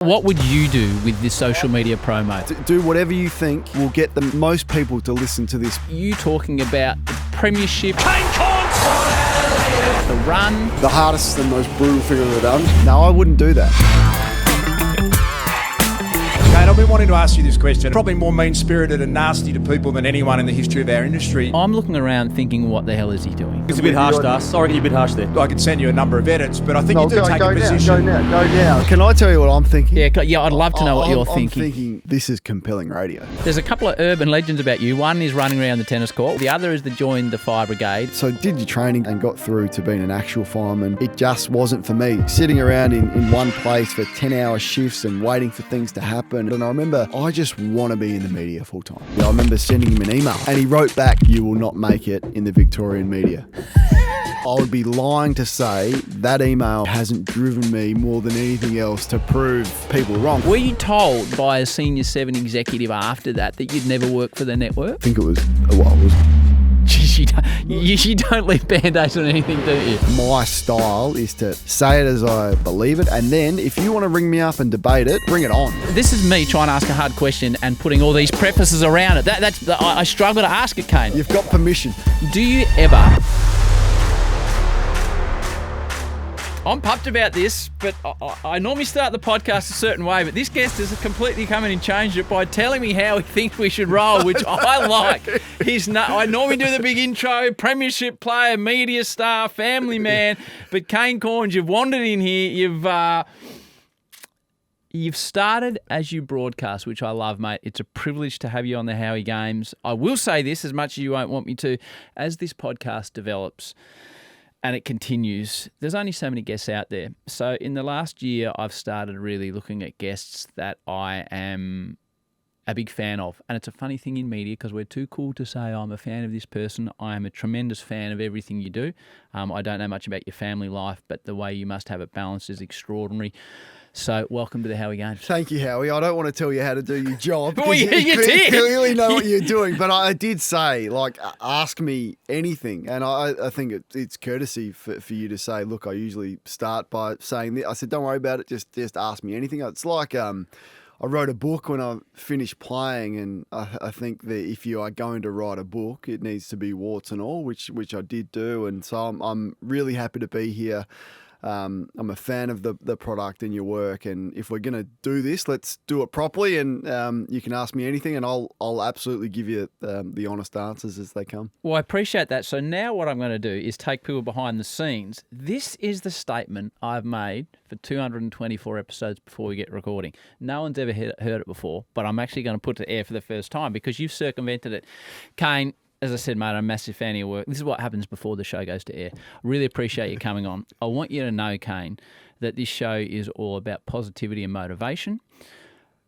What would you do with this social media promo? Do whatever you think will get the most people to listen to this. You talking about the Premiership, Kane, the run. The hardest and most brutal thing I've ever done. No, I wouldn't do that. Kane, I've been wanting to ask you this question. Probably more mean-spirited and nasty to people than anyone in the history of our industry. I'm looking around thinking, what the hell is he doing? It's a bit harsh to us. I reckon you're a bit harsh there. I could send you a number of edits, but I think you do take a position. Go now. Can I tell you what I'm thinking? Yeah, I'd love to know what you're thinking. I'm thinking this is compelling radio. There's a couple of urban legends about you. One is running around the tennis court. The other is to join the fire brigade. So did your training and got through to being an actual fireman. It just wasn't for me. Sitting around in one place for 10-hour shifts and waiting for things to happen. And I remember, I just want to be in the media full time. I remember sending him an email and he wrote back, "You will not make it in the Victorian media." I would be lying to say that email hasn't driven me more than anything else to prove people wrong. Were you told by a Senior 7 executive after that you'd never work for the network? I think it was, well, it was. You don't leave band-aids on anything, do you? My style is to say it as I believe it, and then if you want to ring me up and debate it, bring it on. This is me trying to ask a hard question and putting all these prefaces around it. I struggle to ask it, Kane. You've got permission. Do you ever... I'm pumped about this, but I normally start the podcast a certain way, but this guest has completely come in and changed it by telling me how he thinks we should roll, which I like. I normally do the big intro, Premiership player, media star, family man, but Kane Corns, you've wandered in here, You've started as you broadcast, which I love, mate. It's a privilege to have you on the Howie Games. I will say this, as much as you won't want me to, as this podcast develops and it continues, there's only so many guests out there. So in the last year, I've started really looking at guests that I am a big fan of. And it's a funny thing in media because we're too cool to say I'm a fan of this person. I am a tremendous fan of everything you do. I don't know much about your family life, but the way you must have it balanced is extraordinary. So welcome to the Howie Games. Thank you, Howie. I don't want to tell you how to do your job. Well, you did. Clearly know what you're doing. But I did say, ask me anything. And I think it's courtesy for you to say, look, I usually start by saying this. I said, don't worry about it. Just ask me anything. It's like I wrote a book when I finished playing. And I think that if you are going to write a book, it needs to be warts and all, which I did do. And so I'm really happy to be here. I'm a fan of the product and your work, and if we're going to do this, let's do it properly, and you can ask me anything and I'll absolutely give you the honest answers as they come. Well, I appreciate that. So now what I'm going to do is take people behind the scenes. This is the statement I've made for 224 episodes before we get recording. No one's ever heard it before, but I'm actually going to put it to air for the first time because you've circumvented it. Kane, as I said, mate, I'm a massive fan of your work. This is what happens before the show goes to air. I really appreciate you coming on. I want you to know, Kane, that this show is all about positivity and motivation.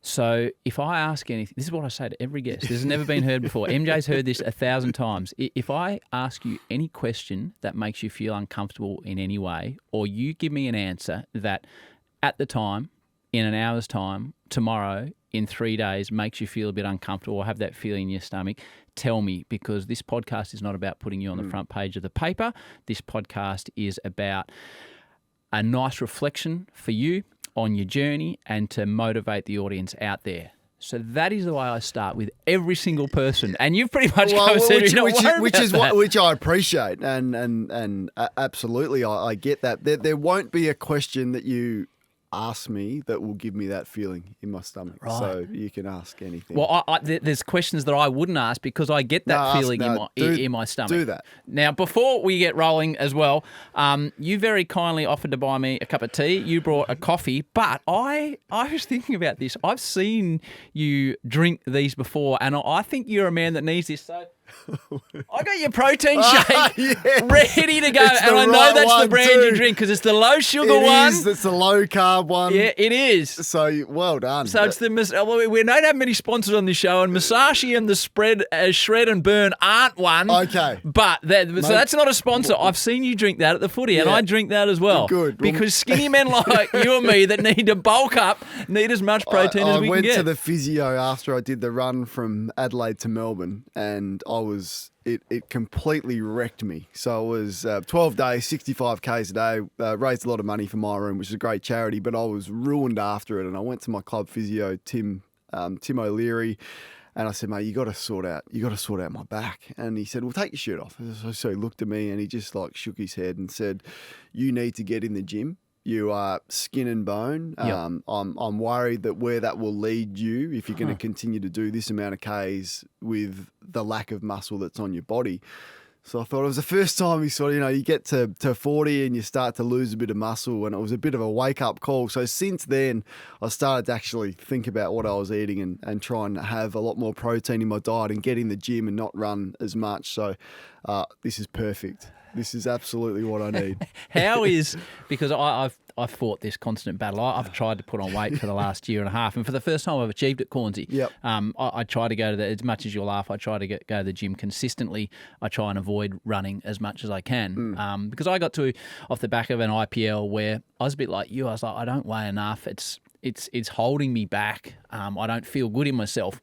So if I ask anything, this is what I say to every guest. This has never been heard before. MJ's heard this 1,000 times. If I ask you any question that makes you feel uncomfortable in any way, or you give me an answer that at the time, in an hour's time, tomorrow, in 3 days, makes you feel a bit uncomfortable or have that feeling in your stomach, tell me, because this podcast is not about putting you on the front page of the paper. This podcast is about a nice reflection for you on your journey and to motivate the audience out there. So that is the way I start with every single person, and you've pretty much which I appreciate, and absolutely I get that. There won't be a question that you ask me that will give me that feeling in my stomach. Right. So you can ask anything. Well, there's questions that I wouldn't ask because I get that feeling in my stomach. Do that. Now, before we get rolling as well, you very kindly offered to buy me a cup of tea. You brought a coffee, but I was thinking about this. I've seen you drink these before, and I think you're a man that needs this. So I got your protein shake ready to go, and I know that's the brand you drink because it's the low sugar one. It's the low carb one. Yeah, it is. So well done. So it's we don't have many sponsors on this show, and Musashi and the Shred and Burn aren't one. Okay, but so that's not a sponsor. I've seen you drink that at the footy, and I drink that as well. Good, because skinny men like you and me that need to bulk up need as much protein as we can get. I went to the physio after I did the run from Adelaide to Melbourne, and it completely wrecked me. So it was 12 days, 65 Ks a day, raised a lot of money for my room, which is a great charity, but I was ruined after it. And I went to my club physio, Tim O'Leary, and I said, mate, you got to sort out my back. And he said, well, take your shirt off. So he looked at me and he just like shook his head and said, you need to get in the gym. You are skin and bone. Yep. I'm worried that where that will lead you if you're going to continue to do this amount of Ks with the lack of muscle that's on your body. So I thought it was the first time you get to 40 and you start to lose a bit of muscle, and it was a bit of a wake-up call. So since then, I started to actually think about what I was eating and try and have a lot more protein in my diet and get in the gym and not run as much. So this is perfect. This is absolutely what I need. How is, because I've fought this constant battle. I've tried to put on weight for the last year and a half, and for the first time I've achieved it, Cornsey. Yep. I try to go to as much as you'll laugh, I try to go to the gym consistently. I try and avoid running as much as I can because I got to off the back of an IPL where I was a bit like you. I was like, I don't weigh enough. It's holding me back. I don't feel good in myself.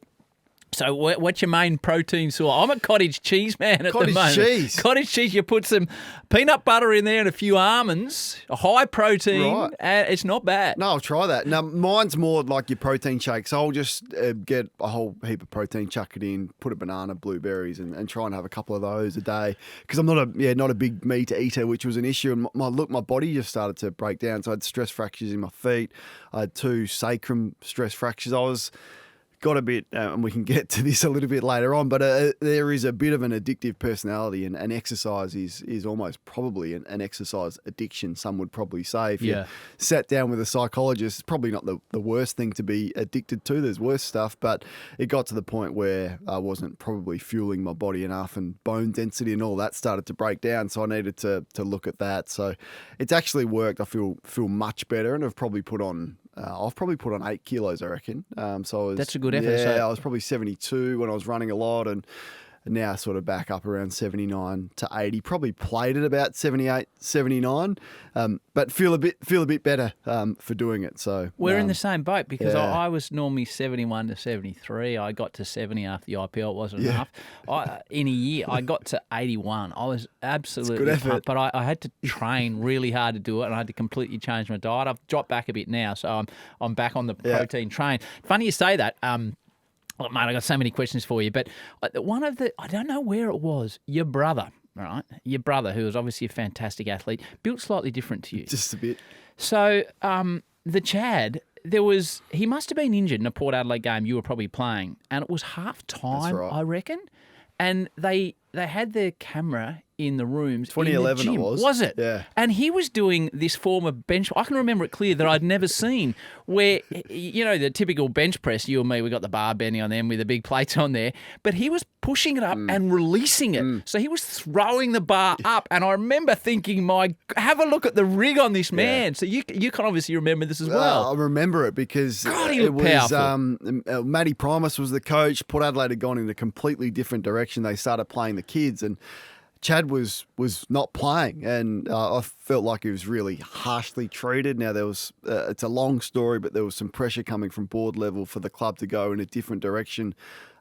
So what's your main protein source? I'm a cottage cheese man at the moment. Cottage cheese? Cottage cheese, you put some peanut butter in there and a few almonds, a high protein, Right. and it's not bad. No, I'll try that. Now, mine's more like your protein shake. So I'll just get a whole heap of protein, chuck it in, put a banana, blueberries, and try and have a couple of those a day. Because I'm not a big meat eater, which was an issue. And my body just started to break down. So I had stress fractures in my feet. I had 2 sacrum stress fractures. Got a bit, and we can get to this a little bit later on, but there is a bit of an addictive personality, and exercise is almost probably an exercise addiction, some would probably say. If you sat down with a psychologist, it's probably not the worst thing to be addicted to. There's worse stuff, but it got to the point where I wasn't probably fueling my body enough, and bone density and all that started to break down, so I needed to look at that. So it's actually worked. I feel much better, and I've probably put on 8 kilos, I reckon. That's a good effort. Yeah, I was probably 72 when I was running a lot, and now sort of back up around 79 to 80. Probably played at about 78, 79, but feel a bit better for doing it. So we're in the same boat because I was normally 71 to 73. I got to 70 after the IPL. It wasn't enough. In a year, I got to 81. I was absolutely pumped, but I had to train really hard to do it, and I had to completely change my diet. I've dropped back a bit now, so I'm back on the protein train. Funny you say that. Mate, I got so many questions for you, but I don't know where it was, your brother, right? Your brother, who was obviously a fantastic athlete, built slightly different to you. Just a bit. So the Chad, he must have been injured in a Port Adelaide game you were probably playing, and it was half time, right. I reckon. And they had their camera in the rooms. 2011 in the gym. it was. Was it? Yeah. And he was doing this form of bench. I can remember it clear that I'd never seen where, the typical bench press, you and me, we got the bar bending on them with the big plates on there, but he was pushing it up and releasing it. So he was throwing the bar up. And I remember thinking, have a look at the rig on this man. So you can obviously remember this as well. I remember it because God, he it looked was powerful. Matty Primus was the coach. Port Adelaide had gone in a completely different direction. They started playing the kids, and Chad was not playing, and I felt like he was really harshly treated. Now there was it's a long story, but there was some pressure coming from board level for the club to go in a different direction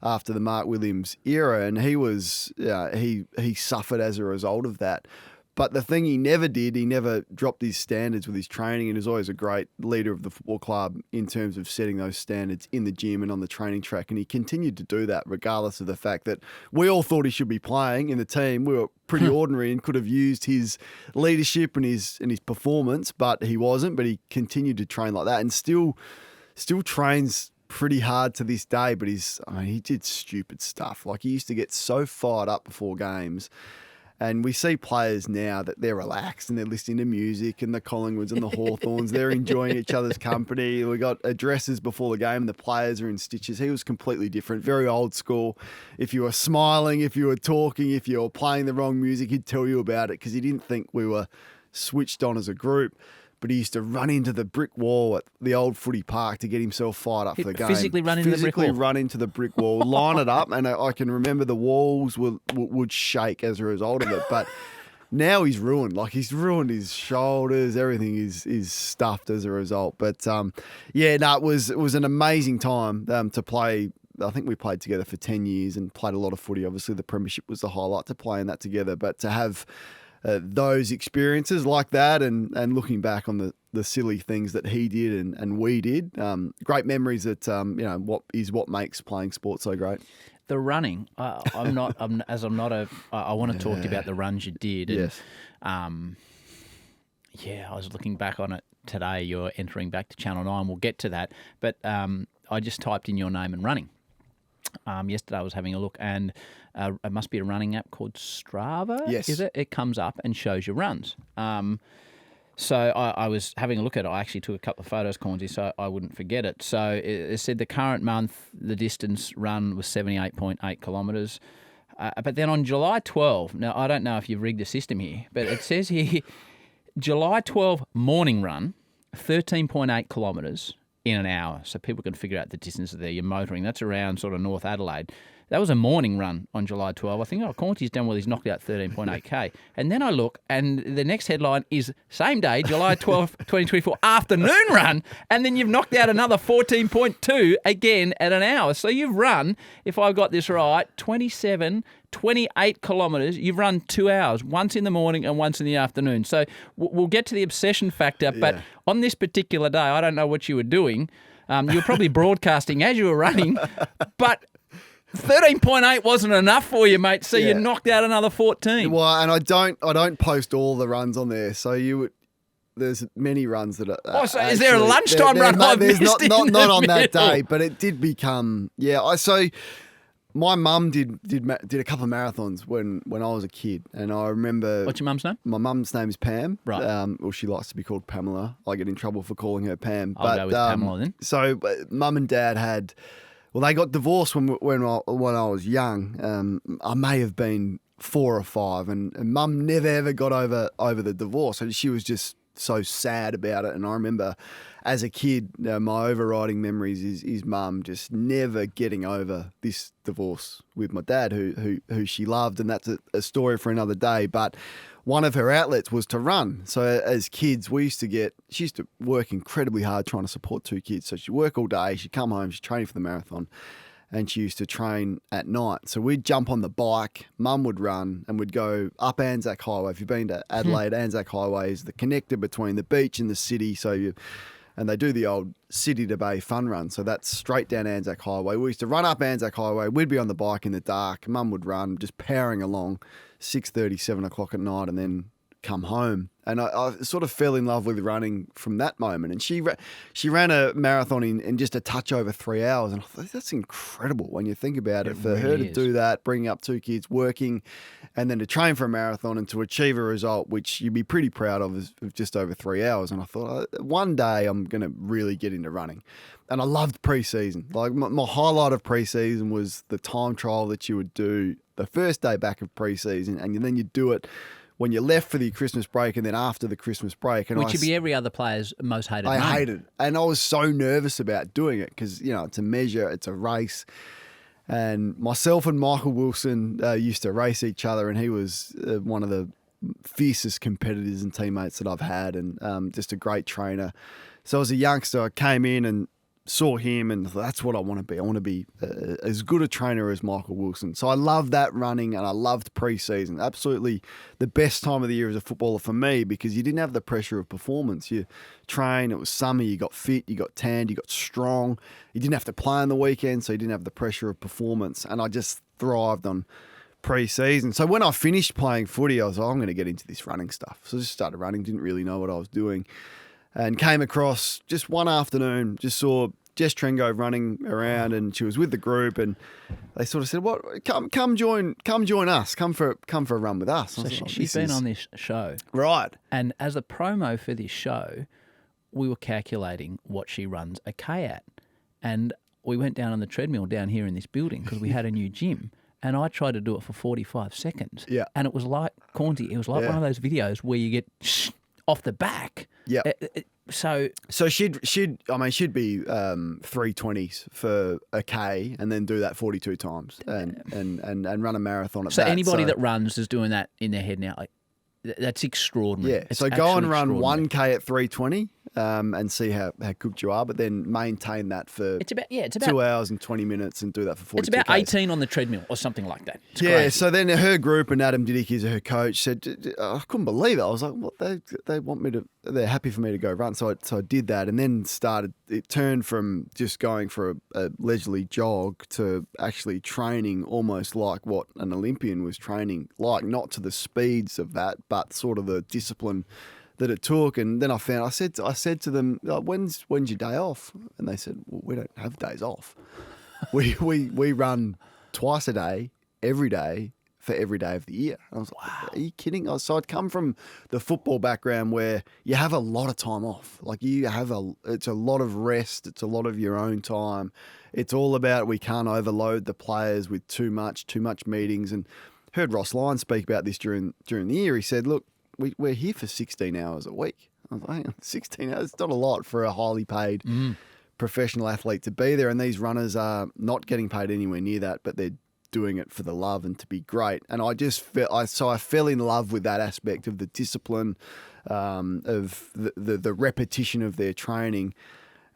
after the Mark Williams era, and he suffered as a result of that. But the thing he never did, he never dropped his standards with his training, and is always a great leader of the football club in terms of setting those standards in the gym and on the training track. And he continued to do that regardless of the fact that we all thought he should be playing in the team. We were pretty ordinary and could have used his leadership and his performance, but he wasn't. But he continued to train like that, and still trains pretty hard to this day. But he did stupid stuff. Like, he used to get so fired up before games. And we see players now that they're relaxed and they're listening to music, and the Collingwoods and the Hawthorns, they're enjoying each other's company. We got addresses before the game and the players are in stitches. He was completely different, very old school. If you were smiling, if you were talking, if you were playing the wrong music, he'd tell you about it because he didn't think we were switched on as a group. But he used to run into the brick wall at the old footy park to get himself fired up for the game. Physically run into the brick wall, line it up, and I can remember the walls would shake as a result of it. But now he's ruined. Like, he's ruined his shoulders. Everything is stuffed as a result. But it was an amazing time to play I think we played together for 10 years and played a lot of footy. Obviously, the Premiership was the highlight to play in that together. But to have those experiences like that and looking back on the silly things that he did and we did, great memories that, what makes playing sport so great. The running, I want to talk to you about the runs you did. And, Yes. I was looking back on it today. You're entering back to Channel 9. We'll get to that. But I just typed in your name and running. Yesterday I was having a look, and it must be a running app called Strava. Yes. Is it? It comes up and shows your runs. So I was having a look at it. I actually took a couple of photos, Cornsey, so I wouldn't forget it. So it said the current month, the distance run was 78.8 kilometres. But then on July 12, now I don't know if you've rigged the system here, but it says here, July 12 morning run, 13.8 kilometres in an hour. So people can figure out the distance there. You're motoring. That's around sort of North Adelaide. That was a morning run on July 12. I think, Cornsey's done well. He's knocked out 13.8K. And then I look, and the next headline is same day, July 12, 2024, afternoon run. And then you've knocked out another 14.2 again at an hour. So you've run, if I've got this right, 28 kilometres. You've run 2 hours, once in the morning and once in the afternoon. So we'll get to the obsession factor. But on this particular day, I don't know what you were doing. You were probably broadcasting as you were running, but 13.8 wasn't enough for you, mate. So you knocked out another 14. Well, and I don't post all the runs on there. So there's many runs that are. So is there a lunchtime run I've missed? Not on that day, but it did become. So my mum did a couple of marathons when I was a kid, and I remember. What's your mum's name? My mum's name is Pam. Right. Well, she likes to be called Pamela. I get in trouble for calling her Pam. I'll go with Pamela then. So mum and dad had. Well, they got divorced when I was young. I may have been 4 or 5, and mum never ever got over the divorce, and she was just so sad about it. And I remember, as a kid, my overriding memories is mum just never getting over this divorce with my dad, who she loved, and that's a story for another day. But one of her outlets was to run. So as kids, she used to work incredibly hard trying to support 2 kids. So she'd work all day, she'd come home, she'd train for the marathon, and she used to train at night. So we'd jump on the bike, mum would run, and we'd go up Anzac Highway. If you've been to Adelaide, Anzac Highway is the connector between the beach and the city. And they do the old city to bay fun run. So that's straight down Anzac Highway. We used to run up Anzac Highway. We'd be on the bike in the dark. Mum would run, just powering along, 6:30, 7 o'clock at night, and then come home. And I sort of fell in love with running from that moment. And she ran a marathon in just a touch over 3 hours. And I thought, that's incredible when you think about it. For her to do that, bringing up 2 kids, working, and then to train for a marathon and to achieve a result, which you'd be pretty proud of just over 3 hours. And I thought, one day I'm going to really get into running. And I loved pre-season. Like my highlight of pre-season was the time trial that you would do the first day back of pre-season, and then you'd do it when you left for the Christmas break and then after the Christmas break. And which would be every other player's most hated I name. hated it. And I was so nervous about doing it because, it's a measure, it's a race. And myself and Michael Wilson used to race each other, and he was one of the fiercest competitors and teammates that I've had, and just a great trainer. So as a youngster, I came in and saw him and thought, that's what I want to be. I want to be as good a trainer as Michael Wilson. So I loved that running, and I loved pre-season. Absolutely the best time of the year as a footballer for me, because you didn't have the pressure of performance. You train, it was summer, you got fit, you got tanned, you got strong. You didn't have to play on the weekend, so you didn't have the pressure of performance. And I just thrived on pre-season. So when I finished playing footy, I was like, I'm going to get into this running stuff. So I just started running, didn't really know what I was doing. And came across just one afternoon, just saw Jess Trengove running around, and she was with the group, and they sort of said, "What? Come join us. Come for a run with us." So she's been on this show, right? And as a promo for this show, we were calculating what she runs a K at, and we went down on the treadmill down here in this building because we had a new gym. And I tried to do it for 45 seconds. Yeah. And it was like, Cornsey, it was like one of those videos where you get off the back. Yeah. So she'd be 3:20s for a K, and then do that 42 times and run a marathon at that. So anybody that runs is doing that in their head now. Like, that's extraordinary. Yeah. It's so go and run extraordinary. 1K at 3:20 and see how cooked you are, but then maintain that for It's about 2 hours and 20 minutes and do that for 42 It's about Ks. 18 on the treadmill or something like that. It's Yeah, crazy. so then her group and Adam Didick is her coach said, I couldn't believe it. I was like, what, they want me to, they're happy for me to go run. So I did that and then it turned from just going for a leisurely jog to actually training almost like what an Olympian was training, like not to the speeds of that, but sort of the discipline that it took. And then I said to them, when's your day off? And they said, well, we don't have days off. We run twice a day, every day, for every day of the year. I was like, are you kidding? So I'd come from the football background where you have a lot of time off. Like it's a lot of rest. It's a lot of your own time. It's all about we can't overload the players with too much meetings. And heard Ross Lyons speak about this during the year. He said, look, we're here for 16 hours a week. I was like, hang on, 16 hours, it's not a lot for a highly paid professional athlete to be there. And these runners are not getting paid anywhere near that, but they're doing it for the love and to be great. And I just I fell in love with that aspect of the discipline, of the repetition of their training.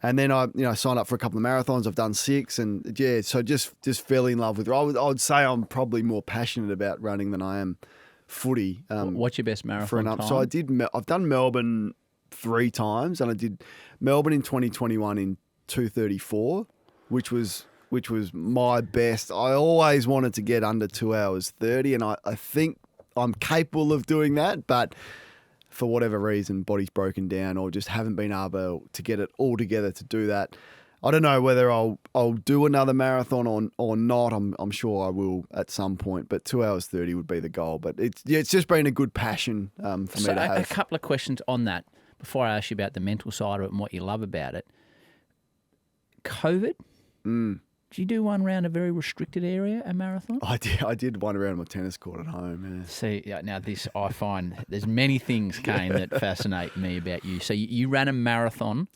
And then I signed up for a couple of marathons. I've done 6, and so just fell in love with it. I would say I'm probably more passionate about running than I am footy. What's your best marathon time? So I've done Melbourne 3 times, and I did Melbourne in 2021 in 2:34, which was my best. I always wanted to get under 2 hours 30, and I think I'm capable of doing that, but for whatever reason, body's broken down or just haven't been able to get it all together to do that. I don't know whether I'll do another marathon or not. I'm sure I will at some point, but 2 hours 30 would be the goal. But it's just been a good passion for me to have. A couple of questions on that before I ask you about the mental side of it and what you love about it. COVID? Did you do one around a very restricted area, a marathon? I did one around my tennis court at home. Yeah. See, now this I find there's many things, Kane, that fascinate me about you. So you ran a marathon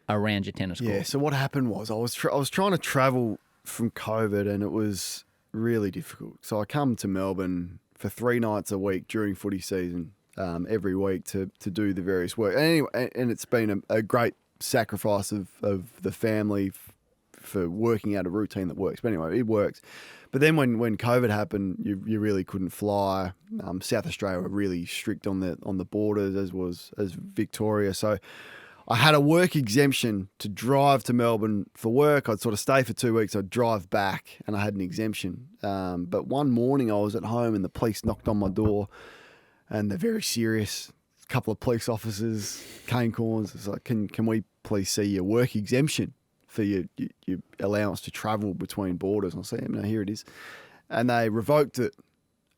around your tennis court. Yeah. So what happened was I was trying to travel from COVID, and it was really difficult. So I come to Melbourne for 3 nights a week during footy season, every week to do the various work. And anyway, and it's been a great sacrifice of the family for working out a routine that works. But anyway, it works. But then when COVID happened, you really couldn't fly. South Australia were really strict on the borders, as Victoria. So I had a work exemption to drive to Melbourne for work. I'd sort of stay for 2 weeks. I'd drive back, and I had an exemption. But one morning I was at home, and the police knocked on my door, and they're very serious. A couple of police officers, Kane Corns, it's like, can we please see your work exemption for your allowance to travel between borders? And I said, no, here it is. And they revoked it,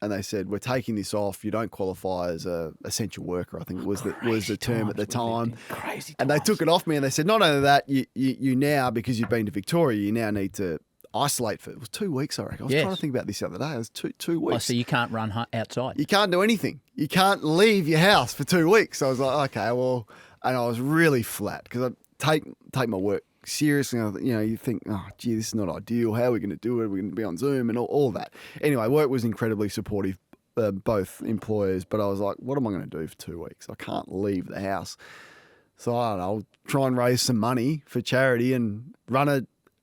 and they said, we're taking this off. You don't qualify as a essential worker, I think was the term at the time. Crazy and they took it off me, and they said, not only that, you now, because you've been to Victoria, you now need to isolate for, it was 2 weeks, I reckon. I was trying to think about this the other day. It was two weeks. Oh, so you can't run outside? You can't do anything. You can't leave your house for 2 weeks. So I was like, okay, well, and I was really flat because I take my work seriously. You think, oh, gee, this is not ideal. How are we going to do it? We're going to be on Zoom and all that. Anyway, work was incredibly supportive, both employers, but I was like, what am I going to do for 2 weeks? I can't leave the house. So I don't know, I'll try and raise some money for charity and run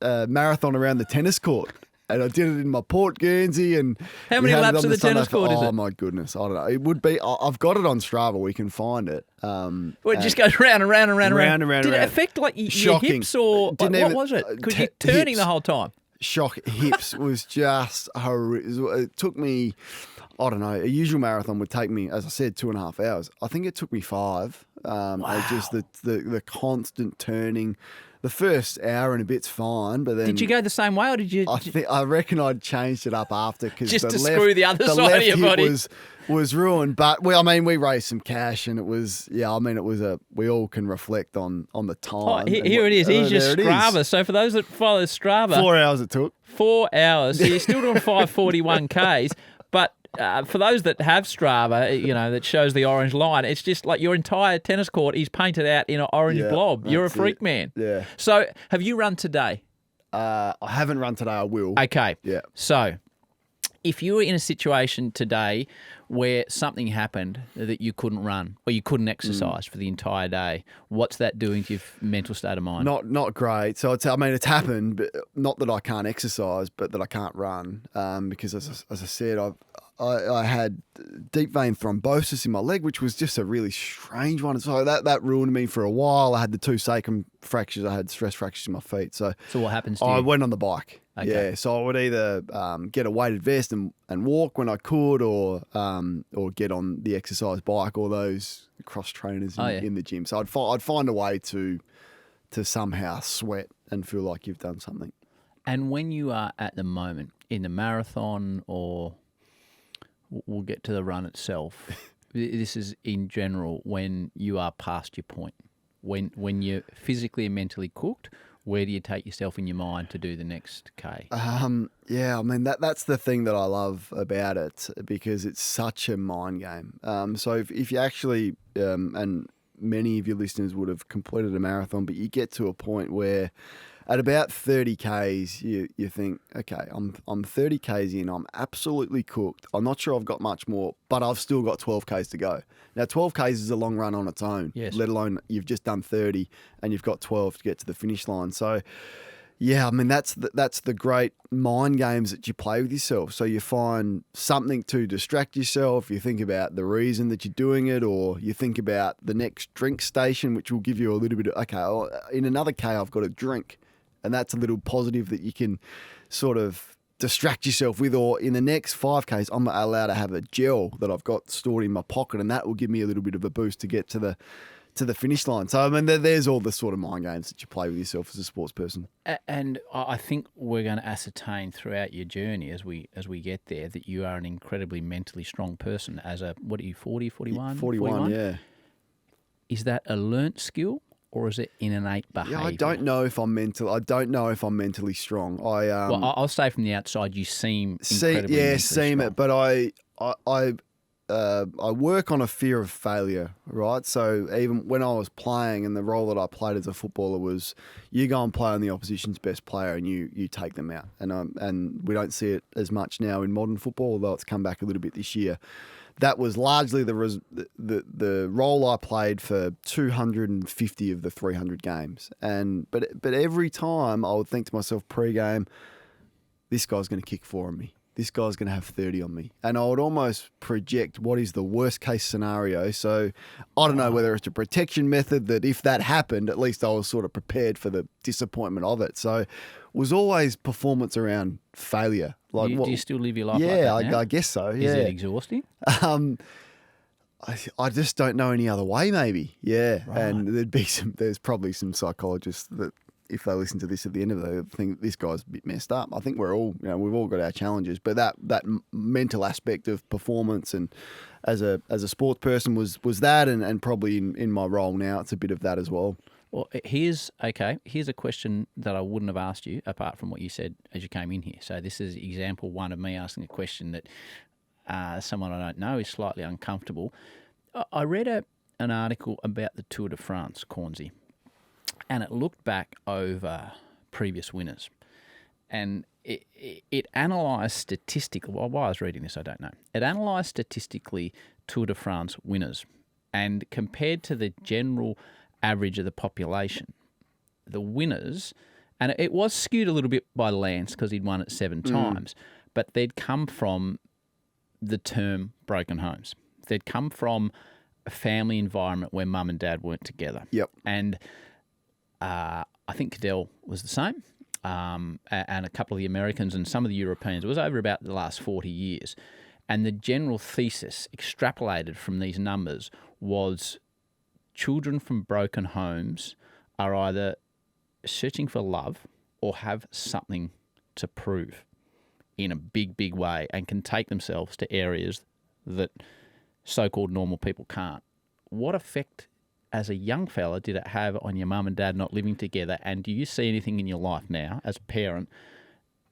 a marathon around the tennis court. And I did it in my Port Guernsey. And how many laps of the tennis court is it? Oh, my goodness. I don't know. It would be, I've got it on Strava. We can find it. Well, it just goes round and round and round and round. Did it affect like your hips or what was it? Because you're turning the whole time. Shock. Hips was just horrific. It took me, I don't know, a usual marathon would take me, as I said, 2.5 hours. I think it took me 5. Wow. Just the constant turning. The first hour and a bit's fine, but then... Did you go the same way, or did you... I reckon I'd changed it up after, because just to screw the other side of your body was ruined. But we raised some cash, and it was we all can reflect on the time. Oh, here it is. Here's your Strava. So for those that follow Strava, 4 hours it took. 4 hours. So you're still doing 5:41 Ks, but. For those that have Strava, that shows the orange line, it's just like your entire tennis court is painted out in an orange blob. You're a freak, man. Yeah. So have you run today? I haven't run today. I will. Okay. Yeah. So if you were in a situation today where something happened that you couldn't run or you couldn't exercise for the entire day. What's that doing to your mental state of mind? Not great. So it's happened, but not that I can't exercise, but that I can't run. Because as I said, I had deep vein thrombosis in my leg, which was just a really strange one. So that ruined me for a while. I had the 2 sacrum fractures. I had stress fractures in my feet. So what happens to you? I went on the bike. Okay. Yeah, so I would either get a weighted vest and walk when I could, or get on the exercise bike or those cross trainers in the gym. So I'd find a way to somehow sweat and feel like you've done something. And when you are at the moment in the marathon, or we'll get to the run itself, this is in general when you are past your point, when you're physically and mentally cooked. Where do you take yourself in your mind to do the next K? Yeah, I mean, that's the thing that I love about it, because it's such a mind game. So if you actually, and many of your listeners would have completed a marathon, but you get to a point where at about 30 Ks, you think, okay, I'm 30 Ks in, I'm absolutely cooked. I'm not sure I've got much more, but I've still got 12 Ks to go. Now, 12 Ks is a long run on its own, yes. Let alone you've just done 30 and you've got 12 to get to the finish line. So, yeah, I mean, that's the great mind games that you play with yourself. So you find something to distract yourself. You think about the reason that you're doing it, or you think about the next drink station, which will give you a little bit of, okay, in another K, I've got a drink. And that's a little positive that you can sort of distract yourself with. Or in the next 5Ks, I'm allowed to have a gel that I've got stored in my pocket, and that will give me a little bit of a boost to get to the finish line. So, I mean, there's all the sort of mind games that you play with yourself as a sports person. And I think we're going to ascertain throughout your journey as we get there that you are an incredibly mentally strong person. As a, what are you, 40, 41? 41, yeah. Is that a learnt skill? Or is it in innate behaviour? Yeah, I don't know if I'm mentally strong. Well, I'll say from the outside, you seem incredibly mentally strong. it. But I work on a fear of failure, right? So even when I was playing, and the role that I played as a footballer was, you go and play on the opposition's best player, and you take them out. And we don't see it as much now in modern football, although it's come back a little bit this year. That was largely the role I played for 250 of the 300 games. But every time I would think to myself pre-game, this guy's going to kick 4 on me. This guy's going to have 30 on me. And I would almost project what is the worst case scenario. So I don't know whether it's a protection method that if that happened, at least I was sort of prepared for the disappointment of it. So it was always performance around failure. Like, do you still live your life like that now? I guess so. Yeah. Is it exhausting? I just don't know any other way, maybe. Yeah. Right. And there's probably some psychologists that, if they listen to this at the end of it, they think this guy's a bit messed up. I think we're all, we've all got our challenges, but that mental aspect of performance and as a sports person was that, and probably in my role now, it's a bit of that as well. Well, here's a question that I wouldn't have asked you apart from what you said as you came in here. So this is example one of me asking a question that someone I don't know is slightly uncomfortable. I read an article about the Tour de France, Cornsey, and it looked back over previous winners, and it analysed statistically. Well, why I was reading this, I don't know. It analysed statistically Tour de France winners, and compared to the general average of the population, the winners, and it was skewed a little bit by Lance because he'd won it 7 times, but they'd come from the term broken homes. They'd come from a family environment where mum and dad weren't together. Yep. And I think Cadell was the same, and a couple of the Americans and some of the Europeans. It was over about the last 40 years. And the general thesis extrapolated from these numbers was children from broken homes are either searching for love or have something to prove in a big, big way and can take themselves to areas that so-called normal people can't. What effect as a young fella did it have on your mum and dad not living together? And do you see anything in your life now as a parent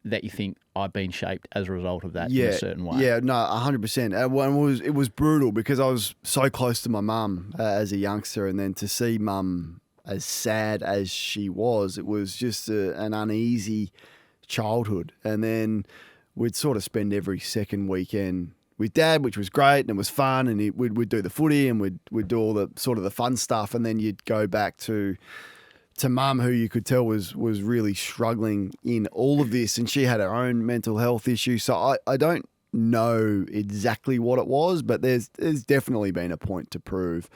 that you think I've been shaped as a result of that in a certain way? Yeah, no, 100%. It was brutal because I was so close to my mum as a youngster, and then to see mum as sad as she was, it was just an uneasy childhood. And then we'd sort of spend every second weekend with Dad, which was great and it was fun, and we'd do the footy and we'd do all the sort of the fun stuff, and then you'd go back to Mum, who you could tell was really struggling in all of this, and she had her own mental health issues. So I don't know exactly what it was, but there's definitely been a point to prove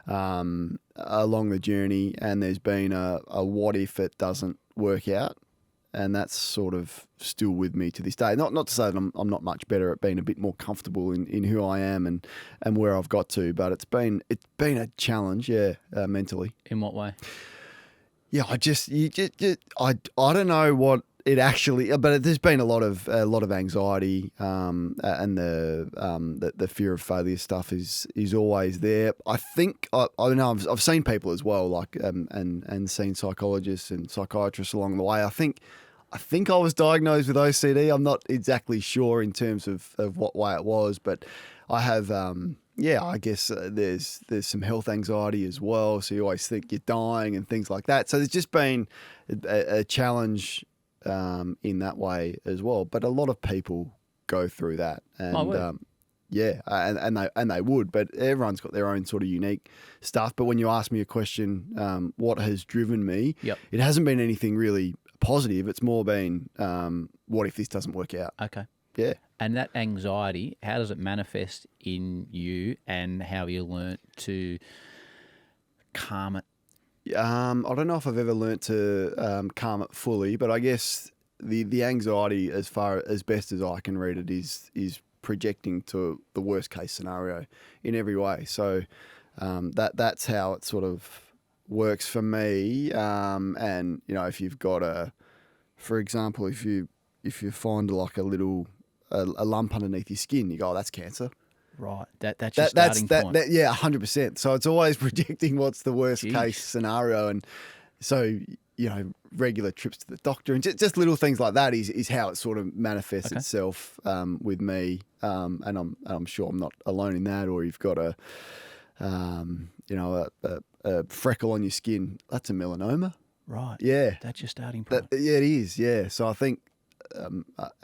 along the journey, and there's been a what if it doesn't work out, and that's sort of still with me to this day. Not to say that I'm not much better at being a bit more comfortable in who I am and where I've got to, but it's been a challenge, mentally. In what way? Yeah, I don't know what it actually, but there's been a lot of anxiety, and the fear of failure stuff is always there. I think I know I've seen people as well, like and seen psychologists and psychiatrists along the way. I think I was diagnosed with OCD. I'm not exactly sure in terms of what way it was, but I have. I guess there's some health anxiety as well. So you always think you're dying and things like that. So there's just been a challenge in that way as well. But a lot of people go through that, and and they would. But everyone's got their own sort of unique stuff. But when you ask me a question, what has driven me? Yep. It hasn't been anything really positive. It's more been, what if this doesn't work out? Okay. Yeah. And that anxiety, how does it manifest in you, and how you learnt to calm it? I don't know if I've ever learnt to calm it fully, but I guess the anxiety, as best as I can read it, is projecting to the worst case scenario in every way. So that's how it sort of works for me. And if you've got for example, if you find like a little a lump underneath your skin, you go, oh, that's cancer. Right. That's your starting point. Yeah, 100%. So it's always projecting what's the worst case scenario. And so, regular trips to the doctor and just little things like that is how it sort of manifests itself with me. And I'm sure I'm not alone in that. Or you've got a freckle on your skin. That's a melanoma. Right. Yeah. That's your starting point. Yeah, it is. Yeah. So I think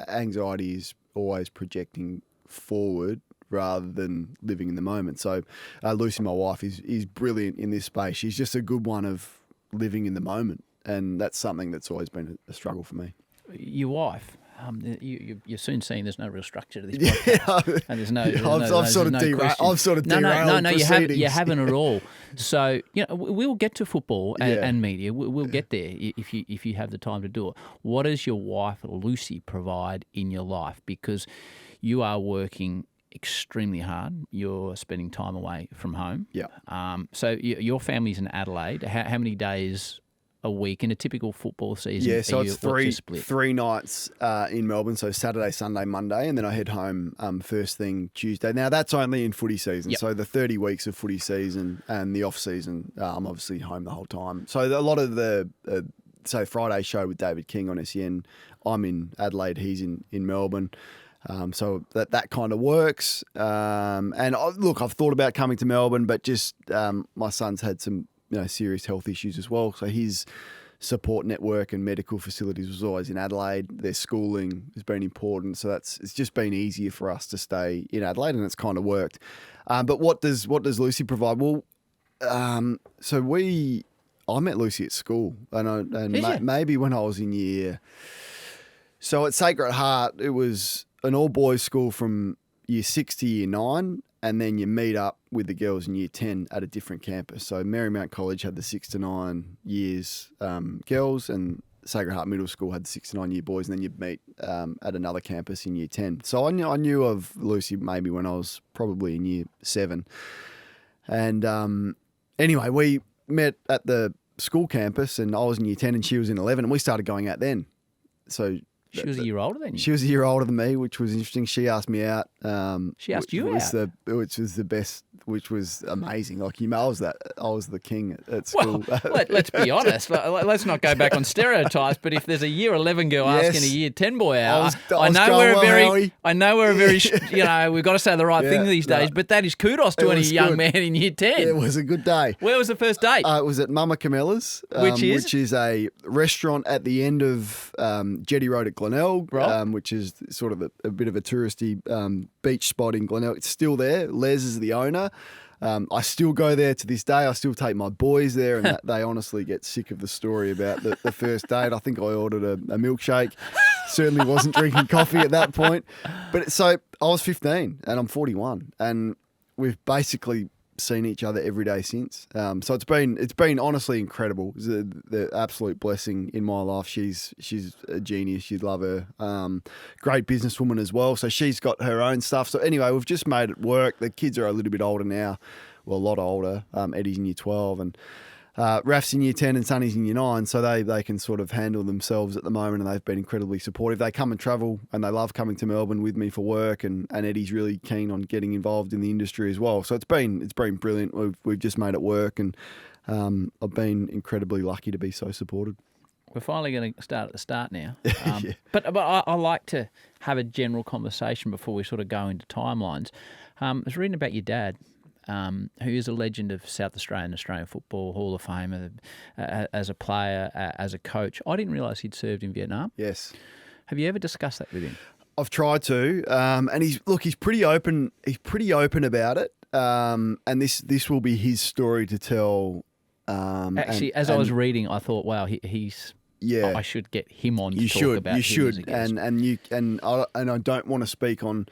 anxiety is always projecting forward rather than living in the moment. So Lucy, my wife, is brilliant in this space. She's just a good one of living in the moment, and that's something that's always been a struggle for me. Your wife, you're soon seeing there's no real structure to this podcast. And there's no. I've sort of derailed. No. You haven't at all. So we'll get to football and media. We'll get there if you have the time to do it. What does your wife Lucy provide in your life? Because you are working extremely hard. You're spending time away from home. Yeah. So your family's in Adelaide. How many days a week in a typical football season? Yeah, so it's three nights in Melbourne, so Saturday, Sunday, Monday, and then I head home first thing Tuesday. Now, that's only in footy season, so the 30 weeks of footy season and the off-season, I'm obviously home the whole time. So a lot of the, say, Friday show with David King on SEN, I'm in Adelaide, he's in Melbourne. So that kind of works. And look, I've thought about coming to Melbourne, but just my son's had some serious health issues as well. So his support network and medical facilities was always in Adelaide. Their schooling has been important. So it's just been easier for us to stay in Adelaide, and it's kind of worked. But what does Lucy provide? Well, so I met Lucy at school, and maybe when I was in year. So at Sacred Heart, it was an all-boys school from year 6 to year 9, and then you meet up with the girls in year 10 at a different campus. So Marymount College had the 6 to 9 years girls, and Sacred Heart Middle School had the 6 to 9 year boys, and then you'd meet at another campus in year 10. So I knew of Lucy maybe when I was probably in year 7. And anyway, we met at the school campus, and I was in year 10 and she was in 11, and we started going out then. So she was a year older than you. She was a year older than me, which was interesting. She asked me out. She asked you out? Which was the best, which was amazing. Like, I was the king at school. Well, let's be honest. Let's not go back on stereotypes, but if there's a year 11 girl asking a year 10 boy out, I know we're a very, we've got to say the right thing these days, but that is kudos to any young man in year 10. It was a good day. Where was the first date? It was at Mama Camella's, which is a restaurant at the end of Jetty Road at Glenelg, right. Which is sort of a bit of a touristy beach spot in Glenelg. It's still there. Les is the owner. I still go there to this day. I still take my boys there, and they honestly get sick of the story about the first date. I think I ordered a milkshake. Certainly wasn't drinking coffee at that point. But so I was 15 and I'm 41, and we've basically seen each other every day since. So it's been honestly incredible. It's the absolute blessing in my life. She's a genius. You'd love her. Great businesswoman as well. So she's got her own stuff. So anyway, we've just made it work. The kids are a little bit older now. Well, a lot older. Eddie's in year 12 and Raf's in year 10 and Sonny's in year 9, so they can sort of handle themselves at the moment, and they've been incredibly supportive. They come and travel, and they love coming to Melbourne with me for work, and Eddie's really keen on getting involved in the industry as well. So it's been brilliant. We've just made it work, and I've been incredibly lucky to be so supported. We're finally going to start at the start now. Yeah. But I like to have a general conversation before we sort of go into timelines. I was reading about your dad, who is a legend of South Australian football, Hall of Famer, as a player, as a coach. I didn't realise he'd served in Vietnam. Yes. Have you ever discussed that with him? I've tried to, and he's pretty open. He's pretty open about it, and this will be his story to tell. Actually, as I was reading, I thought, wow, he's. Yeah, I should get him on. You to talk should. about You should. Him as a guest. And I don't want to speak on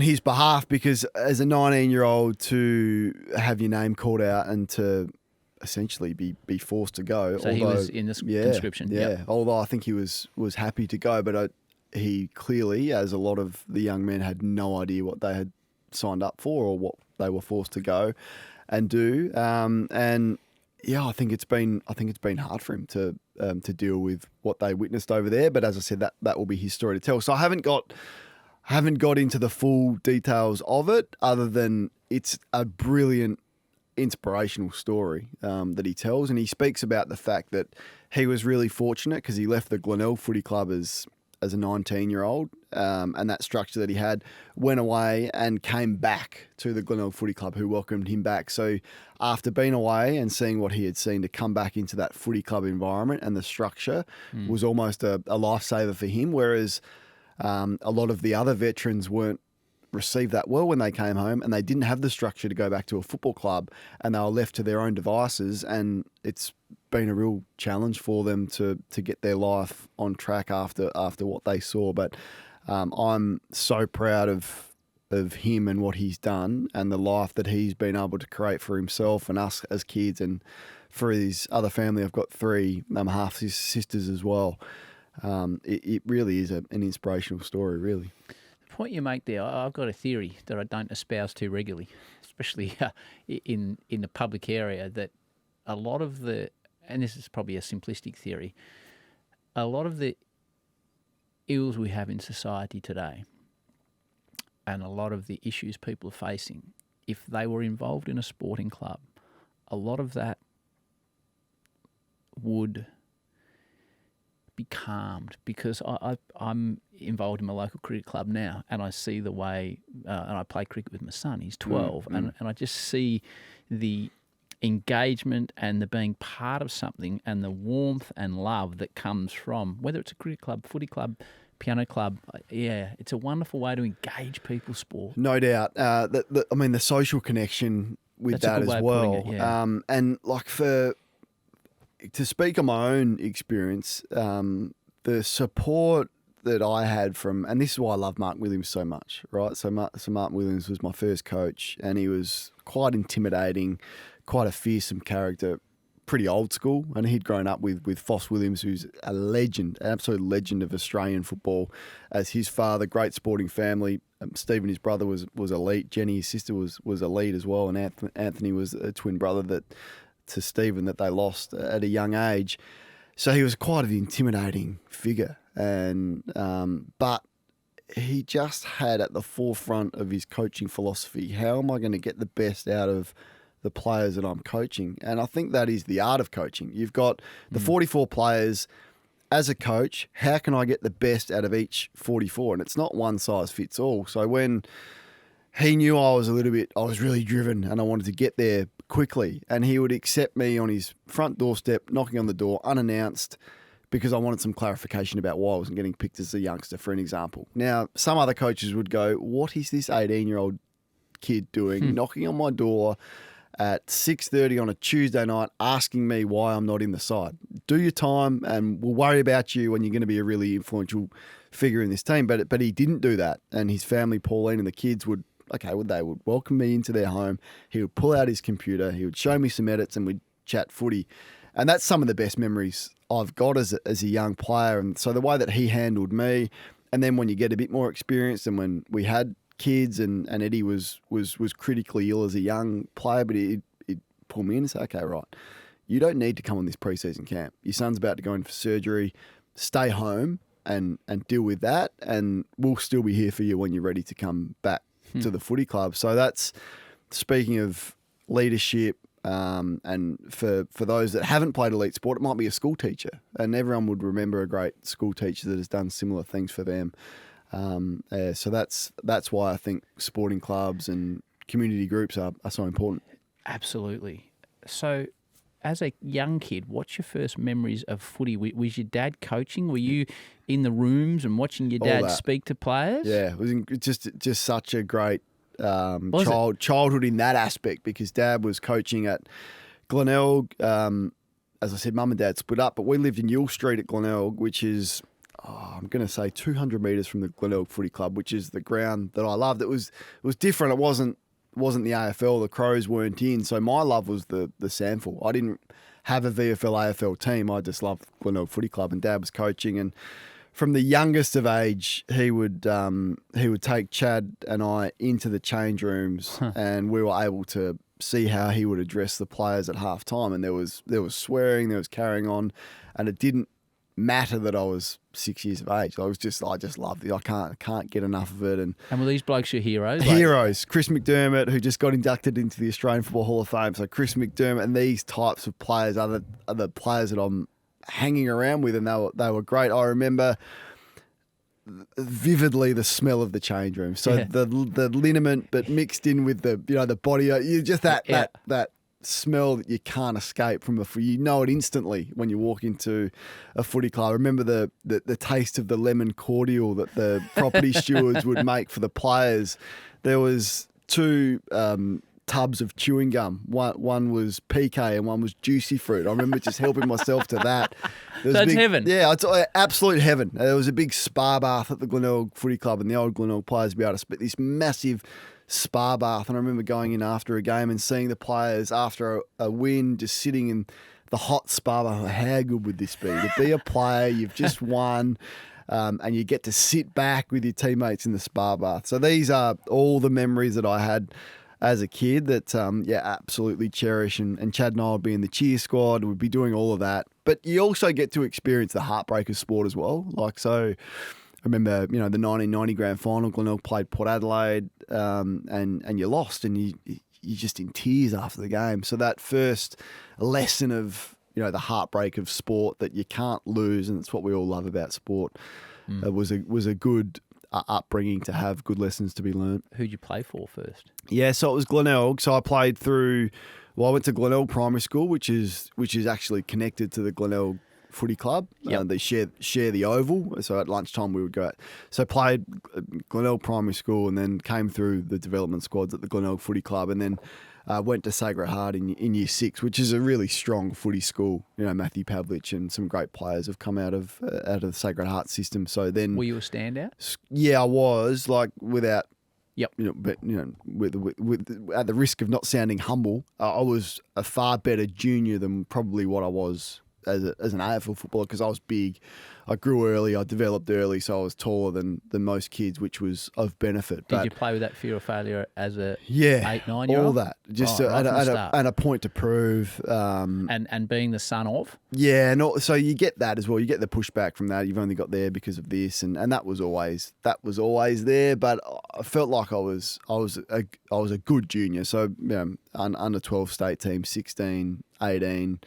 his behalf, because as a 19-year-old to have your name called out and to essentially be forced to go. So he was in this conscription. Yeah. Yep. Although I think he was happy to go, but he clearly, as a lot of the young men, had no idea what they had signed up for or what they were forced to go and do. And yeah, I think it's been hard for him to deal with what they witnessed over there. But as I said, that will be his story to tell. So I haven't got into the full details of it, other than it's a brilliant, inspirational story that he tells. And he speaks about the fact that he was really fortunate because he left the Glenelg Footy Club as a 19-year-old, and that structure that he had, went away and came back to the Glenelg Footy Club, who welcomed him back. So after being away and seeing what he had seen, to come back into that footy club environment and the structure was almost a lifesaver for him, whereas a lot of the other veterans weren't received that well when they came home, and they didn't have the structure to go back to a football club, and they were left to their own devices, and it's been a real challenge for them to get their life on track after what they saw. But I'm so proud of him and what he's done and the life that he's been able to create for himself and us as kids, and for his other family. I've got 3 half his sisters as well. It really is an inspirational story, really. The point you make there, I've got a theory that I don't espouse too regularly, especially in the public area, that a lot of the, and this is probably a simplistic theory, a lot of the ills we have in society today and a lot of the issues people are facing, if they were involved in a sporting club, a lot of that would be calmed, because I'm involved in my local cricket club now, and I see the way, and I play cricket with my son, he's 12, and I just see the engagement and the being part of something and the warmth and love that comes from, whether it's a cricket club, footy club, piano club. Yeah, it's a wonderful way to engage people's sport. No doubt. The social connection with That's a that good as way of well. putting it, yeah. And like to speak on my own experience, the support that I had from, and this is why I love Mark Williams so much, right? So Mark Williams was my first coach, and he was quite intimidating, quite a fearsome character, pretty old school, and he'd grown up with Foss Williams, who's a legend, an absolute legend of Australian football, as his father, great sporting family. Stephen, his brother, was elite. Jenny, his sister, was elite as well, and Anthony was a twin brother to Stephen that they lost at a young age. So he was quite an intimidating figure, and but he just had at the forefront of his coaching philosophy, how am I going to get the best out of the players that I'm coaching? And I think that is the art of coaching. You've got the 44 players. As a coach, how can I get the best out of each 44? And it's not one size fits all. So when he knew I was really driven and I wanted to get there quickly, and he would accept me on his front doorstep, knocking on the door unannounced, because I wanted some clarification about why I wasn't getting picked as a youngster, for an example. Now, some other coaches would go, what is this 18-year-old kid doing knocking on my door at 6:30 on a Tuesday night asking me why I'm not in the side? Do your time and we'll worry about you when you're going to be a really influential figure in this team. But he didn't do that. And his family, Pauline and the kids would welcome me into their home. He would pull out his computer. He would show me some edits and we'd chat footy. And that's some of the best memories I've got as a young player. And so the way that he handled me, and then when you get a bit more experience and when we had kids and Eddie was critically ill as a young player, but he'd pull me in and say, okay, right, you don't need to come on this preseason camp. Your son's about to go in for surgery. Stay home and deal with that, and we'll still be here for you when you're ready to come back to the footy club. So that's, speaking of leadership, and for those that haven't played elite sport, it might be a school teacher, and everyone would remember a great school teacher that has done similar things for them. So that's why I think sporting clubs and community groups are so important. Absolutely. So, as a young kid, what's your first memories of footy? Was your dad coaching? Were you in the rooms and watching your dad speak to players? Yeah, it was just such a great childhood in that aspect, because Dad was coaching at Glenelg. As I said, Mum and Dad split up, but we lived in Yule Street at Glenelg, which is, I'm going to say 200 metres from the Glenelg Footy Club, which is the ground that I loved. It was different. It wasn't the AFL. The Crows weren't in, so my love was the SANFL. I didn't have a VFL AFL team. I just loved Glenelg Footy Club, and Dad was coaching. And from the youngest of age, he would take Chad and I into the change rooms, and we were able to see how he would address the players at half time. And there was swearing, there was carrying on, and it didn't matter that I was 6 years of age. I just loved it. I can't get enough of it. And were these blokes your heroes? Heroes. Chris McDermott, who just got inducted into the Australian Football Hall of Fame. So Chris McDermott and these types of players are the players that I'm hanging around with, and they were great. I remember vividly the smell of the change room. So the liniment, but mixed in with the body. You just that smell that you can't escape from you know it instantly when you walk into a footy club. I remember the taste of the lemon cordial that the property stewards would make for the players. There was two tubs of chewing gum. One was PK and one was juicy fruit. I remember just helping myself to that. That's heaven. Yeah, it's absolute heaven. There was a big spa bath at the Glenelg Footy Club, and the old Glenelg players would be able to split this massive spa bath. And I remember going in after a game and seeing the players after a win just sitting in the hot spa bath. How good would this be? To be a player, you've just won, and you get to sit back with your teammates in the spa bath. So these are all the memories that I had as a kid that, absolutely cherish. And Chad and I would be in the cheer squad. We'd be doing all of that. But you also get to experience the heartbreak of sport as well. I remember, the 1990 grand final, Glenelg played Port Adelaide, and you lost, and you're just in tears after the game. So that first lesson of, the heartbreak of sport that you can't lose, and it's what we all love about sport, was a good upbringing to have, good lessons to be learnt. Who'd you play for first? Yeah, so it was Glenelg. So I played I went to Glenelg Primary School, which is actually connected to the Glenelg Footy Club. Yep. They share the oval. So at lunchtime we would go out. So played Glenelg Primary School, and then came through the development squads at the Glenelg Footy Club, and then went to Sacred Heart in year 6, which is a really strong footy school. Matthew Pavlich and some great players have come out of the Sacred Heart system. So then, were you a standout? Yeah, I was, without. Yep. But with at the risk of not sounding humble, I was a far better junior than probably what I was as an AFL footballer, because I was big. I grew early, I developed early, so I was taller than most kids, which was of benefit. Did you play with that fear of failure as a 8-9-year-old? All that, just and a point to prove. And being the son of? Yeah, so you get that as well. You get the pushback from that. You've only got there because of this, and that was always there. But I felt like I was a good junior. So under 12 state team, 16, 18.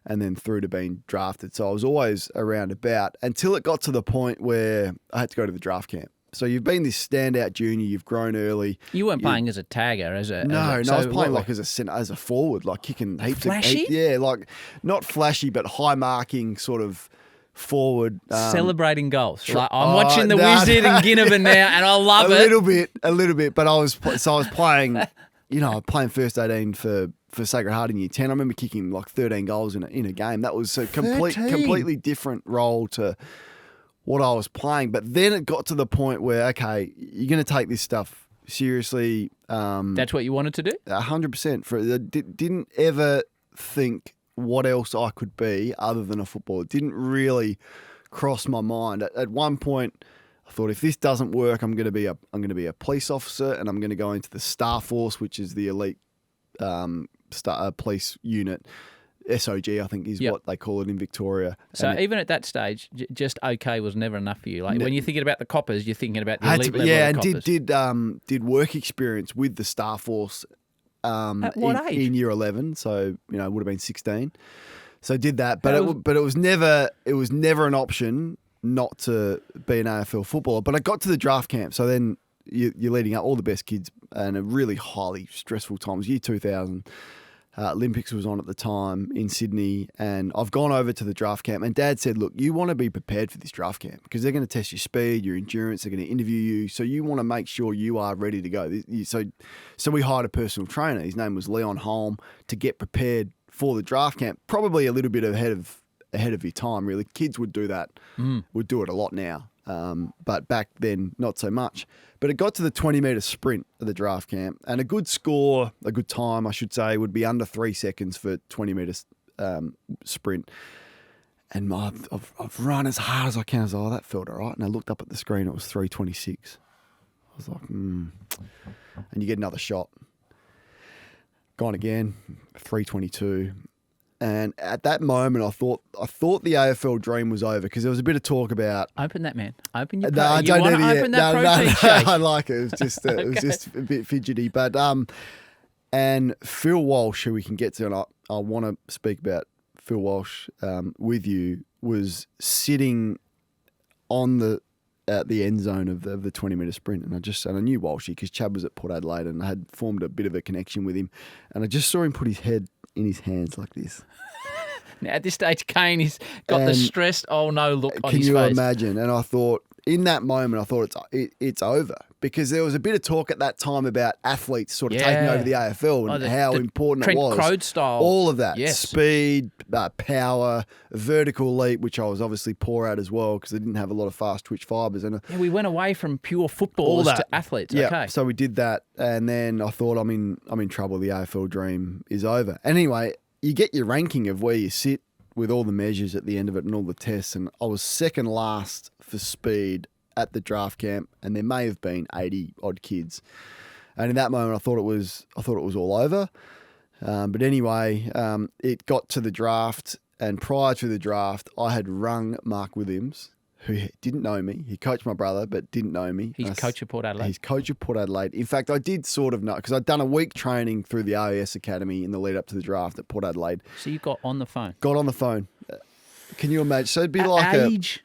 And then through to being drafted. So I was always around about until it got to the point where I had to go to the draft camp. So you've been this standout junior, you've grown early. You weren't playing as a tagger, No, I was playing as a forward, kicking heaps flashy? not flashy, but high marking sort of forward. Celebrating goals. Sure. Like, I'm watching the no, Wizard and Ginnivan now, and I love a it. little bit. But I was playing, playing first 18 for Sacred Heart in year 10. I remember kicking like 13 goals in a game. That was a 13? completely different role to what I was playing. But then it got to the point where, okay, you're going to take this stuff seriously. That's what you wanted to do? 100%. I didn't ever think what else I could be other than a footballer. It didn't really cross my mind. At one point, I thought if this doesn't work, I'm going to be a police officer, and I'm going to go into the Star Force, which is the elite police unit. SOG, I think, is what they call it in Victoria. So even at that stage, just okay was never enough for you. Like when you're thinking about the coppers, you're thinking about the elite level of coppers. and did work experience with the Star Force. At what age? In year 11, so would have been 16. So did that, but it was never an option not to be an AFL footballer. But I got to the draft camp, so then you're leading up all the best kids, and a really highly stressful time. It was year 2000. Olympics was on at the time in Sydney, and I've gone over to the draft camp, and Dad said, look, you want to be prepared for this draft camp because they're going to test your speed, your endurance, they're going to interview you, so you want to make sure you are ready to go. So we hired a personal trainer. His name was Leon Holm to get prepared for the draft camp, probably a little bit ahead of your time, really. Kids would do that, would do it a lot now, but back then, not so much. But it got to the 20-metre sprint at the draft camp, and a good time, I should say, would be under 3 seconds for 20-metre sprint. And I've run as hard as I can. I was like, that felt all right. And I looked up at the screen, it was 3:26. I was like, And you get another shot. Gone again, 3:22. And at that moment, I thought the AFL dream was over because there was a bit of talk about. Open that, man. Open your. No, I don't need to open that protein shake. I like it. It was just it was just a bit fidgety, but and Phil Walsh, who we can get to, and I want to speak about Phil Walsh with you, was sitting on the end zone of the 20-metre sprint, and I knew Walshy because Chad was at Port Adelaide, and I had formed a bit of a connection with him, and I just saw him put his head in his hands like this. Now, at this stage, Kane has got the stressed, oh no look on his face. Can you imagine? And I thought, in that moment, I thought it's over because there was a bit of talk at that time about athletes sort of taking over the AFL and how important Trent it was. Crode style. All of that. Yes. Speed, power, vertical leap, which I was obviously poor at as well because I didn't have a lot of fast twitch fibres. And we went away from pure footballers to athletes. Yeah, okay. So we did that, and then I thought I'm in trouble. The AFL dream is over. Anyway, you get your ranking of where you sit with all the measures at the end of it and all the tests, and I was second last for speed at the draft camp, and there may have been 80 odd kids. And in that moment, I thought it was all over. But anyway, it got to the draft, and prior to the draft, I had rung Mark Williams, who didn't know me. He coached my brother, but didn't know me. He's coach of Port Adelaide. He's coach of Port Adelaide. In fact, I did sort of know because I'd done a week training through the RAS Academy in the lead up to the draft at Port Adelaide. So you got on the phone? Got on the phone. Can you imagine? So it'd be At like age?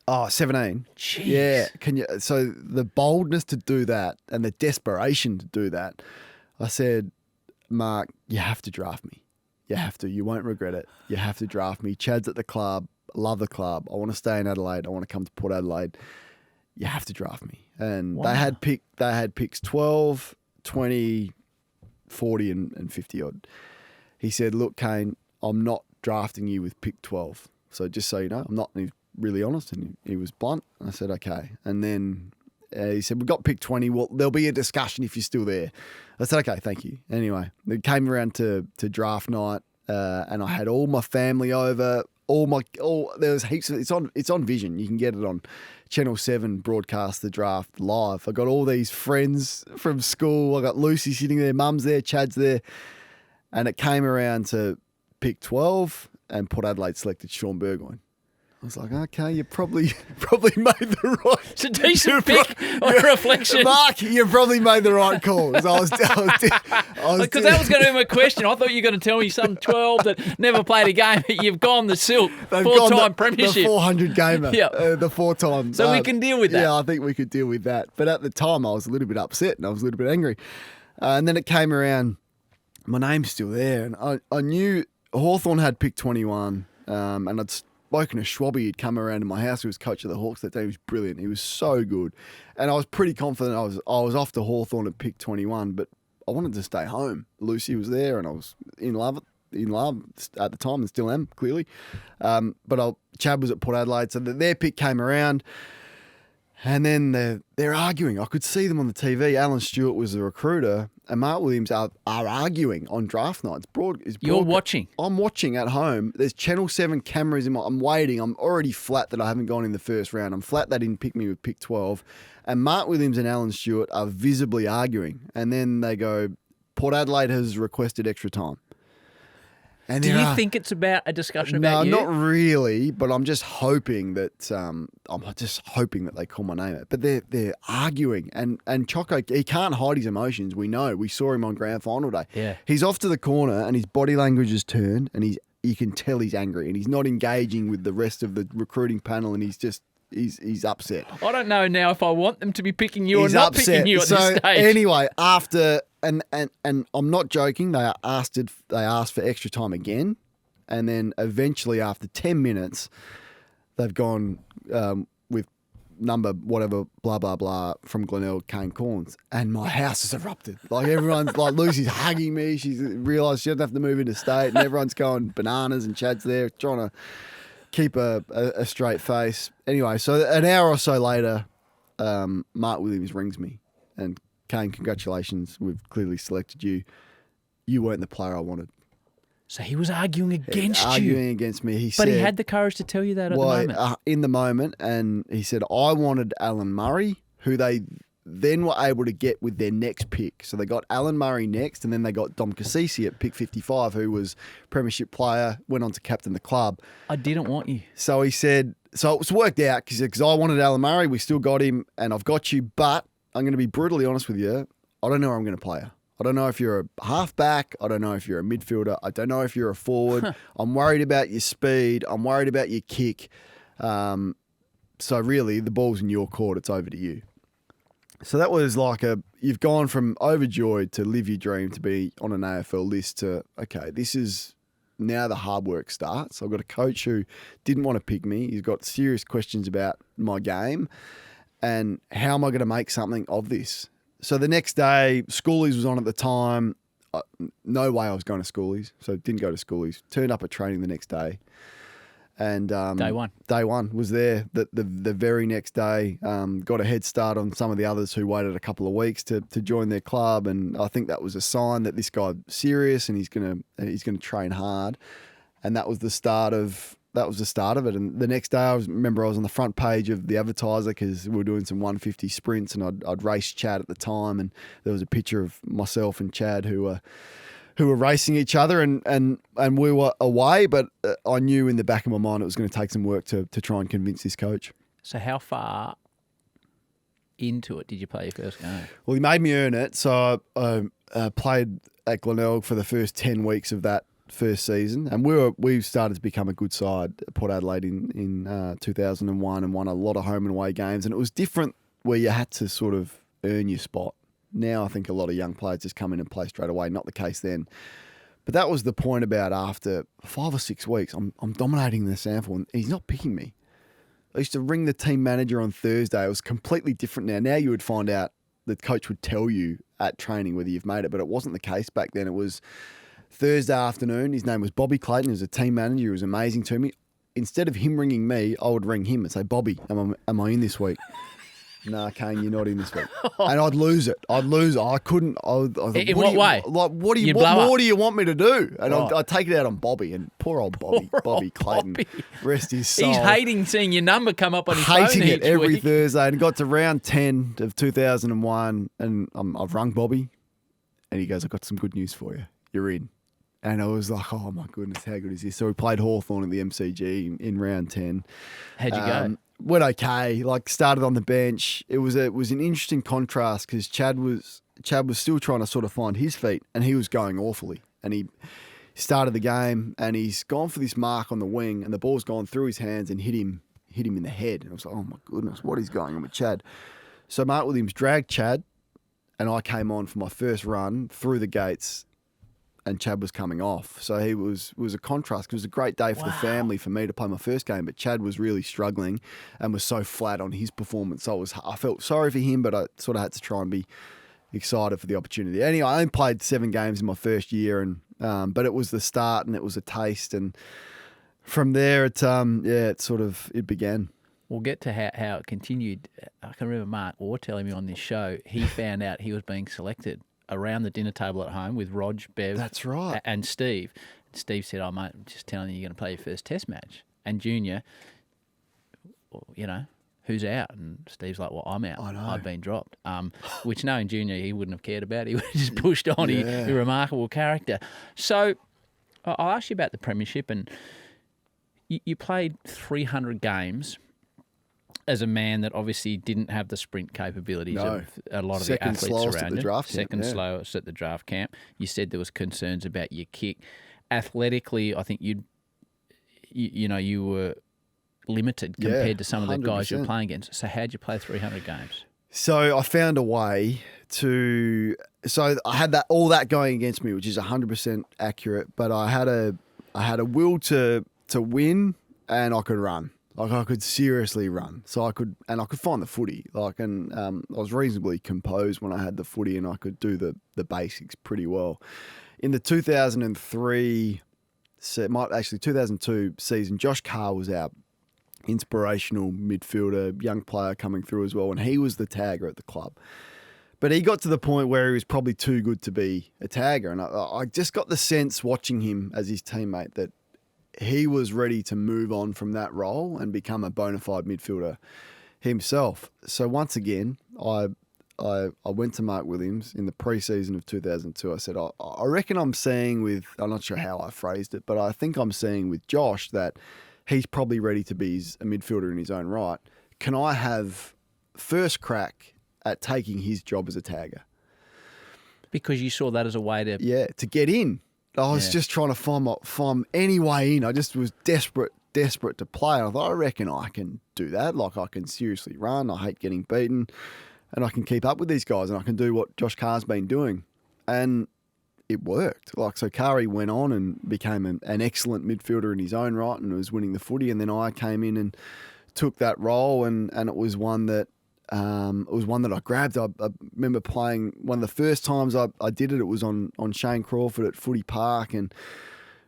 17. Jeez. Yeah. So the boldness to do that and the desperation to do that, I said, Mark, you have to draft me. You have to. You won't regret it. You have to draft me. Chad's at the club. Love the club. I want to stay in Adelaide. I want to come to Port Adelaide. You have to draft me. And they had picks 12, 20, 40 and 50 odd. He said, look, Kane, I'm not drafting you with pick 12. So just so you know, I'm not. And he was really honest, and he was blunt. I said, okay. And then he said, we've got pick 20. Well, there'll be a discussion if you're still there. I said, okay, thank you. Anyway, it came around to draft night, and I had all my family over. There was heaps of it's on Vision. You can get it on Channel 7 broadcast the draft live. I got all these friends from school. I got Lucy sitting there, Mum's there, Chad's there. And it came around to pick 12 and Port Adelaide selected Sean Burgoyne. I was like, okay, you probably made the right. It's a decent pick on reflection. Mark, you probably made the right call. Because Because that was going to be my question. I thought you were going to tell me some 12 that never played a game, but you've gone the silk. Four-time Premiership. The 400 gamer. Yeah. The 4 times. So we can deal with that. Yeah, I think we could deal with that. But at the time, I was a little bit upset and I was a little bit angry. And then it came around, my name's still there. And I knew Hawthorn had picked 21. And spoken to Schwabby. He'd come around to my house. He was coach of the Hawks that day. He was brilliant. He was so good. And I was pretty confident I was off to Hawthorn at pick 21, but I wanted to stay home. Lucy was there, and I was in love at the time, and still am, clearly. But Chad was at Port Adelaide, so their pick came around. And then they're arguing. I could see them on the TV. Alan Stewart was the recruiter, and Mark Williams are arguing on draft night. You're watching? I'm watching at home. There's Channel 7 cameras I'm waiting. I'm already flat that I haven't gone in the first round. I'm flat they didn't pick me with pick 12. And Mark Williams and Alan Stewart are visibly arguing. And then they go, Port Adelaide has requested extra time. And do you think it's about a discussion no, about you? not really. But I'm just hoping that they call my name out. But they're arguing, and Choco, he can't hide his emotions. We know. We saw him on grand final day. Yeah, he's off to the corner, and his body language is turned, and you can tell he's angry, and he's not engaging with the rest of the recruiting panel, and he's upset. I don't know now if I want them to be picking you He's or not upset. picking you at So this stage. anyway, after and I'm not joking, they asked for extra time again, and then eventually after 10 minutes, they've gone with number whatever blah blah blah from Glenelg, Kane Corns, and my house has erupted. Like everyone's like Lucy's hugging me. She's realised she doesn't have to move into state, and everyone's going bananas, and Chad's there trying to keep a straight face. Anyway, so an hour or so later, Mark Williams rings me and, Kane, congratulations, we've clearly selected you. You weren't the player I wanted. So he was arguing against you. Arguing against me. He But said, he had the courage to tell you that at the moment. in the moment, and he said, I wanted Alan Murray, who they then were able to get with their next pick. So they got Alan Murray next, and then they got Dom Cassisi at pick 55, who was Premiership player, went on to captain the club. I didn't want you. So he said, so it was worked out because I wanted Alan Murray. We still got him, and I've got you, but I'm going to be brutally honest with you. I don't know where I'm going to play you. I don't know if you're a halfback. I don't know if you're a midfielder. I don't know if you're a forward. I'm worried about your speed. I'm worried about your kick. So really, the ball's in your court. It's over to you. So that was like you've gone from overjoyed to live your dream to be on an AFL list to, okay, this is now the hard work starts. I've got a coach who didn't want to pick me. He's got serious questions about my game and how am I going to make something of this? So the next day, Schoolies was on at the time. No way I was going to Schoolies, so didn't go to Schoolies. Turned up at training the next day. And Day one was there. The very next day, got a head start on some of the others who waited a couple of weeks to join their club, and I think that was a sign that this guy's serious and he's gonna train hard, and that was the start of it. And the next day, I remember I was on the front page of the Advertiser because we were doing some 150 sprints, and I'd raced Chad at the time, and there was a picture of myself and Chad who were racing each other, and we were away, but I knew in the back of my mind it was going to take some work to try and convince this coach. So how far into it did you play your first game? Well, he made me earn it, so I played at Glenelg for the first 10 weeks of that first season, and we started to become a good side at Port Adelaide in 2001 and won a lot of home and away games, and it was different where you had to sort of earn your spot. Now I think a lot of young players just come in and play straight away. Not the case then. But that was the point about after 5 or 6 weeks, I'm dominating the sample and he's not picking me. I used to ring the team manager on Thursday. It was completely different now. Now you would find out, the coach would tell you at training whether you've made it, but it wasn't the case back then. It was Thursday afternoon. His name was Bobby Clayton. He was a team manager. He was amazing to me. Instead of him ringing me, I would ring him and say, Bobby, am I in this week? Nah, Kane, you're not in this week. And I'd lose it. I couldn't. In what way? Like, what more do you want me to do? And I'd take it out on Bobby, and poor old Bobby Clayton. Bobby. Rest his soul. He's hating seeing your number come up on his hating phone it every week. Thursday, and got to round 10 of 2001, and I've rung Bobby, and he goes, I've got some good news for you. You're in. And I was like, oh my goodness, how good is this? So we played Hawthorn at the MCG in round 10. How'd you go? Went okay. Like, started on the bench. It was an interesting contrast because Chad was still trying to sort of find his feet, and he was going awfully. And he started the game, and he's gone for this mark on the wing, and the ball's gone through his hands and hit him in the head. And I was like, oh my goodness, what is going on with Chad? So Mark Williams dragged Chad, and I came on for my first run through the gates. Chad was coming off. So it was a contrast. It was a great day for the family for me to play my first game, but Chad was really struggling and was so flat on his performance. So I felt sorry for him, but I sort of had to try and be excited for the opportunity. Anyway, I only played 7 games in my first year, and but it was the start and it was a taste, and from there it began. We'll get to how it continued. I can remember Mark Orr telling me on this show he found out he was being selected around the dinner table at home with Rog, Bev, That's right, and Steve. And Steve said, "Oh mate, I'm just telling you, you're going to play your first Test match." And Junior, well, who's out? And Steve's like, "Well, I'm out. I know. I've been dropped." Which knowing Junior, he wouldn't have cared about. He would have just pushed on. He's a remarkable character. So I'll ask you about the Premiership, and you played 300 games. As a man that obviously didn't have the sprint capabilities of a lot of the athletes around you. Second slowest at the draft camp. You said there was concerns about your kick. Athletically, I think you were limited compared to some of the guys you were playing against. So how'd you play 300 games? So I found a way to. So I had all that going against me, which is 100% accurate. But I had a will to win, and I could run. Like I could seriously run, so I could find the footy. I was reasonably composed when I had the footy, and I could do the basics pretty well. In the 2002 season, Josh Carr was our inspirational midfielder, young player coming through as well, and he was the tagger at the club. But he got to the point where he was probably too good to be a tagger, and I just got the sense watching him as his teammate that he was ready to move on from that role and become a bona fide midfielder himself. So once again, I went to Mark Williams in the pre-season of 2002. I said, I reckon I'm seeing I'm not sure how I phrased it, but I think I'm seeing with Josh that he's probably ready to be a midfielder in his own right. Can I have first crack at taking his job as a tagger? Because you saw that as a way to get in. I was just trying to find any way in. I just was desperate to play. And I thought, I reckon I can do that. Like, I can seriously run. I hate getting beaten. And I can keep up with these guys. And I can do what Josh Carr's been doing. And it worked. So Kari went on and became an excellent midfielder in his own right and was winning the footy. And then I came in and took that role. And it was one that I grabbed. I remember playing one of the first times I did it. It was on Shane Crawford at Footy Park, and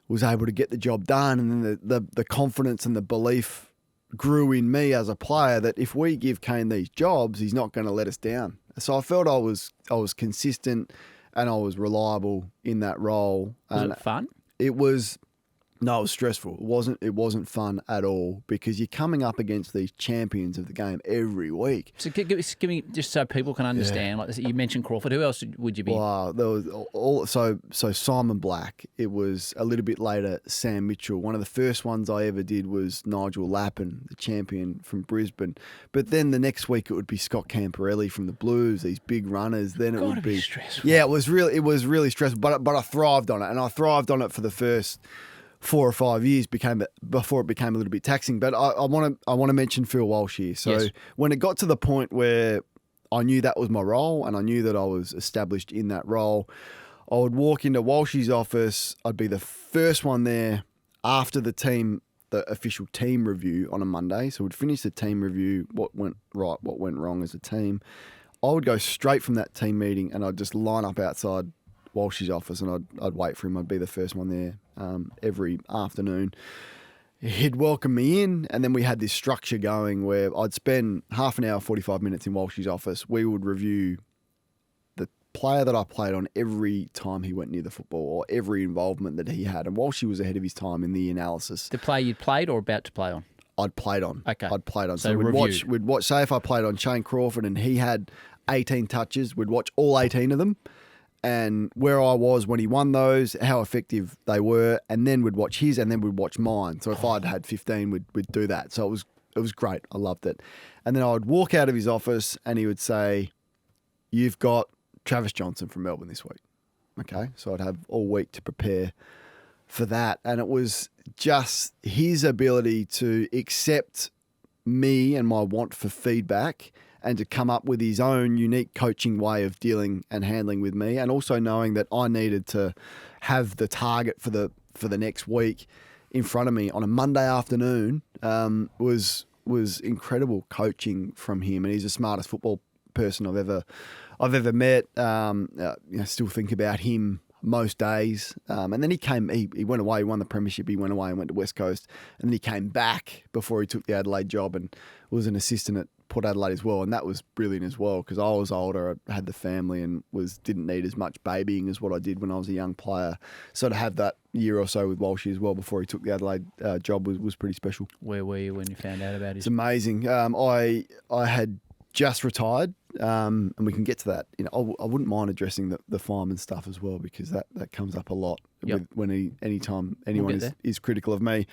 was able to get the job done. And then the confidence and the belief grew in me as a player that if we give Kane these jobs, he's not going to let us down. So I felt I was consistent and I was reliable in that role. Was it fun? It was. No, it was stressful. It wasn't fun at all because you're coming up against these champions of the game every week. So give me just so people can understand. Like you mentioned Crawford. Who else would you be? Wow, there was so Simon Black. It was a little bit later. Sam Mitchell. One of the first ones I ever did was Nigel Lappin, the champion from Brisbane. But then the next week it would be Scott Camporelli from the Blues. These big runners. Then it would be stressful. Yeah, it was really stressful. But I thrived on it, and I thrived on it for the first 4 or 5 years before it became a little bit taxing. But I want to mention Phil Walsh here. So when it got to the point where I knew that was my role and I knew that I was established in that role, I would walk into Walsh's office. I'd be the first one there after the official team review on a Monday. So we'd finish the team review, what went right, what went wrong as a team. I would go straight from that team meeting and I'd just line up outside Walsh's office and I'd wait for him. I'd be the first one there every afternoon. He'd welcome me in, and then we had this structure going where I'd spend half an hour, 45 minutes in Walsh's office. We would review the player that I played on every time he went near the football or every involvement that he had. And Walsh was ahead of his time in the analysis. The player you'd played or about to play on? I'd played on. Okay. I'd played on. So we'd watch. Say if I played on Shane Crawford and he had 18 touches, we'd watch all 18 of them. And where I was when he won those, how effective they were, and then we'd watch his, and then we'd watch mine. So if I'd had 15, we'd do that. So it was great. I loved it. And then I would walk out of his office, and he would say, "You've got Travis Johnson from Melbourne this week." Okay, so I'd have all week to prepare for that, and it was just his ability to accept me and my want for feedback, and to come up with his own unique coaching way of dealing and handling with me, and also knowing that I needed to have the target for the next week in front of me on a Monday afternoon, was incredible coaching from him. And he's the smartest football person I've ever met. Still think about him most days. And then he went away, he won the Premiership, he went away and went to West Coast, and then he came back before he took the Adelaide job and was an assistant at Port Adelaide as well, and that was brilliant as well, because I was older, I had the family, and didn't need as much babying as what I did when I was a young player. So to have that year or so with Walshy as well before he took the Adelaide job was pretty special. Where were you when you found out about it? It's amazing. I had just retired, and we can get to that. I wouldn't mind addressing the fireman stuff as well, because that comes up a lot anytime anyone is critical of me.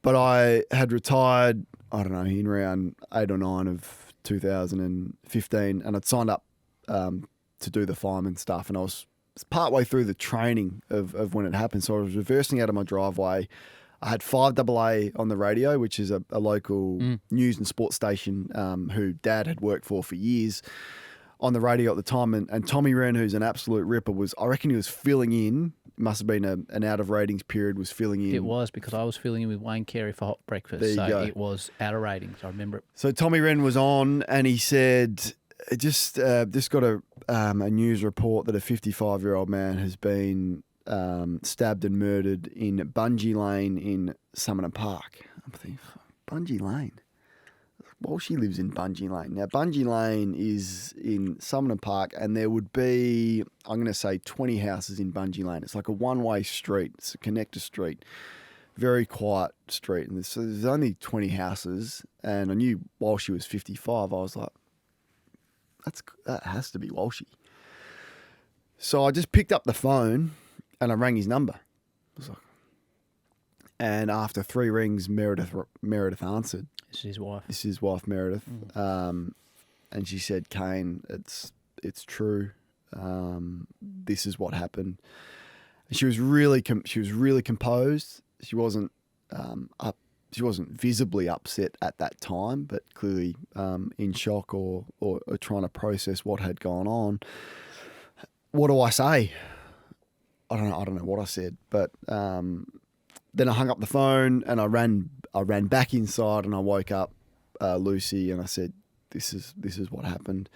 But I had retired, I don't know, in around 8 or 9 of 2015, and I'd signed up to do the fireman stuff, and I was partway through the training of when it happened. So I was reversing out of my driveway. I had 5AA on the radio, which is a local news and sports station who Dad had worked for years, on the radio at the time. And Tommy Wren, who's an absolute ripper, I reckon he was filling in. Must have been an out of ratings period, was filling in. It was, because I was filling in with Wayne Carey for Hot Breakfast. There you go. It was out of ratings. I remember it. So Tommy Wren was on, and he said, just got a news report that a 55-year-old man has been stabbed and murdered in Bungee Lane in Summerton Park. I'm thinking, Bungee Lane? Well, she lives in Bungee Lane. Now, Bungee Lane is in Summerton Park, and there would be, I'm going to say, 20 houses in Bungee Lane. It's like a one-way street. It's a connector street. Very quiet street. And there's only 20 houses, and I knew Walshy was 55. I was like, that has to be Walshy. So I just picked up the phone, and I rang his number. I was like, and after 3 rings, Meredith answered. This is his wife. This is his wife, Meredith. And she said, Kane, it's true. This is what happened. And she was really composed. She wasn't She wasn't visibly upset at that time, but clearly in shock or trying to process what had gone on. What do I say? I don't know what I said, but then I hung up the phone and I ran back inside and I woke up Lucy and I said, "This is what happened."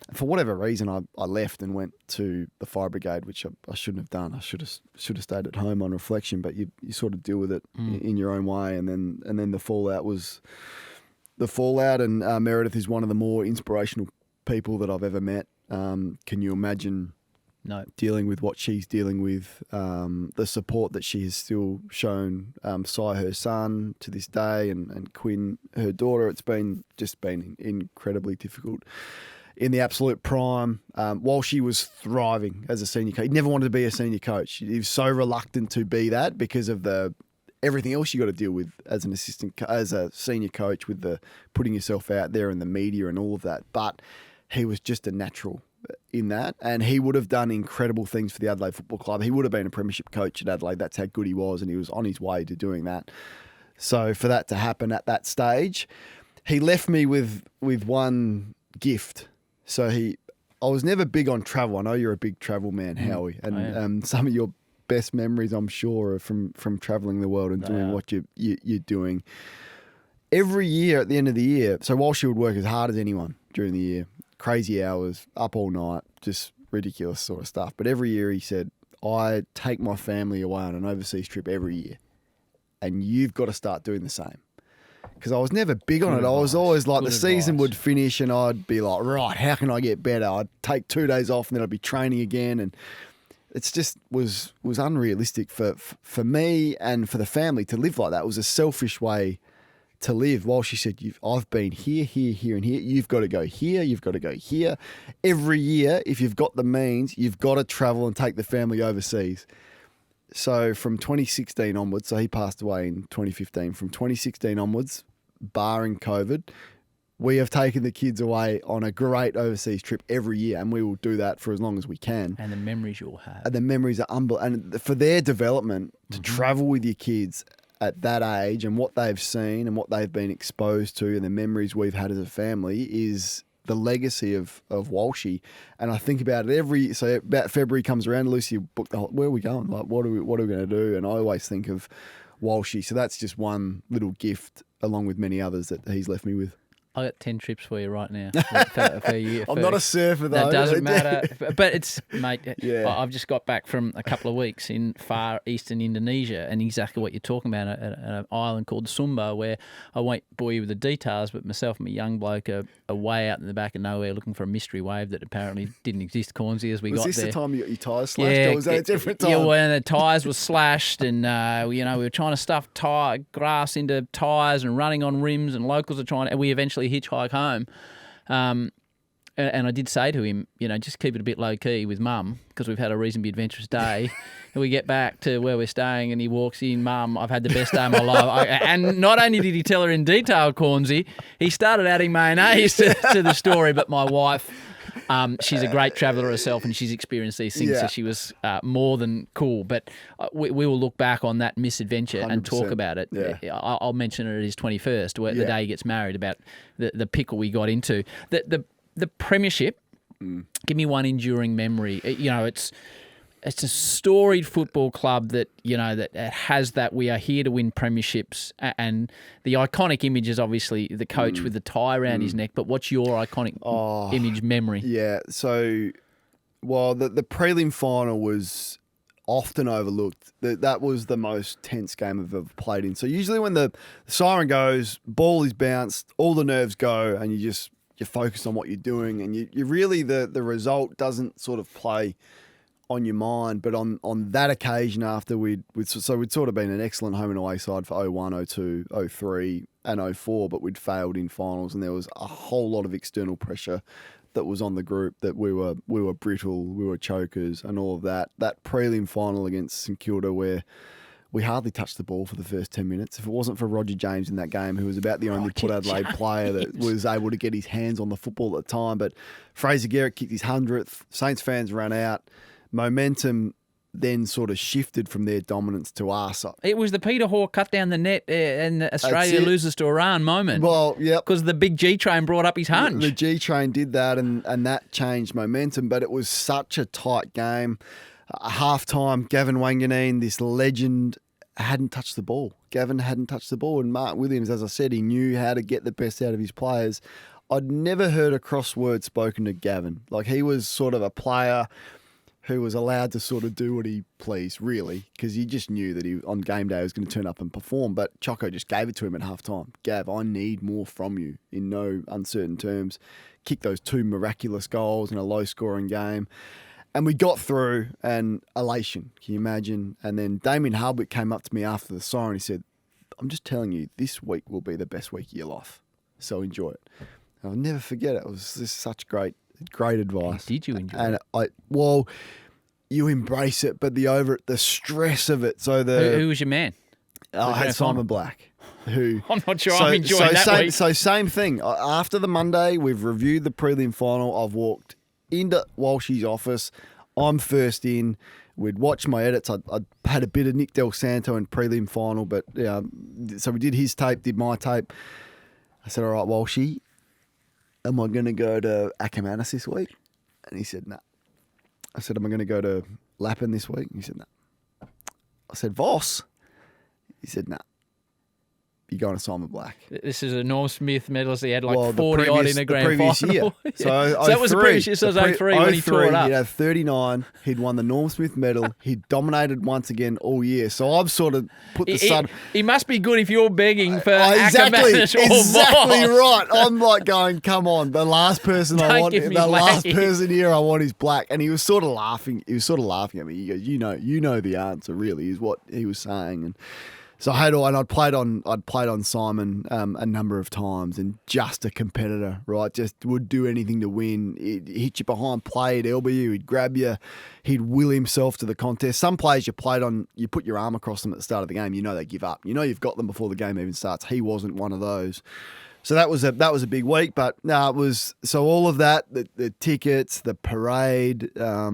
And for whatever reason, I left and went to the fire brigade, which I shouldn't have done. I should have stayed at home on reflection. But you sort of deal with it in your own way, and then the fallout was the fallout. And Meredith is one of the more inspirational people that I've ever met. Can you imagine? No. Dealing with what she's dealing with, the support that she has still shown Sai, her son, to this day, and Quinn, her daughter. It's been incredibly difficult. In the absolute prime, while she was thriving as a senior coach, he never wanted to be a senior coach. He was so reluctant to be that because of everything else you got to deal with as an assistant, as a senior coach, with the putting yourself out there in the media and all of that. But he was just a natural in that, and he would have done incredible things for the Adelaide Football Club. He would have been a premiership coach at Adelaide. That's how good he was, and he was on his way to doing that. So for that to happen at that stage, he left me with one gift. So I was never big on travel. I know you're a big travel man, Howie, and some of your best memories, I'm sure, are from travelling the world and doing what you're doing. Every year at the end of the year, so while she would work as hard as anyone during the year, crazy hours, up all night, just ridiculous sort of stuff. But every year he said, I take my family away on an overseas trip every year, and you've got to start doing the same. Because I was never big on it. I was always like, the season would finish and I'd be like, right, how can I get better? I'd take 2 days off and then I'd be training again. And it's just was unrealistic for me and for the family to live like that. It was a selfish way to live. While she said, I've been here, here, and here. You've got to go here. You've got to go here. Every year, if you've got the means, you've got to travel and take the family overseas. So from 2016 onwards, so he passed away in 2015. From 2016 onwards, barring COVID, we have taken the kids away on a great overseas trip every year, and we will do that for as long as we can. And the memories you'll have. And the memories are unbelievable. And for their development, to travel with your kids at that age and what they've seen and what they've been exposed to and the memories we've had as a family is the legacy of Walshy. And I think about it so about February comes around, Lucy booked where are we going? Like, what are we going to do? And I always think of Walshy. So that's just one little gift along with many others that he's left me with. I got 10 trips for you right now. For you, I'm not a surfer though. That doesn't matter. But it's, mate, Yeah. I've just got back from a couple of weeks in far eastern Indonesia and exactly what you're talking about, an island called Sumba, where I won't bore you with the details, but myself and my young bloke are way out in the back of nowhere looking for a mystery wave that apparently didn't exist, Cornsey, as we got there. Was this the time you got your tyres slashed, or was that a different time? Yeah, when the tyres were slashed and, we were trying to stuff grass into tyres and running on rims, and locals are trying to, and we eventually hitchhike home. And I did say to him, just keep it a bit low-key with Mum because we've had a reasonably adventurous day. And we get back to where we're staying and he walks in, Mum, I've had the best day of my life. And not only did he tell her in detail, Cornsey, he started adding mayonnaise to the story. But my wife, she's a great traveller herself and she's experienced these things, so she was more than cool. But we will look back on that misadventure 100%. And talk about it. Yeah. I'll mention it at his 21st, the day he gets married, about the pickle we got into. The Premiership, give me one enduring memory. It's a storied football club that that has that we are here to win premierships, and the iconic image is obviously the coach with the tie around his neck. But what's your iconic image memory? Yeah, so the prelim final was often overlooked. That was the most tense game I've ever played in. So usually when the siren goes, ball is bounced, all the nerves go, and you're focused on what you're doing, and you really the result doesn't sort of play on your mind. But on that occasion, after we'd sort of been an excellent home and away side for 01, 02, 03 and 04, but we'd failed in finals, and there was a whole lot of external pressure that was on the group, that we were brittle, we were chokers and all of that. That prelim final against St Kilda, where we hardly touched the ball for the first 10 minutes. If it wasn't for Roger James in that game, who was about the only Port Adelaide player that was able to get his hands on the football at the time. But Fraser Garrett kicked his 100th. Saints fans ran out. Momentum then sort of shifted from their dominance to us. It was the Peter Hawke cut down the net and Australia loses to Iran moment. Well, yeah. Because the big G train brought up his hunch. The G train did that, and that changed momentum. But it was such a tight game. Half-time, Gavin Wanganeen, this legend, hadn't touched the ball. Gavin hadn't touched the ball. And Mark Williams, as I said, he knew how to get the best out of his players. I'd never heard a crossword spoken to Gavin. Like, he was sort of a player who was allowed to sort of do what he pleased, really, because you just knew that he on game day was going to turn up and perform. But Choco just gave it to him at halftime. Gav, I need more from you, in no uncertain terms. Kicked those 2 miraculous goals in a low-scoring game. And we got through, and elation, can you imagine? And then Damien Hardwick came up to me after the siren. He said, I'm just telling you, this week will be the best week of your life. So enjoy it. I'll never forget it. It was just such great advice. Did you enjoy it? You embrace it, but the stress of it. So who was your man? I had Simon Black. Who I'm not sure I'm enjoying that week. So same thing. After the Monday, we've reviewed the prelim final. I've walked into Walshy's office. I'm first in. We'd watched my edits. I had a bit of Nick Del Santo in prelim final, but so we did his tape, did my tape. I said, all right, Walshy, am I going to go to Ackermanis this week? And he said, no. I said, am I going to go to Lappin this week? And he said, no. I said, Voss? He said, no. You're going to Simon Black. This is a Norm Smith medalist. He had 40 odd in the grand final. Year. So that was the previous year. So it was 03 when he tore it up. He'd had 39. He'd won the Norm Smith medal. He'd dominated once again all year. So I've sort of put the sun. He must be good if you're begging for exactly Voss. Right. I'm like going, come on. The last person last person here I want is Black. And he was sort of laughing. He was sort of laughing at me. He goes, you know the answer really is what he was saying. And so I'd played on Simon a number of times, and just a competitor, right? Just would do anything to win. He'd hit you behind play, he'd elbow you, he'd grab you, he'd will himself to the contest. Some players you played on, you put your arm across them at the start of the game, they give up. You've got them before the game even starts. He wasn't one of those. So that was a big week, but no, it was so all of that, the tickets, the parade. I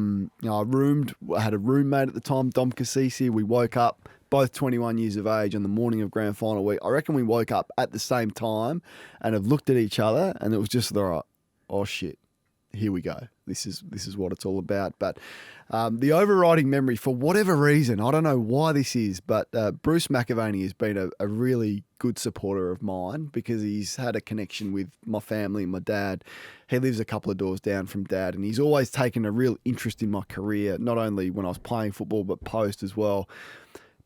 had a roommate at the time, Dom Cassisi. We woke up both 21 years of age on the morning of grand final week. I reckon we woke up at the same time and have looked at each other, and it was just like, oh shit, here we go. This is what it's all about. But the overriding memory, for whatever reason, I don't know why this is, but Bruce McAvaney has been a really good supporter of mine because he's had a connection with my family and my dad. He lives a couple of doors down from Dad, and he's always taken a real interest in my career, not only when I was playing football, but post as well.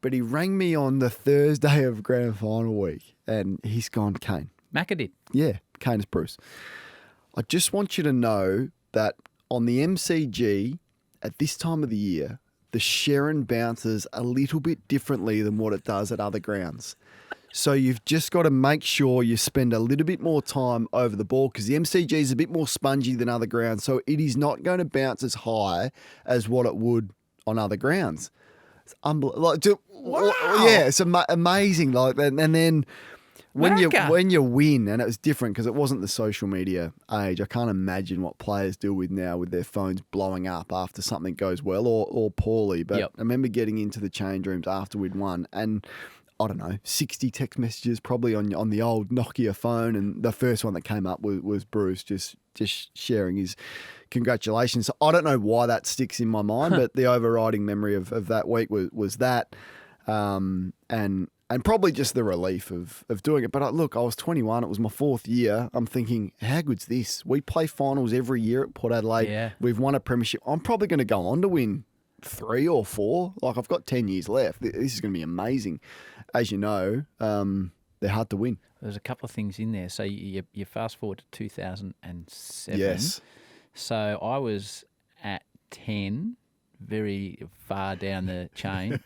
But he rang me on the Thursday of grand final week, and he's gone, Kane. Macca did. Yeah, Kane is Bruce. I just want you to know that on the MCG at this time of the year, the Sherrin bounces a little bit differently than what it does at other grounds. So you've just got to make sure you spend a little bit more time over the ball because the MCG is a bit more spongy than other grounds. So it is not going to bounce as high as what it would on other grounds. It's unbelievable. Wow. Yeah, it's amazing. Like, and then when Macca. you win, and it was different because it wasn't the social media age. I can't imagine what players deal with now with their phones blowing up after something goes well or poorly. But Yep. I remember getting into the change rooms after we'd won, and I don't know, 60 text messages probably on the old Nokia phone, and the first one that came up was Bruce just sharing his congratulations. So I don't know why that sticks in my mind, but the overriding memory of that week was that, and probably just the relief of doing it. But I was 21. It was my fourth year. I'm thinking, how good's this? We play finals every year at Port Adelaide. Yeah. We've won a premiership. I'm probably going to go on to win 3 or 4. Like, I've got 10 years left. This is going to be amazing. As you know, they're hard to win. There's a couple of things in there. So you fast forward to 2007. Yes. So I was at 10, very far down the chain,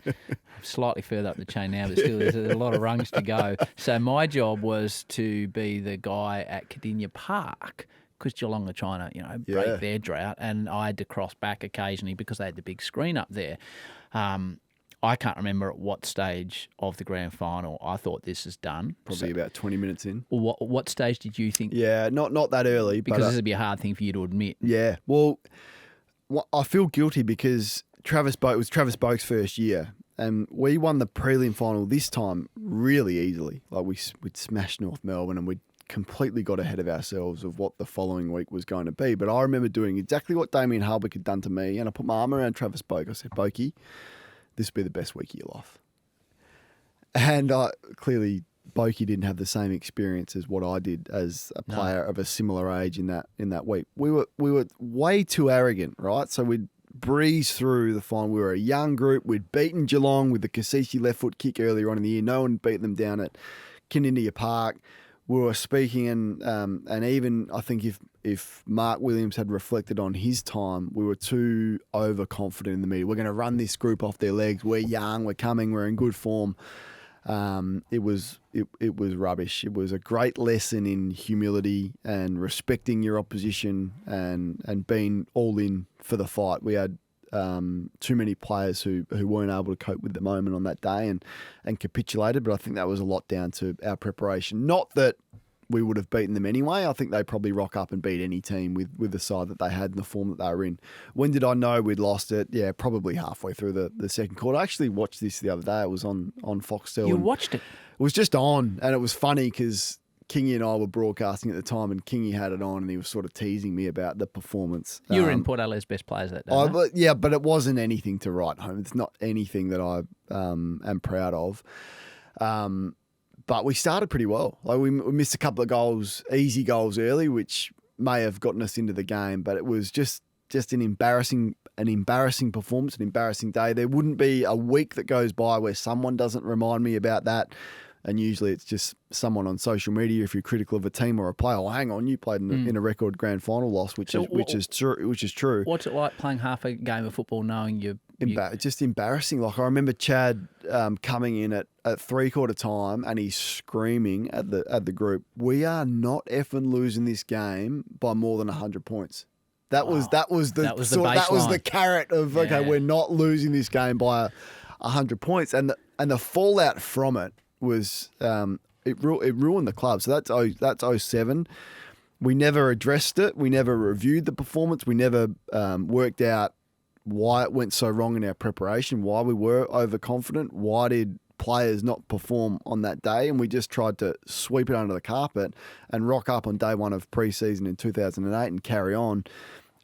slightly further up the chain now, but still there's a lot of rungs to go. So my job was to be the guy at Cardinia Park because Geelong are trying to, break their drought, and I had to cross back occasionally because they had the big screen up there. I can't remember at what stage of the grand final I thought this is done. Probably about 20 minutes in. What stage did you think? Yeah, not that early. Because but, this would be a hard thing for you to admit. Yeah, well, I feel guilty because it was Travis Boak's first year, and we won the prelim final this time really easily. Like we'd smashed North Melbourne, and we'd completely got ahead of ourselves of what the following week was going to be. But I remember doing exactly what Damien Hardwick had done to me, and I put my arm around Travis Boak. I said, Boakey, this will be the best week of your life. And clearly, Boakey didn't have the same experience as what I did as a player of a similar age in that week. We were way too arrogant, right? So we'd breeze through the final. We were a young group. We'd beaten Geelong with the Kasisi left foot kick earlier on in the year. No one beat them down at Cardinia Park. We were speaking, and even I think if Mark Williams had reflected on his time, we were too overconfident in the media. We're going to run this group off their legs. We're young. We're coming. We're in good form. It was rubbish. It was a great lesson in humility and respecting your opposition and being all in for the fight. We had too many players who weren't able to cope with the moment on that day and capitulated, but I think that was a lot down to our preparation. Not that we would have beaten them anyway. I think they probably rock up and beat any team with the side that they had and the form that they were in. When did I know we'd lost it? Yeah, probably halfway through the second quarter. I actually watched this the other day. It was on Foxtel. You watched it? It was just on, and it was funny because Kingy and I were broadcasting at the time, and Kingy had it on, and he was sort of teasing me about the performance. You were in Port Adelaide's best players that day. But it wasn't anything to write home. It's not anything that I am proud of. But we started pretty well. Like we missed a couple of goals, easy goals early, which may have gotten us into the game. But it was just an embarrassing performance, an embarrassing day. There wouldn't be a week that goes by where someone doesn't remind me about that. And usually it's just someone on social media if you're critical of a team or a player. Oh, hang on, you played in a record grand final loss, which is true. What's it like playing half a game of football knowing you? Just embarrassing. Like I remember Chad coming in at 3/4 time and he's screaming at the group, "We are not effing losing this game by more than 100 points." That was the carrot of we're not losing this game by 100 points, and the fallout from it was it ruined the club. So that's 07. We never addressed it. We never reviewed the performance. We never worked out why it went so wrong in our preparation, why we were overconfident, why did players not perform on that day, and we just tried to sweep it under the carpet and rock up on day one of pre-season in 2008 and carry on.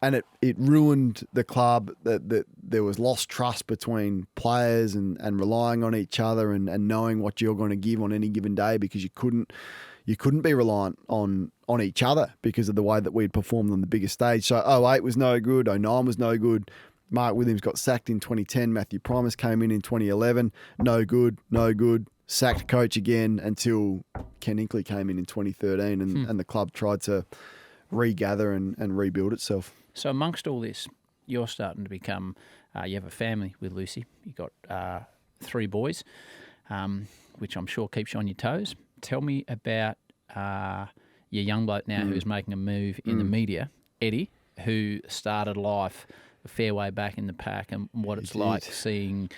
And it ruined the club, that there was lost trust between players and relying on each other and knowing what you're going to give on any given day, because you couldn't be reliant on each other because of the way that we'd performed on the biggest stage. So 08 was no good, 09 was no good. Mark Williams got sacked in 2010. Matthew Primus came in 2011. No good. Sacked coach again until Ken Inkley came in 2013 and the club tried to regather and rebuild itself. So amongst all this, you're starting to become, you have a family with Lucy. You've got 3 boys, which I'm sure keeps you on your toes. Tell me about your young bloke now who's making a move in the media, Eddie, who started life a fair way back in the pack, and what it's like seeing.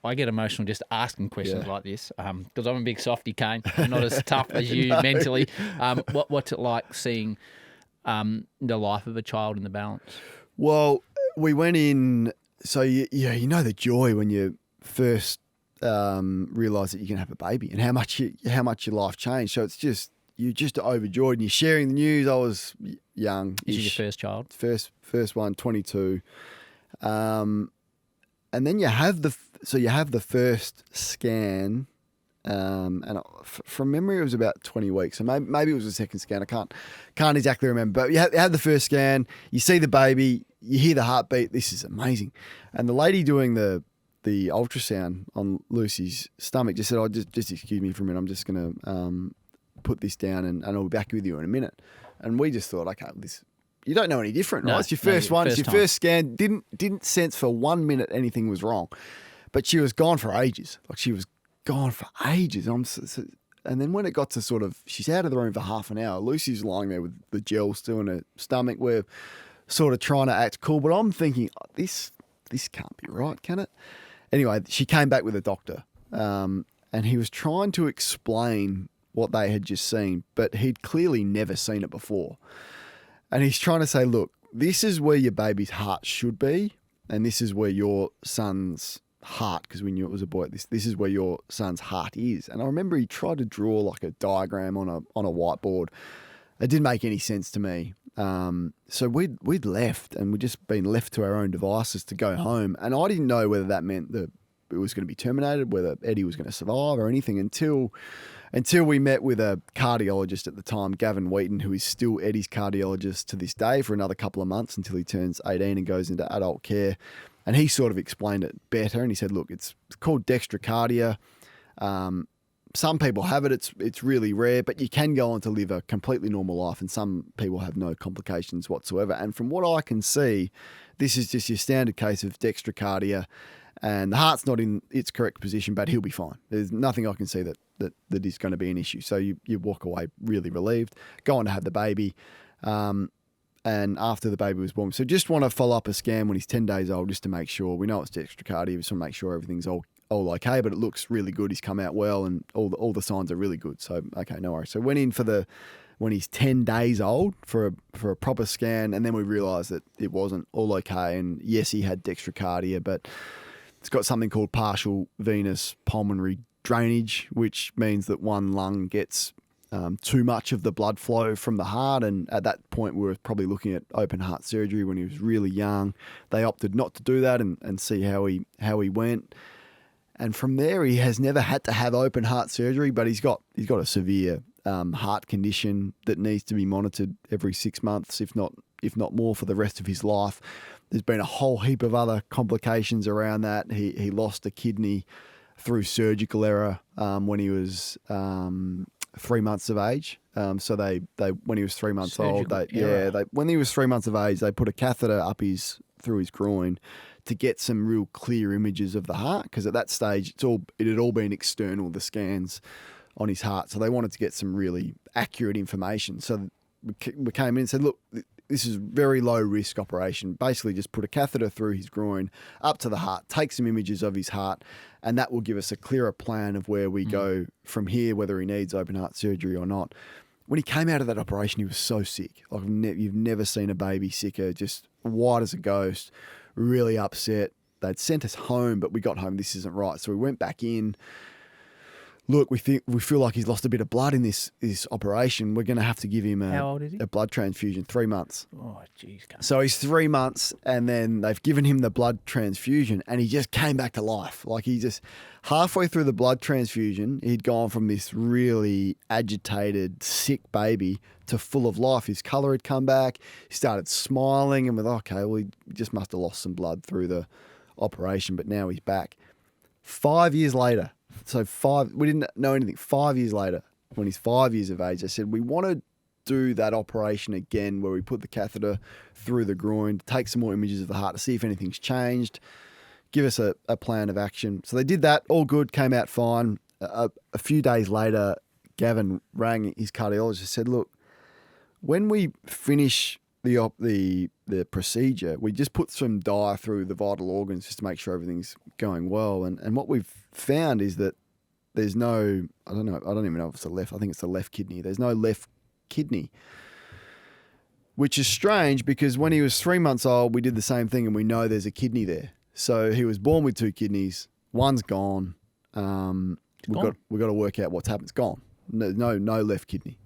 I get emotional just asking questions like this because I'm a big softy, Kane. I'm not as tough as you mentally. What's it like seeing the life of a child in the balance? Well, we went in. So you know the joy when you first realise that you can have a baby and how much your life changed. So it's just. You're just overjoyed and you're sharing the news. I was young. Is it your first child? First one, 22. And then you have the first scan, and from memory it was about 20 weeks. So maybe it was the second scan. I can't exactly remember. But you have the first scan. You see the baby. You hear the heartbeat. This is amazing. And the lady doing the ultrasound on Lucy's stomach just said, "Oh, just excuse me for a minute. I'm just going to put this down and I'll be back with you in a minute." And we just thought, okay, you don't know any different, right? It's your first one. It's your first scan. Didn't sense for 1 minute anything was wrong. But she was gone for ages. And then when it got to sort of, she's out of the room for half an hour. Lucy's lying there with the gel still in her stomach. We're sort of trying to act cool. But I'm thinking, this can't be right, can it? Anyway, she came back with a doctor. And he was trying to explain what they had just seen, but he'd clearly never seen it before. And he's trying to say, look, this is where your baby's heart should be, and this is where your son's heart, because we knew it was a boy, this is where your son's heart is. And I remember he tried to draw like a diagram on a whiteboard. It didn't make any sense to me. So we'd left, and we'd just been left to our own devices to go home. And I didn't know whether that meant that it was going to be terminated, whether Eddie was going to survive or anything until we met with a cardiologist at the time, Gavin Wheaton, who is still Eddie's cardiologist to this day for another couple of months until he turns 18 and goes into adult care. And he sort of explained it better. And he said, look, it's called dextrocardia. Some people have it. It's really rare, but you can go on to live a completely normal life. And some people have no complications whatsoever. And from what I can see, this is just your standard case of dextrocardia. And the heart's not in its correct position, but he'll be fine. There's nothing I can see that is going to be an issue. So you walk away really relieved, go on to have the baby, and after the baby was born. So just want to follow up a scan when he's 10 days old just to make sure. We know it's dextrocardia. We just want to make sure everything's all okay, but it looks really good. He's come out well and all the signs are really good. So, okay, no worries. So went in when he's 10 days old for a proper scan, and then we realised that it wasn't all okay. And yes, he had dextrocardia, but it's got something called partial venous pulmonary drainage, which means that one lung gets too much of the blood flow from the heart. And at that point, we were probably looking at open heart surgery when he was really young. They opted not to do that and see how he went. And from there, he has never had to have open heart surgery, but he's got a severe heart condition that needs to be monitored every 6 months, if not more, for the rest of his life. There's been a whole heap of other complications around that. He lost a kidney through surgical error when he was 3 months of age. So they when he was 3 months old, when he was 3 months of age, they put a catheter up through his groin to get some real clear images of the heart, because at that stage it had all been external, the scans on his heart. So they wanted to get some really accurate information. So we came in and said, look, this is a very low risk operation. Basically just put a catheter through his groin up to the heart, take some images of his heart, and that will give us a clearer plan of where we go from here, whether he needs open heart surgery or not. When he came out of that operation, he was so sick. Like you've never seen a baby sicker, just white as a ghost, really upset. they'd sent us home, but we got home, this isn't right. So we went back in. Look, we feel like he's lost a bit of blood in this operation. We're going to have to give him How old is he? a blood transfusion, 3 months. Oh, jeez. So he's 3 months, and then they've given him the blood transfusion, and he just came back to life. Like, he just, halfway through the blood transfusion, he'd gone from this really agitated, sick baby to full of life. His colour had come back. He started smiling, and we're like, okay, well, he just must have lost some blood through the operation, but now he's back. 5 years later, we didn't know anything. 5 years later, when he's 5 years of age, they said, we want to do that operation again where we put the catheter through the groin, to take some more images of the heart to see if anything's changed, give us a plan of action. So they did that, all good, came out fine. A few days later, Gavin rang his cardiologist and said, look, when we finish the procedure, we just put some dye through the vital organs just to make sure everything's going well. And what we've found is that there's no, I don't even know if it's the left, I think it's the left kidney. There's no left kidney, which is strange because when he was 3 months old, we did the same thing and we know there's a kidney there. So he was born with 2 kidneys, one's gone. We've got to work out what's happened. It's gone. No left kidney.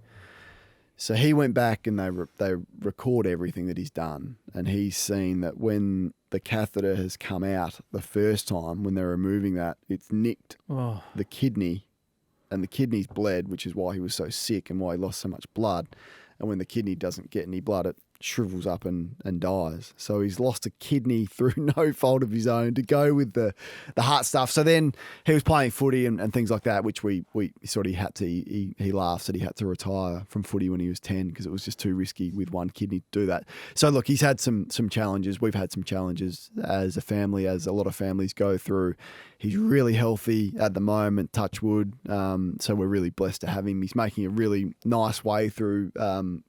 So he went back and they record everything that he's done, and he's seen that when the catheter has come out the first time, when they're removing that, it's nicked the kidney, and the kidney's bled, which is why he was so sick and why he lost so much blood. And when the kidney doesn't get any blood, it shrivels up and dies. So he's lost a kidney through no fault of his own to go with the heart stuff. So then he was playing footy and things like that, which we sort of had to, he laughed that he had to retire from footy when he was 10 because it was just too risky with one kidney to do that. So look, he's had some challenges. We've had some challenges as a family, as a lot of families go through. He's really healthy at the moment, touch wood. So we're really blessed to have him. He's making a really nice way through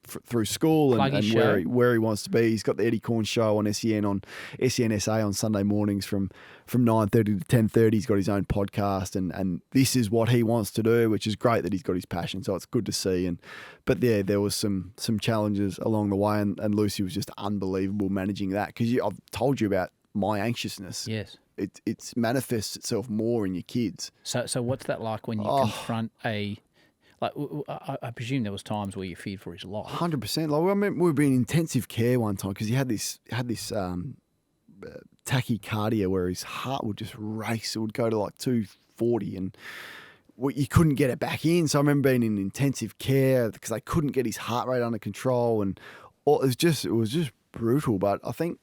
through school and where he wants to be. He's got the Eddie Corn show on SEN SA on Sunday mornings from 9:30 to 10:30. He's got his own podcast, and this is what he wants to do, which is great that he's got his passion. So it's good to see. But yeah, there was some challenges along the way, and Lucy was just unbelievable managing that because I've told you about my anxiousness. Yes. It manifests itself more in your kids. So what's that like when you confront I presume there was times where you feared for his life. 100%. Like, I remember we were in intensive care one time because he had this tachycardia where his heart would just race. It would go to like 240 and you couldn't get it back in. So I remember being in intensive care because they couldn't get his heart rate under control, and it was just brutal. But I think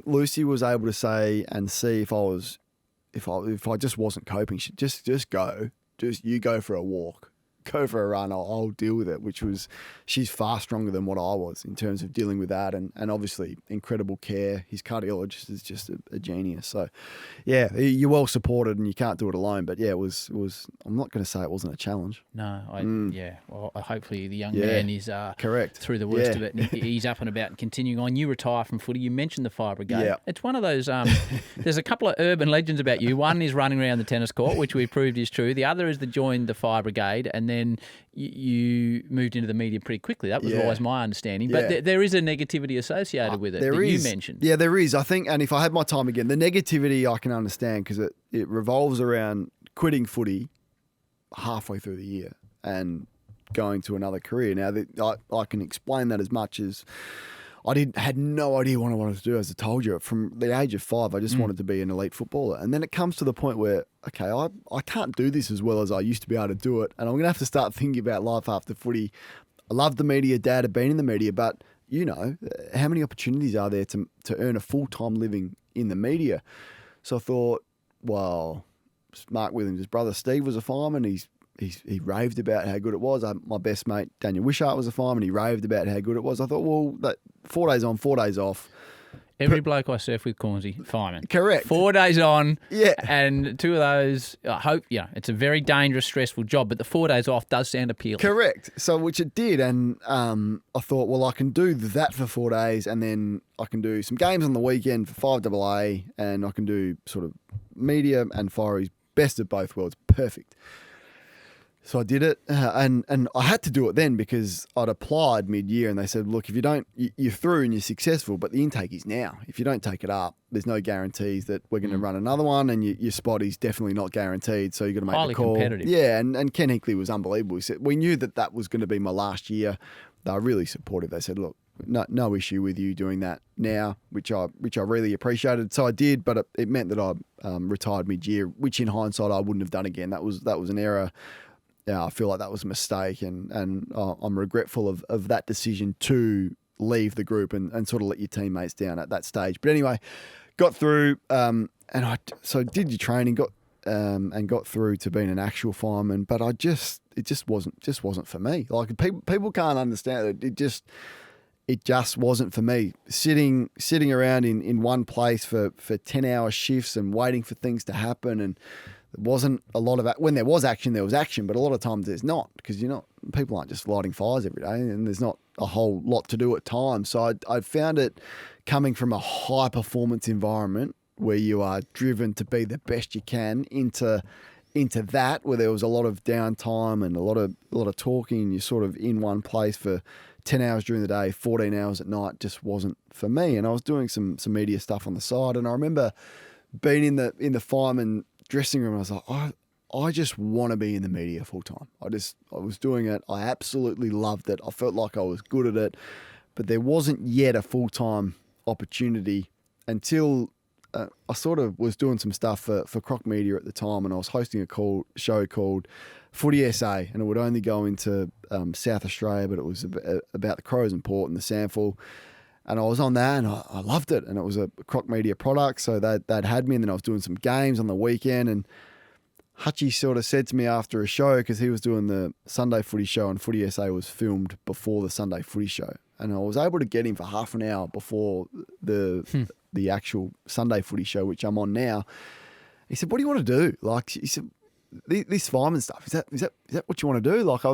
Lucy was able to say and see if I just wasn't coping, she'd just go. You go for a walk. Go for a run, I'll deal with it, which was, she's far stronger than what I was in terms of dealing with that, and obviously incredible care. His cardiologist is just a genius. So yeah, you're well supported and you can't do it alone, but yeah, it was I'm not going to say it wasn't a challenge. No, well, hopefully the young man is correct through the worst of it, and he's up and about and continuing on. You retire from footy. You mentioned the Fire Brigade. Yeah. It's one of those, there's a couple of urban legends about you. One is running around the tennis court, which we proved is true. The other is joined the Fire Brigade, and then you moved into the media pretty quickly. That was always my understanding. But there is a negativity associated with it that you mentioned. Yeah, there is. I think, and if I had my time again, the negativity I can understand because it revolves around quitting footy halfway through the year and going to another career. Now, I can explain that as much as had no idea what I wanted to do. As I told you, from the age of 5, I just wanted to be an elite footballer. And then it comes to the point where, okay, I can't do this as well as I used to be able to do it. And I'm going to have to start thinking about life after footy. I love the media. Dad had been in the media, but how many opportunities are there to earn a full-time living in the media? So I thought, well, Mark Williams' brother Steve was a fireman. He raved about how good it was. My best mate, Daniel Wishart, was a fireman. He raved about how good it was. I thought, well, that 4 days on, 4 days off. Every bloke I surf with, Cornsey, fireman. Correct. 4 days on, yeah, and 2 of those, I hope, it's a very dangerous, stressful job, but the 4 days off does sound appealing. Correct. So, which it did, and I thought, well, I can do that for 4 days, and then I can do some games on the weekend for 5AA, and I can do sort of media and fireys, best of both worlds, perfect. So I did it, and I had to do it then because I'd applied mid-year, and they said, look, if you don't, you're through and you're successful, but the intake is now. If you don't take it up, there's no guarantees that we're going to run another one, and your spot is definitely not guaranteed, so you've got to make Highly the call. competitive. Yeah, and Ken Hinkley was unbelievable. He said, we knew that was going to be my last year. They were really supportive. They said, look, no issue with you doing that now, which I really appreciated. So I did, but it meant that I retired mid-year, which in hindsight I wouldn't have done again. That was an error. Yeah, I feel like that was a mistake, and I'm regretful of that decision to leave the group and sort of let your teammates down at that stage. But anyway, got through, and so did your training, got through to being an actual fireman. But it just wasn't for me. Like people can't understand it. It just wasn't for me. Sitting around in one place for 10-hour shifts and waiting for things to happen, and there wasn't a lot of when there was action, but a lot of times there's not, because people aren't just lighting fires every day, and there's not a whole lot to do at times. So I found it coming from a high performance environment where you are driven to be the best you can into that, where there was a lot of downtime and a lot of talking, and you're sort of in one place for 10 hours during the day, 14 hours at night, just wasn't for me. And I was doing some media stuff on the side, and I remember being in the fireman dressing room, and I was like, I just want to be in the media full time. I was doing it. I absolutely loved it. I felt like I was good at it, but there wasn't yet a full time opportunity until I sort of was doing some stuff for Croc Media at the time, and I was hosting a show called Footy SA, and it would only go into South Australia, but it was about the Crows and Port and the Sandful. And I was on that, and I loved it. And it was a Croc Media product, so they'd had me, and then I was doing some games on the weekend. And Hutchie sort of said to me after a show, because he was doing the Sunday Footy show, and Footy SA was filmed before the Sunday Footy show. And I was able to get him for half an hour before the actual Sunday Footy show, which I'm on now. He said, "What do you want to do?" Like, he said, "This fireman stuff, is that what you want to do?" Like,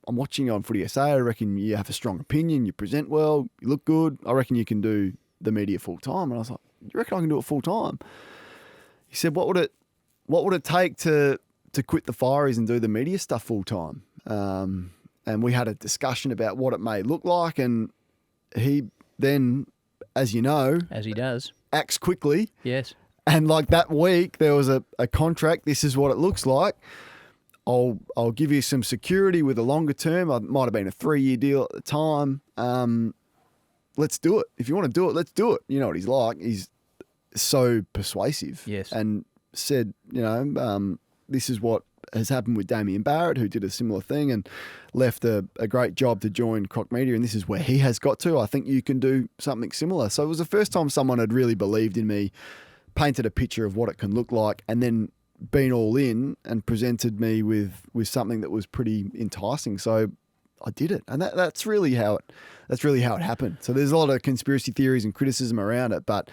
I'm watching you on Footy SA. I reckon you have a strong opinion. You present well. You look good. I reckon you can do the media full time. And I was like, "You reckon I can do it full time?" He said, "What would it take to quit the Fireys and do the media stuff full time?" And we had a discussion about what it may look like. And he then, as you know, as he does, acts quickly. Yes. And like that week, there was a contract. This is what it looks like. I'll give you some security with a longer term. It might have been a 3-year deal at the time. Let's do it. If you want to do it, let's do it. You know what he's like. He's so persuasive. Yes. And said, this is what has happened with Damien Barrett, who did a similar thing and left a great job to join Croc Media, and this is where he has got to. I think you can do something similar. So it was the first time someone had really believed in me, painted a picture of what it can look like, and then been all in and presented me with something that was pretty enticing. So I did it, and that's really how it happened. So there's a lot of conspiracy theories and criticism around it, but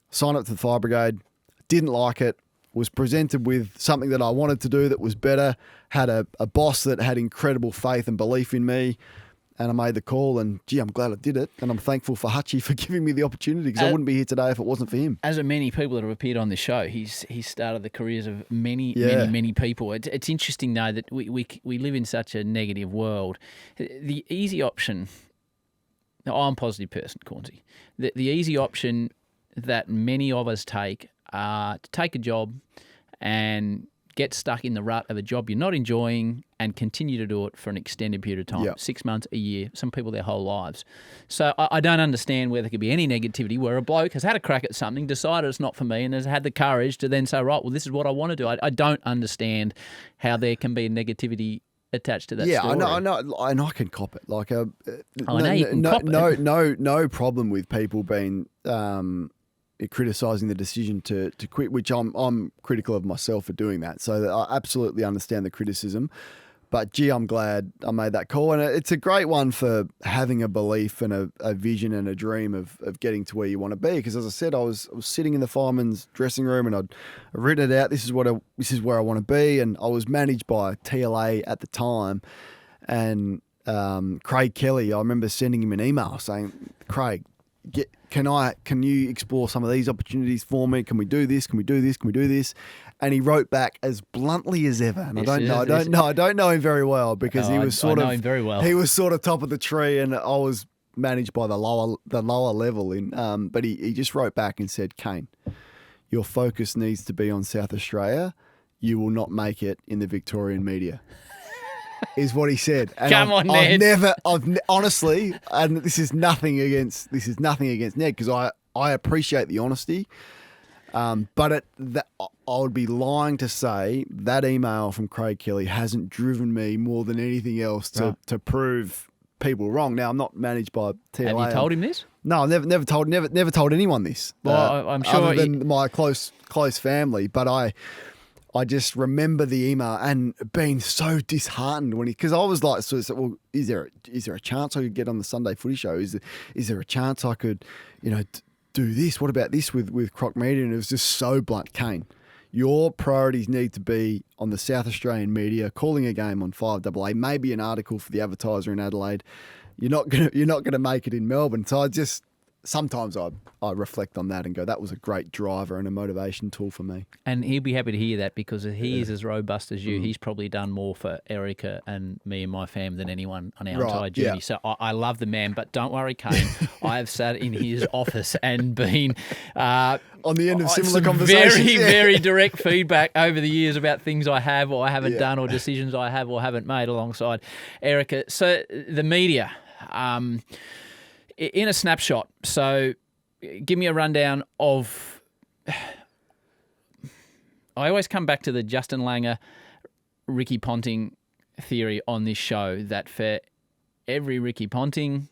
signed up to the Fire Brigade, didn't like it, was presented with something that I wanted to do that was better, had a boss that had incredible faith and belief in me, and I made the call, and gee, I'm glad I did it. And I'm thankful for Hutchie for giving me the opportunity, because I wouldn't be here today if it wasn't for him. As of many people that have appeared on this show, he's started the careers of many people. It's interesting, though, that we live in such a negative world. The easy option, I'm a positive person, Cornsey. The easy option that many of us take are to take a job and get stuck in the rut of a job you're not enjoying and continue to do it for an extended period of time, 6 months, a year, some people their whole lives. So I don't understand where there could be any negativity where a bloke has had a crack at something, decided it's not for me, and has had the courage to then say, right, well, this is what I want to do. I don't understand how there can be negativity attached to that story. I know, and I can cop it. Like, I know you can cop it. No problem with people being criticising the decision to quit, which I'm critical of myself for doing that. So I absolutely understand the criticism. But gee, I'm glad I made that call. And it's a great one for having a belief and a vision and a dream of getting to where you want to be. Because as I said, I was sitting in the fireman's dressing room, and I'd written it out. This is where I want to be. And I was managed by TLA at the time. And Craig Kelly, I remember sending him an email saying, "Craig, can you explore some of these opportunities for me? Can we do this? Can we do this? Can we do this? And he wrote back as bluntly as ever. And I don't know him very well because he was I know him very well. He was sort of top of the tree, and I was managed by the lower level. But he just wrote back and said, Kane, your focus needs to be on South Australia. You will not make it in the Victorian media. Is what he said. And I've honestly, and this is nothing against Ned, because I appreciate the honesty. But I would be lying to say that email from Craig Kelly hasn't driven me more than anything else to prove people wrong. Now, I'm not managed by TLA. Have you told him this? No, I've never told anyone this. Well, I'm sure other than my close family. But I just remember the email and being so disheartened because I was like, well, is there a chance I could get on the Sunday Footy Show? Is there a chance I could, do this? What about this with Croc Media? And it was just so blunt. Kane, your priorities need to be on the South Australian media, calling a game on 5AA, maybe an article for the Advertiser in Adelaide. You're not gonna make it in Melbourne. So sometimes I reflect on that and go, that was a great driver and a motivation tool for me. And he'll be happy to hear that because he is as robust as you. He's probably done more for Erica and me and my fam than anyone on our entire journey. Yeah. So I love the man, but don't worry, Kane. I have sat in his office and been on the end of similar some conversations. Very, very direct feedback over the years about things I have or I haven't done or decisions I have or haven't made alongside Erica. So the media, in a snapshot, so give me a rundown of... I always come back to the Justin Langer, Ricky Ponting theory on this show that for every Ricky Ponting,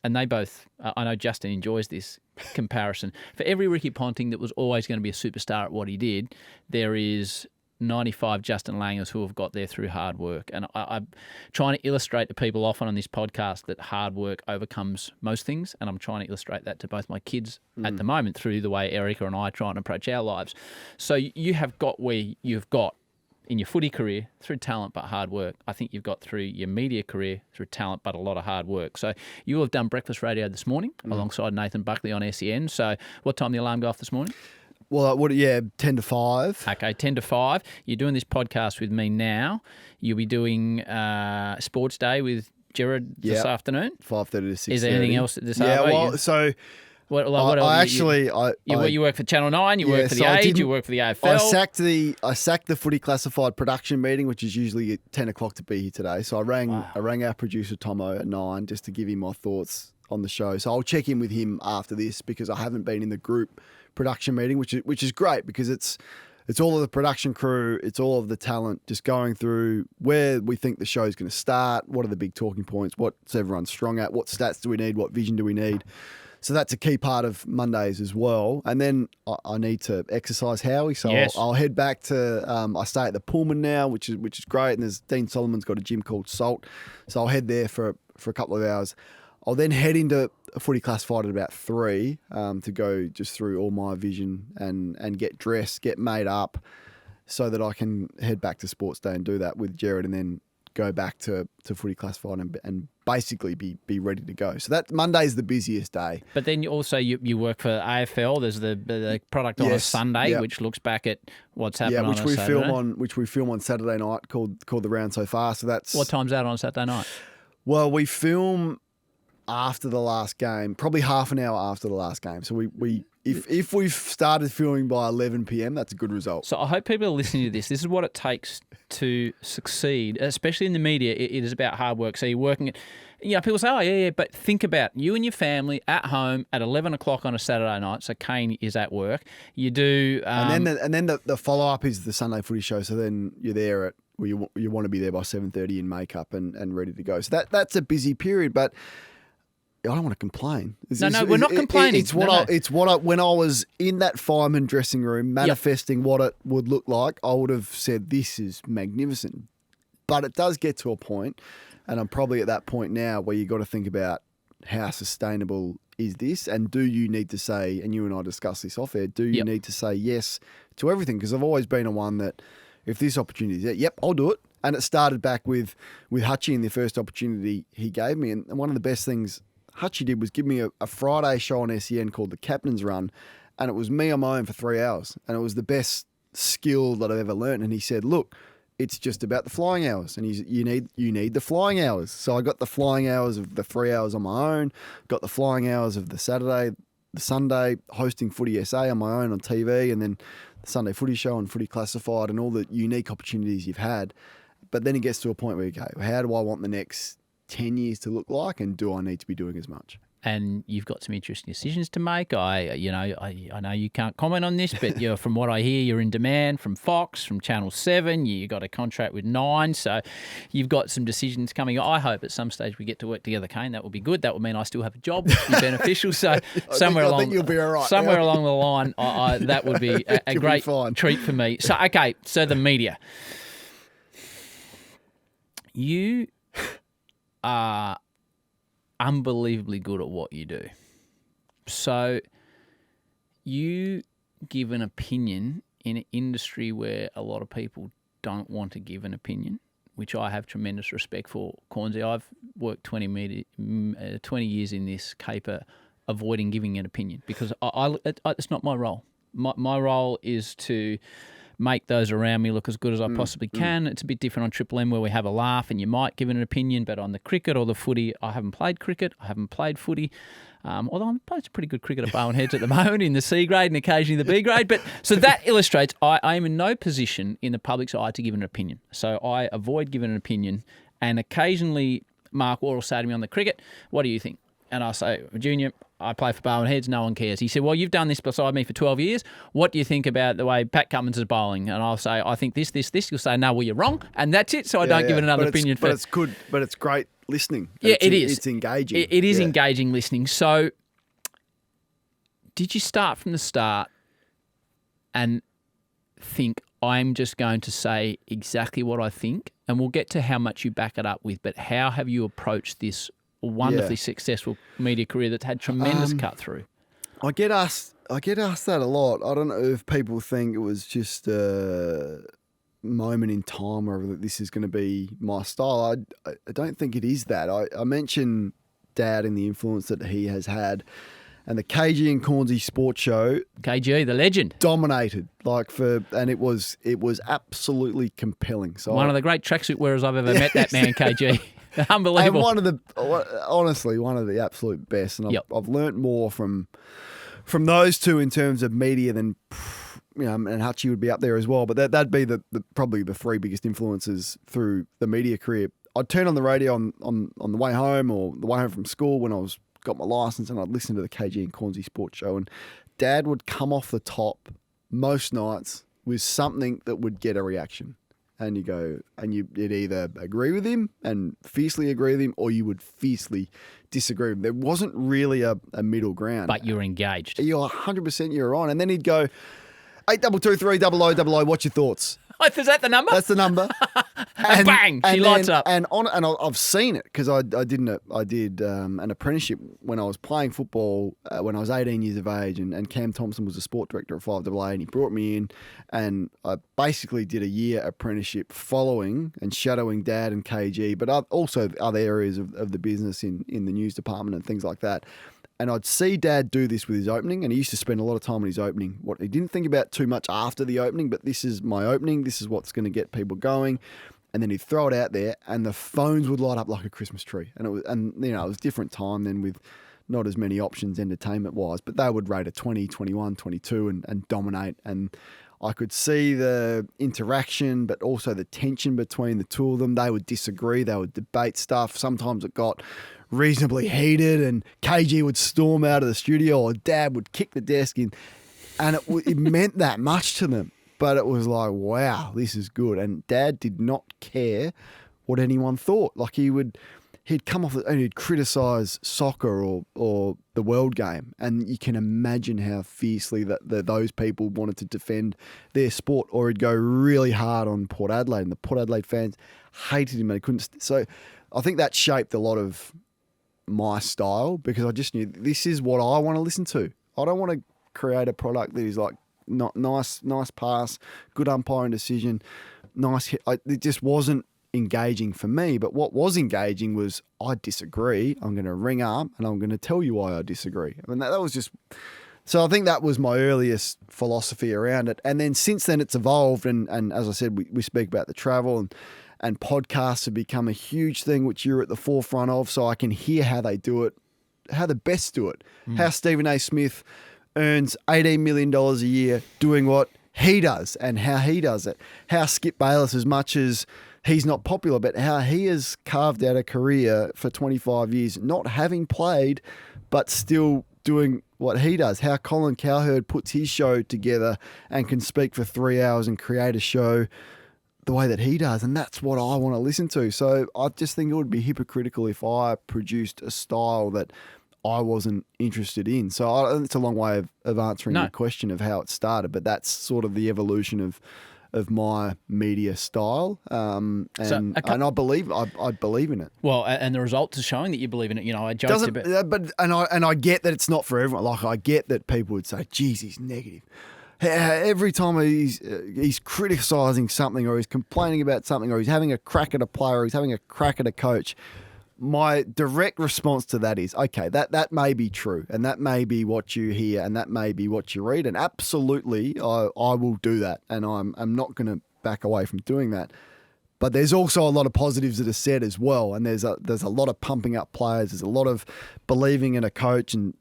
and they both... I know Justin enjoys this comparison. For every Ricky Ponting that was always going to be a superstar at what he did, there is 95 Justin Langers who have got there through hard work. And I'm trying to illustrate to people often on this podcast that hard work overcomes most things. And I'm trying to illustrate that to both my kids at the moment through the way Erica and I try and approach our lives. So you have got where you've got in your footy career through talent but hard work. I think you've got through your media career through talent but a lot of hard work. So you have done breakfast radio this morning alongside Nathan Buckley on SEN. So what time did the alarm go off this morning? Well, 10 to 5. Okay, 10 to 5. You're doing this podcast with me now. You'll be doing Sports Day with Jared this afternoon. 5:30 to 6:30. Is there anything else this Yeah, afternoon? well, so what else? You work for Channel 9, you work for The Age, you work for the AFL. I sacked the Footy Classified production meeting, which is usually at 10 o'clock to be here today. So I rang our producer Tomo at 9 just to give him my thoughts on the show. So I'll check in with him after this because I haven't been in the group production meeting, which is great because it's all of the production crew, it's all of the talent just going through where we think the show's going to start, what are the big talking points, what's everyone strong at, what stats do we need, what vision do we need. So that's a key part of Mondays as well. And then I need to exercise Howie, so yes. I'll head back to I stay at the Pullman now, which is great. And there's Dean Solomon's got a gym called Salt, so I'll head there for a couple of hours. I'll then head into a Footy Classified at about 3 to go just through all my vision and get dressed, get made up so that I can head back to Sports Day and do that with Jared and then go back to Footy Classified and basically be ready to go. So that Monday's the busiest day. But then you also work for AFL. There's the product on a Sunday, which looks back at what's happened on a Saturday. Which we film on Saturday night called The Round So Far. So that's... What time's that on Saturday night? Well, we film after the last game, probably half an hour after the last game. So if we've started filming by 11 p.m, that's a good result. So I hope people are listening to this. This is what it takes to succeed, especially in the media. It is about hard work. So you're working at, people say, oh, yeah, but think about you and your family at home at 11 o'clock on a Saturday night. So Kane is at work. You do... and then the follow-up is the Sunday Footy Show. So then you're there at... Well, you want to be there by 7:30 in makeup and ready to go. So that's a busy period, but... I don't want to complain. No, we're not complaining. When I was in that fireman dressing room manifesting what it would look like, I would have said, this is magnificent. But it does get to a point, and I'm probably at that point now where you got to think about how sustainable is this, and do you need to say, and you and I discussed this off air, do you need to say yes to everything? Because I've always been a one that if this opportunity is there, yep, I'll do it. And it started back with Hutchie in the first opportunity he gave me. And one of the best things Hutchie did was give me a Friday show on SEN called The Captain's Run, and it was me on my own for 3 hours, and it was the best skill that I've ever learned. And he said, look, it's just about the flying hours, and you need the flying hours. So I got the flying hours of the 3 hours on my own, got the flying hours of the Saturday, the Sunday, hosting Footy SA on my own on TV, and then the Sunday Footy Show and Footy Classified, and all the unique opportunities you've had. But then it gets to a point where you go, how do I want the next 10 years to look like, and do I need to be doing as much? And you've got some interesting decisions to make. I know you can't comment on this, but from what I hear, you're in demand from Fox, from Channel 7. You got a contract with 9, so you've got some decisions coming. I hope at some stage we get to work together, Kane. That would be good. That would mean I still have a job, which would be beneficial. So I think you'll be all right. Somewhere along the line, that would be a great treat for me. So, okay, so the media. You are unbelievably good at what you do. So you give an opinion in an industry where a lot of people don't want to give an opinion, which I have tremendous respect for. Cornsey, I've worked 20 years in this caper avoiding giving an opinion because it's not my role. My role is to make those around me look as good as I possibly can. It's a bit different on Triple M where we have a laugh and you might give an opinion, but on the cricket or the footy, I haven't played cricket, I haven't played footy, although I'm playing pretty good cricket at Bowen Heads at the moment in the C grade and occasionally the B grade. But so that illustrates I am in no position in the public's eye to give an opinion. So I avoid giving an opinion, and occasionally Mark Waugh will say to me on the cricket, what do you think? And I say, Junior, I play for Bowen Heads, no one cares. He said, well, you've done this beside me for 12 years. What do you think about the way Pat Cummins is bowling? And I'll say, I think this. You'll say, no, well, you're wrong. And that's it. So I don't give it another opinion. But it's good. But it's great listening. Yeah, it is. It's engaging. It is engaging listening. So did you start from the start and think, I'm just going to say exactly what I think? And we'll get to how much you back it up with. But how have you approached this wonderfully successful media career that's had tremendous cut through? I get asked that a lot. I don't know if people think it was just a moment in time or that this is going to be my style. I don't think it is that. I mentioned Dad and the influence that he has had, and the KG and Cornsey sports show. KG, the legend. Dominated, and it was absolutely compelling. So one of the great tracksuit wearers I've ever met, that man, KG. Unbelievable. And honestly, one of the absolute best. And I've learnt more from those two in terms of media than, and Hutchie would be up there as well. But that'd be probably the three biggest influences through the media career. I'd turn on the radio on the way home or the way home from school when I got my license, and I'd listen to the KG and Cornsey sports show. And Dad would come off the top most nights with something that would get a reaction. And you go, and you'd either agree with him and fiercely agree with him, or you would fiercely disagree with him. There wasn't really a middle ground. But you're engaged. You're 100% you're on. And then he'd go, 8223 what's your thoughts? Is that the number? That's the number. And bang, she lights up. And I've seen it because I did an apprenticeship when I was playing football when I was 18 years of age, and Cam Thompson was the sport director at 5AA, and he brought me in, and I basically did a year apprenticeship following and shadowing Dad and KG, but also other areas of the business in the news department and things like that. And I'd see Dad do this with his opening, and he used to spend a lot of time on his opening. What he didn't think about too much after the opening, but this is my opening, this is what's going to get people going. And then he'd throw it out there, and the phones would light up like a Christmas tree. And it was a different time then with not as many options entertainment-wise, but they would rate a 20, 21, 22 and dominate. And I could see the interaction, but also the tension between the two of them. They would disagree, they would debate stuff. Sometimes it got reasonably heated, and KG would storm out of the studio, or Dad would kick the desk in, and it meant that much to them. But it was like, wow, this is good. And Dad did not care what anyone thought. Like he'd come off and he'd criticise soccer or the world game, and you can imagine how fiercely that those people wanted to defend their sport. Or he'd go really hard on Port Adelaide, and the Port Adelaide fans hated him and they couldn't. So I think that shaped a lot of my style, because I just knew this is what I want to listen to. I don't want to create a product that is like not nice pass, good umpiring decision, nice hit. It just wasn't engaging for me. But what was engaging was, I disagree. I'm going to ring up and I'm going to tell you why I disagree. I mean, that was just... So I think that was my earliest philosophy around it. And then since then it's evolved. And as I said, we speak about the travel and podcasts have become a huge thing, which you're at the forefront of. So I can hear how they do it, how the best do it. How Stephen A. Smith earns $18 million a year doing what he does and how he does it. How Skip Bayless, as much as he's not popular, but how he has carved out a career for 25 years, not having played, but still doing what he does. How Colin Cowherd puts his show together and can speak for 3 hours and create a show the way that he does. And that's what I want to listen to. So I just think it would be hypocritical if I produced a style that I wasn't interested in. So it's a long way of answering your question of how it started, but that's sort of the evolution of my media style, and I believe in it. Well, and the results are showing that you believe in it. You know, I joked about, but I get that it's not for everyone. Like, I get that people would say, "Geez, he's negative." Every time he's criticising something, or he's complaining about something, or he's having a crack at a player, or he's having a crack at a coach. My direct response to that is, okay, that may be true, and that may be what you hear, and that may be what you read, and absolutely, I will do that, and I'm not going to back away from doing that. But there's also a lot of positives that are said as well, and there's a lot of pumping up players. There's a lot of believing in a coach and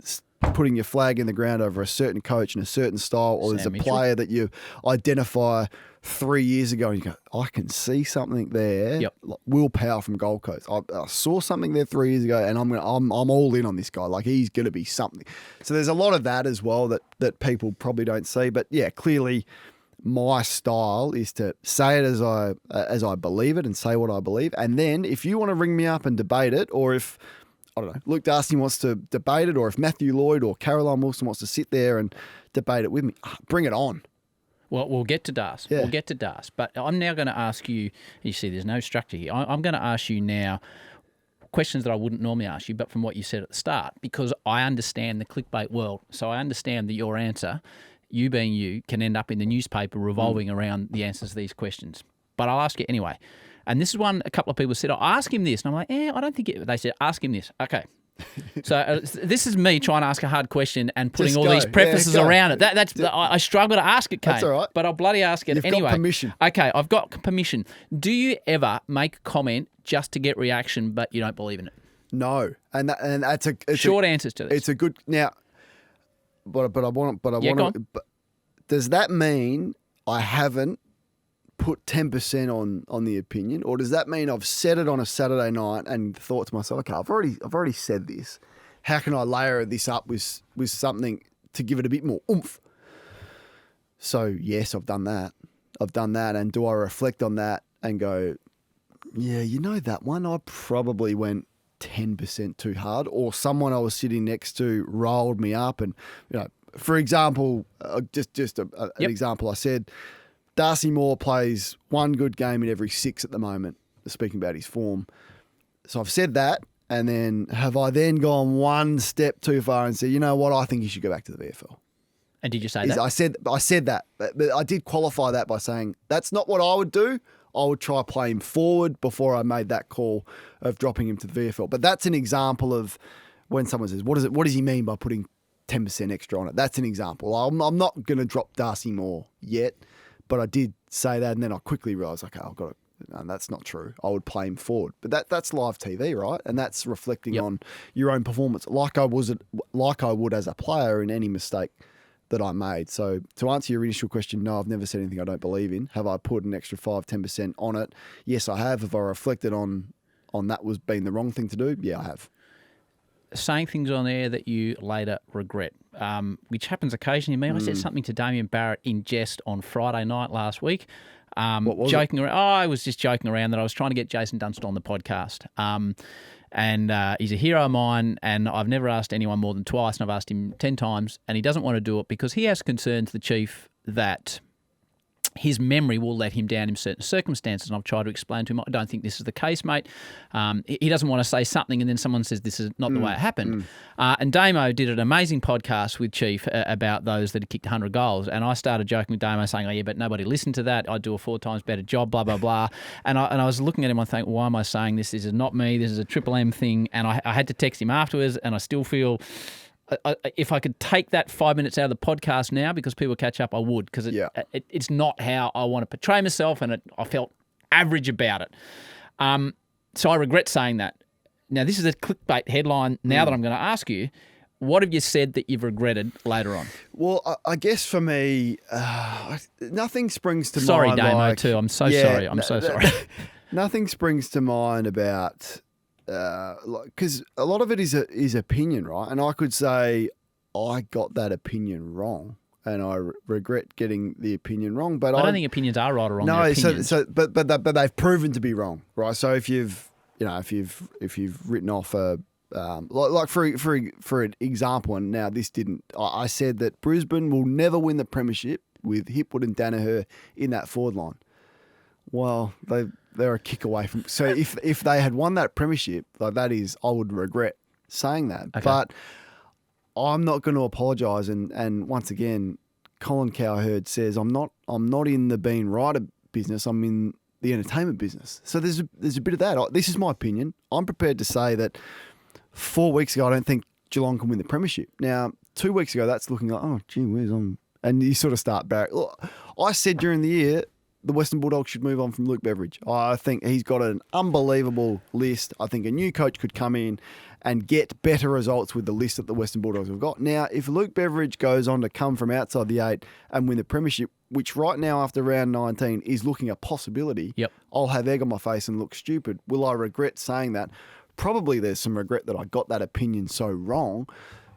putting your flag in the ground over a certain coach and a certain style, or there's a player that you identify 3 years ago and you go, I can see something there. Yep. Like Will Power from Gold Coast. I saw something there 3 years ago, and I'm all in on this guy. Like, he's going to be something. So there's a lot of that as well that people probably don't see. But yeah, clearly my style is to say it as I believe it and say what I believe. And then if you want to ring me up and debate it, or if, I don't know, Luke Darcy wants to debate it, or if Matthew Lloyd or Caroline Wilson wants to sit there and debate it with me, bring it on. Well, we'll get to Das. Yeah. We'll get to Das. But I'm now going to ask you, you see there's no structure here. I'm going to ask you now questions that I wouldn't normally ask you, but from what you said at the start, because I understand the clickbait world. So I understand that your answer, you being you, can end up in the newspaper revolving around the answers to these questions. But I'll ask you anyway. And this is one a couple of people said, I'll ask him this. And I'm like, I don't think it. They said, ask him this. Okay. So this is me trying to ask a hard question and putting Just all go. these prefaces Yeah, go. around it. I struggle to ask it, Kane. That's all right. But I'll bloody ask it You've anyway. got permission. Okay, I've got permission. Do you ever make a comment just to get reaction, but you don't believe in it? No, and that's a Short answers to this. It's a good now, but I want go to. on. But does that mean I haven't put 10% on the opinion, or does that mean I've said it on a Saturday night and thought to myself, okay, I've already said this. How can I layer this up with something to give it a bit more oomph? So yes, I've done that. And do I reflect on that and go, yeah, you know that one, I probably went 10% too hard, or someone I was sitting next to rolled me up, and for example, just an example, I said Darcy Moore plays one good game in every 6 at the moment, speaking about his form. So I've said that, and then have I then gone one step too far and said, you know what, I think you should go back to the VFL. And did you say that? I said that, but I did qualify that by saying that's not what I would do. I would try play him forward before I made that call of dropping him to the VFL. But that's an example of when someone says, what does he mean by putting 10% extra on it? That's an example. I'm not going to drop Darcy Moore yet, but I did say that, and then I quickly realised, okay, I've got to. No, that's not true. I would play him forward, but that's live TV, right? And that's reflecting on your own performance, like I would as a player in any mistake that I made. So to answer your initial question, no, I've never said anything I don't believe in. Have I put an extra 5-10% on it? Yes, I have. Have I reflected on that was being the wrong thing to do? Yeah, I have. Saying things on air that you later regret, which happens occasionally. I said something to Damien Barrett in jest on Friday night last week. What was joking around. I was just joking around that I was trying to get Jason Dunstall on the podcast. And he's a hero of mine, and I've never asked anyone more than twice, and I've asked him 10 times, and he doesn't want to do it because he has concerns, the chief, that his memory will let him down in certain circumstances. And I've tried to explain to him, I don't think this is the case, mate. He doesn't want to say something and then someone says this is not the way it happened. And Damo did an amazing podcast with Chief about those that had kicked 100 goals. And I started joking with Damo saying, oh, yeah, but nobody listened to that. I do a 4 times better job, blah, blah, blah. And I was looking at him, I think, why am I saying this? This is not me. This is a Triple M thing. And I had to text him afterwards, and I still feel... if I could take that 5 minutes out of the podcast now because people catch up, I would, because it's not how I want to portray myself, and I felt average about it. So I regret saying that. Now, this is a clickbait headline now that I'm going to ask you. What have you said that you've regretted later on? Well, I guess for me, nothing springs to mind. Sorry, Damo, like, too. I'm so sorry. I'm so sorry. Nothing springs to mind about... because a lot of it is opinion, right? And I could say I got that opinion wrong, and I regret getting the opinion wrong. But I don't think opinions are right or wrong. No, but they've proven to be wrong, right? So if you've written off a like for an example, and now this didn't. I said that Brisbane will never win the Premiership with Hipwood and Danaher in that forward line. Well, they're a kick away from. So if they had won that Premiership, like that is, I would regret saying that. Okay. But I'm not going to apologise. And once again, Colin Cowherd says I'm not in the being right business. I'm in the entertainment business. So there's a bit of that. This is my opinion. I'm prepared to say that 4 weeks ago I don't think Geelong can win the Premiership. Now 2 weeks ago that's looking like, oh gee whiz, and you sort of start back. I said during the year, the Western Bulldogs should move on from Luke Beveridge. I think he's got an unbelievable list. I think a new coach could come in and get better results with the list that the Western Bulldogs have got. Now, if Luke Beveridge goes on to come from outside the 8 and win the Premiership, which right now after round 19 is looking a possibility, I'll have egg on my face and look stupid. Will I regret saying that? Probably there's some regret that I got that opinion so wrong,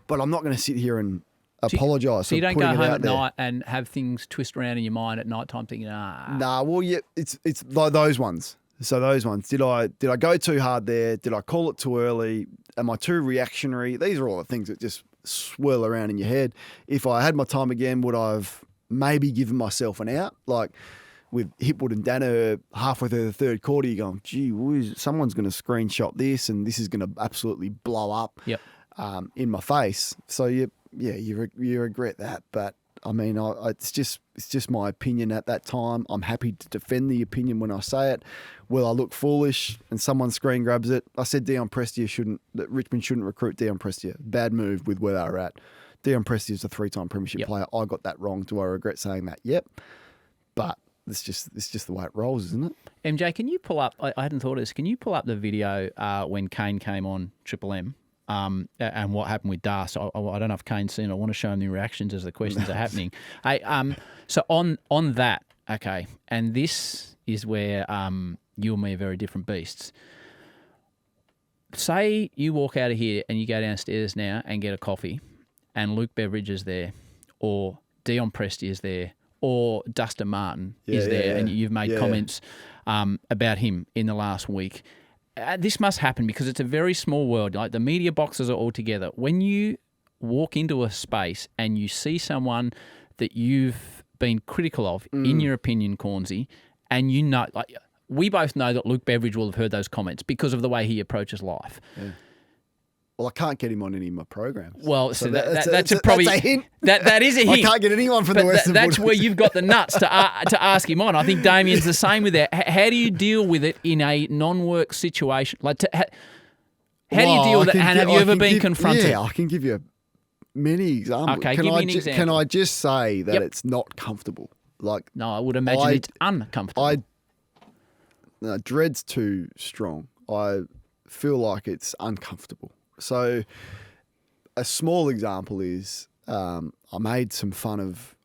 but I'm not going to sit here and apologise. So you don't go home at night and have things twist around in your mind at night time thinking, Nah, well, yeah, it's like those ones. So those ones. Did I go too hard there? Did I call it too early? Am I too reactionary? These are all the things that just swirl around in your head. If I had my time again, would I have maybe given myself an out? Like with Hipwood and Danaher halfway through the third quarter, you're going, gee whiz, someone's going to screenshot this and this is going to absolutely blow up in my face. So you regret that, but I mean, it's just my opinion at that time. I'm happy to defend the opinion when I say it. Will I look foolish and someone screen grabs it? I said that Richmond shouldn't recruit Dion Prestia. Bad move with where they were at. Dion Prestia is a 3-time Premiership player. I got that wrong. Do I regret saying that? Yep. But it's just the way it rolls, isn't it? MJ, can you pull up? I hadn't thought of this. Can you pull up the video when Kane came on Triple M? And what happened with Das. I don't know if Kane's seen it. I want to show him the reactions as the questions are happening. Hey, so on that, okay, and this is where you and me are very different beasts. Say you walk out of here and you go downstairs now and get a coffee, and Luke Beveridge is there, or Dion Prestia is there, or Dustin Martin is there, and you've made comments about him in the last week. This must happen because it's a very small world. Like the media boxes are all together. When you walk into a space and you see someone that you've been critical of, in your opinion, Cornsey, and you know, like we both know that Luke Beveridge will have heard those comments because of the way he approaches life. Yeah. Well, I can't get him on any of my programs. Well, so that's probably a hint. That is a hint. I can't get anyone from the Western That's Bulldogs. where you've got the nuts to ask him on. I think Damien's the same with that. How do you deal with it in a non-work situation? Like, how do you deal with it? And have you ever been confronted? Yeah, I can give you many examples. Okay, give me an example. Can I just say that it's not comfortable? Like, no, I would imagine it's uncomfortable. Dread's too strong. I feel like it's uncomfortable. So a small example is I made some fun of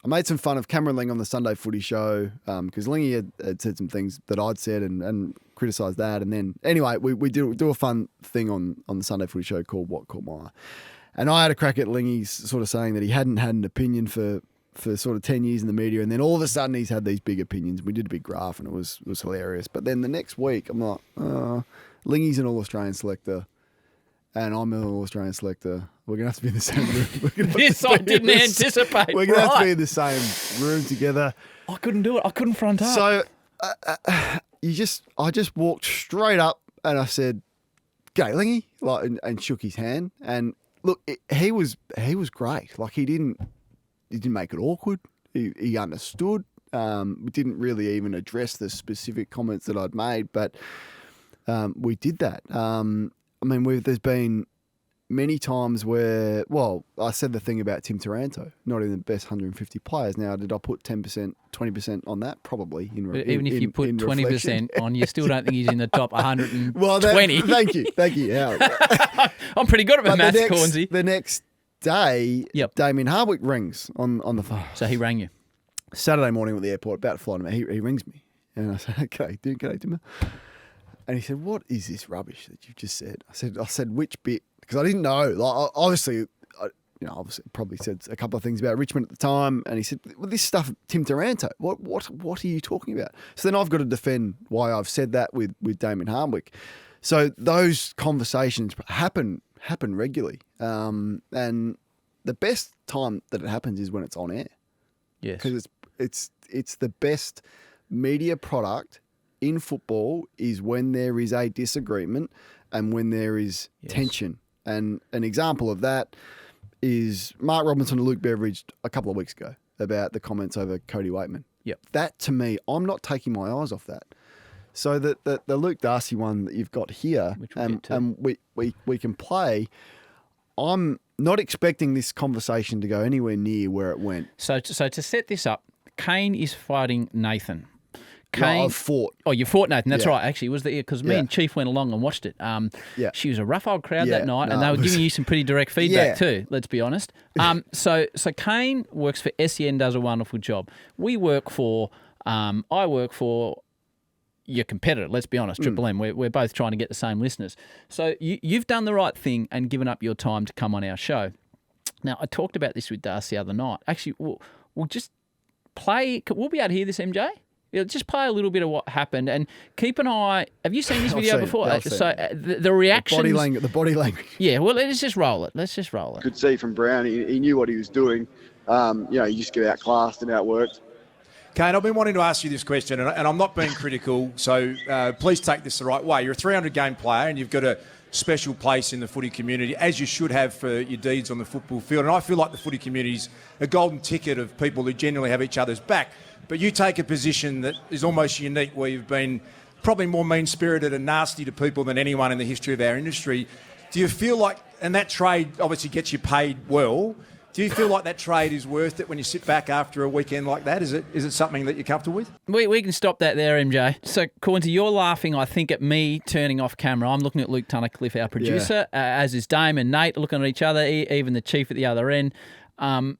Cameron Ling on the Sunday Footy Show because Lingy had said some things that I'd said and criticised that, and then anyway we do a fun thing on the Sunday Footy Show called What Caught My Eye, and I had a crack at Lingy sort of saying that he hadn't had an opinion for sort of 10 years in the media, and then all of a sudden he's had these big opinions. We did a big graph and it was hilarious, but then the next week I'm like, Lingy's an All-Australian selector. and I'm an All-Australian selector, we're going to have to be in the same room. This I didn't anticipate. We're going to have to Right. be in the same room together. I couldn't do it. I couldn't front up. So I just walked straight up and I said, "G'day, Lingy," and shook his hand. And look, he was great. Like he didn't make it awkward. He understood. We didn't really even address the specific comments that I'd made, but we did that. There's been many times where, I said the thing about Tim Taranto, not even the best 150 players. Now, did I put 10%, 20% on that? Probably. Even if you put 20% on, you still don't think he's in the top 120. Well, thank you, Howard. I'm pretty good at my maths, Cornsey. The next day, Yep. Damien Hardwick rings on the phone. So he rang you. Saturday morning at the airport, about to fly to me, he rings me. And I said, "Okay, Dimmer." And he said, "What is this rubbish that you've just said?" I said, "Which bit?" Because I didn't know. Like, obviously, probably said a couple of things about Richmond at the time. And he said, "Well, this stuff, Tim Taranto, what are you talking about?" So then I've got to defend why I've said that with Damien Hardwick. So those conversations happen regularly. And the best time that it happens is when it's on air. Yes. Because it's the best media product in football is when there is a disagreement and when there is tension. And an example of that is Mark Robinson and Luke Beveridge a couple of weeks ago about the comments over Cody Waitman. Yep. That, to me, I'm not taking my eyes off that. So the Luke Darcy one that you've got here, Which we'll get to. and we can play, I'm not expecting this conversation to go anywhere near where it went. So to set this up, Kane is fighting Nathan. No, I've fought. Oh, you fought Nathan. That's Yeah. right. Actually, it was because me Yeah. and Chief went along and watched it. Yeah. She was a rough old crowd Yeah, that night, no, and they it were was- giving you some pretty direct feedback Yeah. too. Let's be honest. So Kane works for SEN, does a wonderful job. I work for your competitor. Let's be honest, Triple M. We're both trying to get the same listeners. So you've done the right thing and given up your time to come on our show. Now, I talked about this with Darcy the other night. Actually, we'll just play. We'll be able to hear this, MJ. Yeah, just play a little bit of what happened and keep an eye. Have you seen this video before? I've seen it. The reactions. The body language. Yeah, well, let's just roll it. Could see from Brown, he knew what he was doing. He just get outclassed and outworked. Kane, I've been wanting to ask you this question, and I'm not being critical, so please take this the right way. You're a 300-game player, and you've got a special place in the footy community, as you should have for your deeds on the football field. And I feel like the footy community is a golden ticket of people who genuinely have each other's back. But you take a position that is almost unique, where you've been probably more mean-spirited and nasty to people than anyone in the history of our industry. Do you feel like, and that trade obviously gets you paid well, do you feel like that trade is worth it when you sit back after a weekend like that? Is it something that you're comfortable with? We can stop that there, MJ. So, Cornsey, you're laughing, I think, at me turning off camera. I'm looking at Luke Tunnicliffe, our producer, as is Dame and Nate, looking at each other, even the chief at the other end. I'm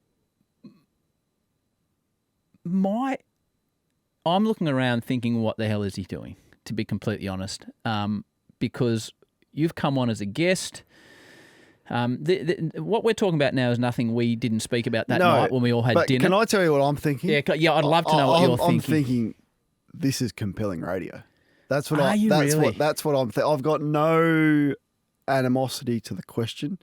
looking around thinking, what the hell is he doing, to be completely honest? Because you've come on as a guest. What we're talking about now is nothing we didn't speak about that night when we all had dinner. Can I tell you what I'm thinking? Yeah, I'd love to know what you're thinking. I'm thinking this is compelling radio. That's what Are you really? That's what I'm I've got no animosity to the question.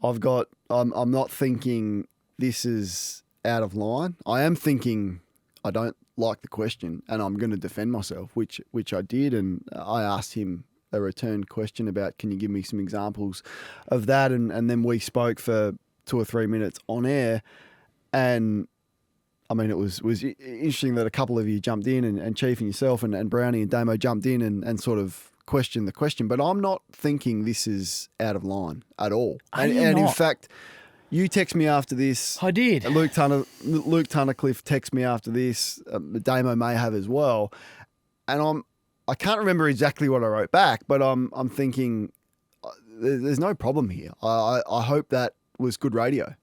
I'm not thinking this is out of line. I am thinking I don't like the question and I'm going to defend myself, which I did, and I asked him a return question about, can you give me some examples of that? And then we spoke for 2 or 3 minutes on air. And I mean, it was interesting that a couple of you jumped in, and Chief and yourself and Brownie and Damo jumped in and sort of questioned the question. But I'm not thinking this is out of line at all. And in fact, you text me after this. I did. Luke Tunnicliffe text me after this. Damo may have as well. And I can't remember exactly what I wrote back, but I'm thinking there's no problem here. I hope that was good radio,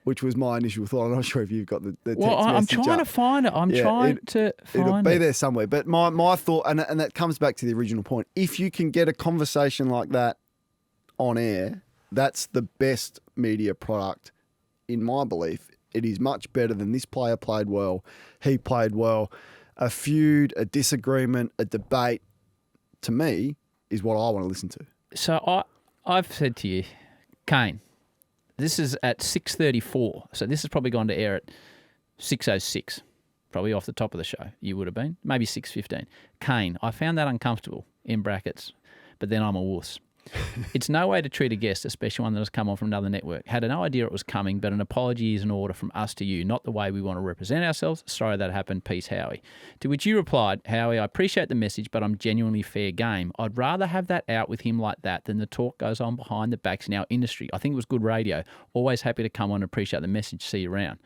which was my initial thought. I'm not sure if you've got the text Well, I'm message trying up. to find it. It'll be there somewhere. But my thought, and that comes back to the original point, if you can get a conversation like that on air, that's the best media product, in my belief. It is much better than this player played well, he played well. A feud, a disagreement, a debate, to me, is what I want to listen to. So I've said to you, Kane, this is at 6:34, so this has probably gone to air at 6:06, probably off the top of the show. You would have been maybe 6:15. Kane, I found that uncomfortable in brackets, but then I'm a wuss. It's no way to treat a guest, especially one that has come on from another network. Had no idea it was coming, but an apology is in order from us to you, not the way we want to represent ourselves. Sorry that happened. Peace, Howie. To which you replied, Howie, I appreciate the message, but I'm genuinely fair game. I'd rather have that out with him like that than the talk goes on behind the backs in our industry. I think it was good radio. Always happy to come on and appreciate the message. See you around.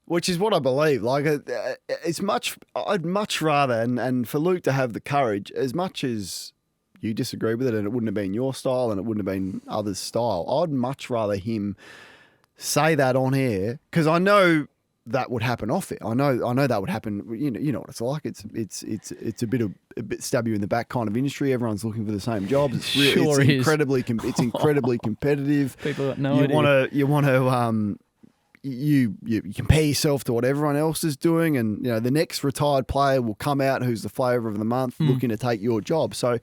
Which is what I believe. Like, I'd much rather, and for Luke to have the courage, as much as you disagree with it and it wouldn't have been your style and it wouldn't have been others' style, I'd much rather him say that on air, because I know that would happen off it. I know that would happen. You know what it's like. It's a bit stab you in the back kind of industry. Everyone's looking for the same jobs. It's incredibly competitive. People got no idea. You want to you compare yourself to what everyone else is doing, and the next retired player will come out who's the flavour of the month looking to take your job. So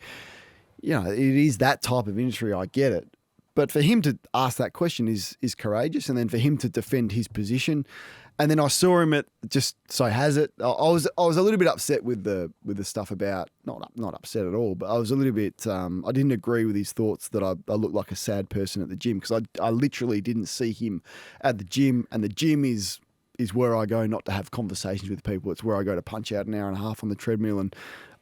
it is that type of industry. I get it. But for him to ask that question is courageous, and then for him to defend his position. And then I saw him at just so has it. I was a little bit upset with the stuff about not upset at all, but I was a little bit. I didn't agree with his thoughts that I looked like a sad person at the gym, because I literally didn't see him at the gym, and the gym is where I go not to have conversations with people. It's where I go to punch out an hour and a half on the treadmill and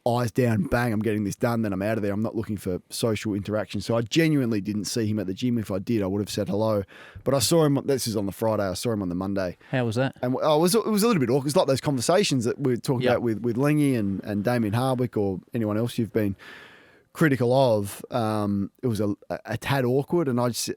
eyes down, bang, I'm getting this done, then I'm out of there. I'm not looking for social interaction. So I genuinely didn't see him at the gym. If I did, I would have said hello. But I saw him, this is on the Friday, I saw him on the Monday. How was that? And it was a little bit awkward. It's like those conversations that we're talking about with Lengy and Damien Hardwick or anyone else you've been critical of. It was a tad awkward, and I said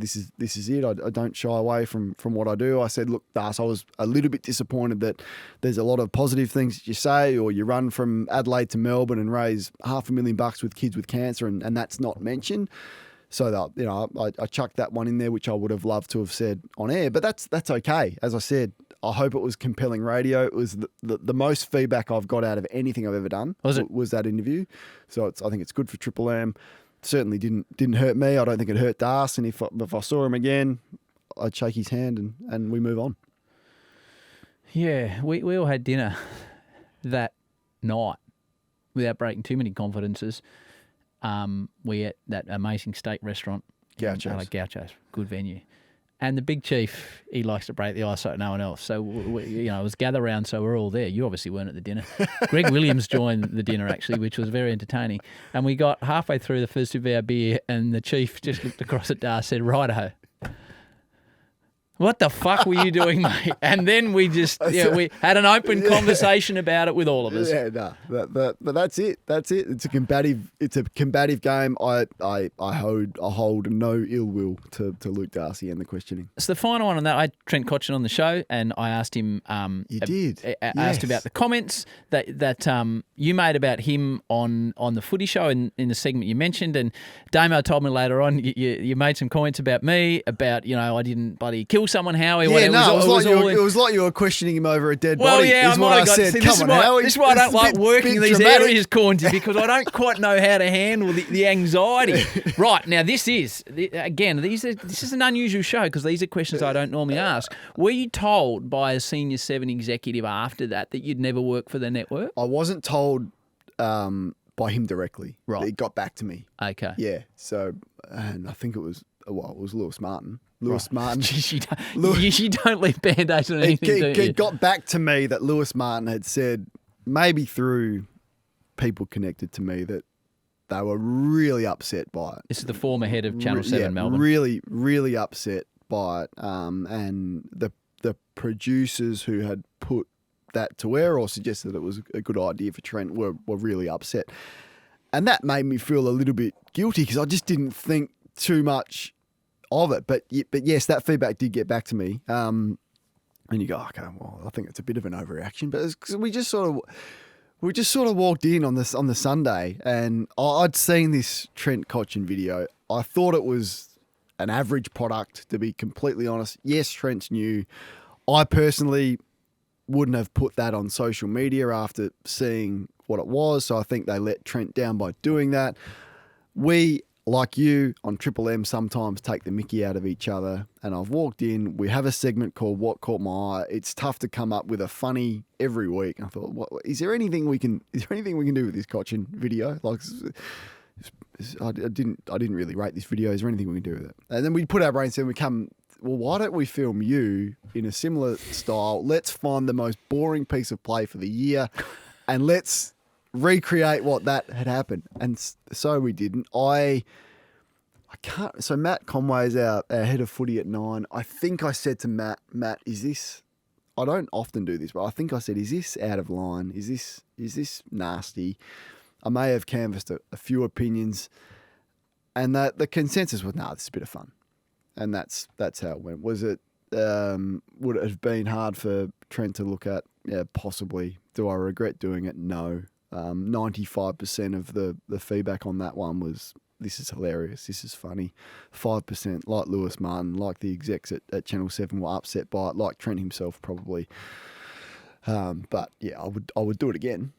this is it. I don't shy away from what I do. I said, look, Das, I was a little bit disappointed that there's a lot of positive things that you say, or you run from Adelaide to Melbourne and raise $500,000 with kids with cancer, and that's not mentioned. So that I chucked that one in there, which I would have loved to have said on air, but that's okay. As I said, I hope it was compelling radio. It was the most feedback I've got out of anything I've ever done. Was that interview? So I think it's good for Triple M. Certainly didn't hurt me. I don't think it hurt Das. And if I saw him again, I'd shake his hand and we move on. Yeah, we all had dinner that night without breaking too many confidences. We at that amazing steak restaurant. Gauchos. Gauchos, good venue. And the big chief, he likes to break the ice like no one else. So, it was gather round, so we're all there. You obviously weren't at the dinner. Greg Williams joined the dinner, actually, which was very entertaining. And we got halfway through the first of our beer, and the chief just looked across at Dar, said, righto. What the fuck were you doing, mate? And then we just, we had an open conversation about it with all of us. Yeah, no, but that's it. That's it. It's a combative game. I hold no ill will to Luke Darcy and the questioning. So the final one on that, I had Trent Cotchin on the show, and I asked him. You did. Asked about the comments that you made about him on the footy show in the segment you mentioned, and Damo told me later on you made some comments about me about I didn't bloody kill someone, Howie. Yeah, it was like you were questioning him over a dead body. Well, yeah, I might have got. Said, this is why I don't like working these dramatic areas, Cornsy, because I don't quite know how to handle the anxiety. Right now, this is an unusual show because these are questions I don't normally ask. Were you told by a Senior 7 executive after that you'd never work for the network? I wasn't told by him directly. Right, it got back to me. Okay. Yeah. So, and I think it was Lewis Martin. Martin. You don't leave Band-Aids on anything, do you? It got back to me that Lewis Martin had said, maybe through people connected to me, that they were really upset by it. This is the former head of Channel 7 Melbourne. Really, really upset by it. And the producers who had put that to air or suggested it was a good idea for Trent were really upset. And that made me feel a little bit guilty because I just didn't think too much of it, but yes, that feedback did get back to me. And you go, okay, well, I think it's a bit of an overreaction, but it's 'cause we just sort of walked in on the Sunday, and I'd seen this Trent Cotchin video. I thought it was an average product, to be completely honest. Yes, Trent's new. I personally wouldn't have put that on social media after seeing what it was, so I think they let Trent down by doing that. We, like you, on Triple M sometimes take the mickey out of each other. And I've walked in. We have a segment called What Caught My Eye. It's tough to come up with a funny every week. I thought, is there anything we can do with this Cochin video? Like, I didn't really rate this video. Is there anything we can do with it? And then we put our brains in. We come. Well, why don't we film you in a similar style? Let's find the most boring piece of play for the year, and let's recreate what that had happened. And so we didn't. I can't. So Matt Conway's our head of footy at 9. I think I said to Matt, is this? I don't often do this, but I think I said, is this out of line? Is this nasty? I may have canvassed a few opinions, and the consensus was, this is a bit of fun. And that's how it went. Was it? Would it have been hard for Trent to look at? Yeah, possibly. Do I regret doing it? No. 95% of the feedback on that one was, this is hilarious. This is funny. 5%, like Lewis Martin, like the execs at Channel 7 were upset by it, like Trent himself probably. But yeah, I would do it again.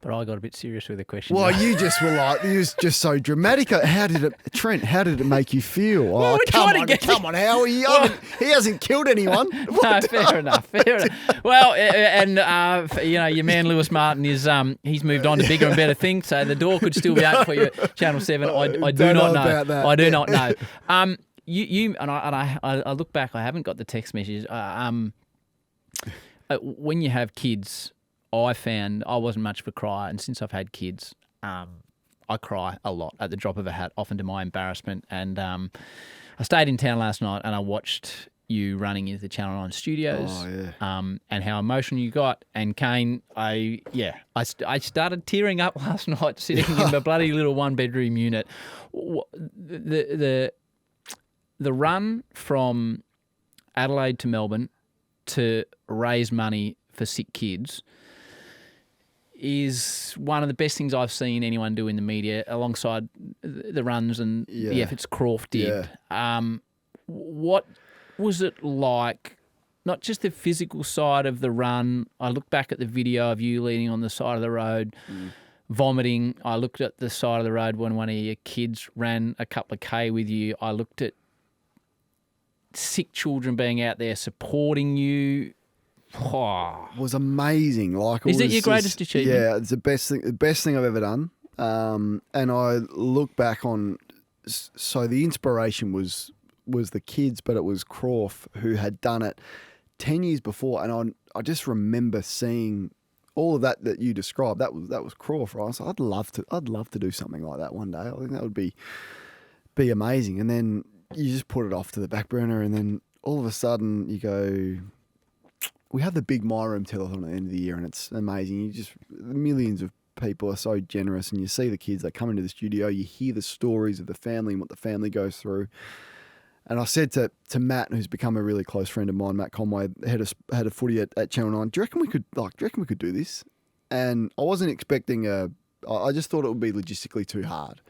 But I got a bit serious with the question. Well, you just were like, you was just so dramatic. How did it make you feel? Well, come on, Howie. He hasn't killed anyone. No, fair enough. Well, and your man Lewis Martin is he's moved on to bigger and better things, so the door could still be open for you at Channel 7. I do not know. About that. I do not know. You and I look back. I haven't got the text messages. When you have kids, I found I wasn't much of a crier, and since I've had kids, I cry a lot at the drop of a hat, often to my embarrassment. And I stayed in town last night and I watched you running into the Channel 9 studios. Oh, yeah. And how emotional you got. And Kane, I started tearing up last night sitting in my bloody little one-bedroom unit. The run from Adelaide to Melbourne to raise money for sick kids is one of the best things I've seen anyone do in the media, alongside the runs and the efforts Croft did. Yeah. What was it like? Not just the physical side of the run. I look back at the video of you leaning on the side of the road, vomiting. I looked at the side of the road when one of your kids ran a couple of K with you. I looked at sick children being out there supporting you. Oh. Was amazing. Is it your greatest achievement? Yeah, it's the best thing I've ever done. And I look back on, so the inspiration was the kids, but it was Croft who had done it 10 years before, and I just remember seeing all of that you described. That was Croft, right? So I'd love to do something like that one day. I think that would be amazing. And then you just put it off to the back burner, and then all of a sudden you go, we have the big My Room telethon at the end of the year, and it's amazing. Millions of people are so generous, and you see the kids, they come into the studio, you hear the stories of the family and what the family goes through. And I said to Matt, who's become a really close friend of mine, Matt Conway, head of footy at Channel 9, do you reckon we could do this? And I wasn't expecting I just thought it would be logistically too hard.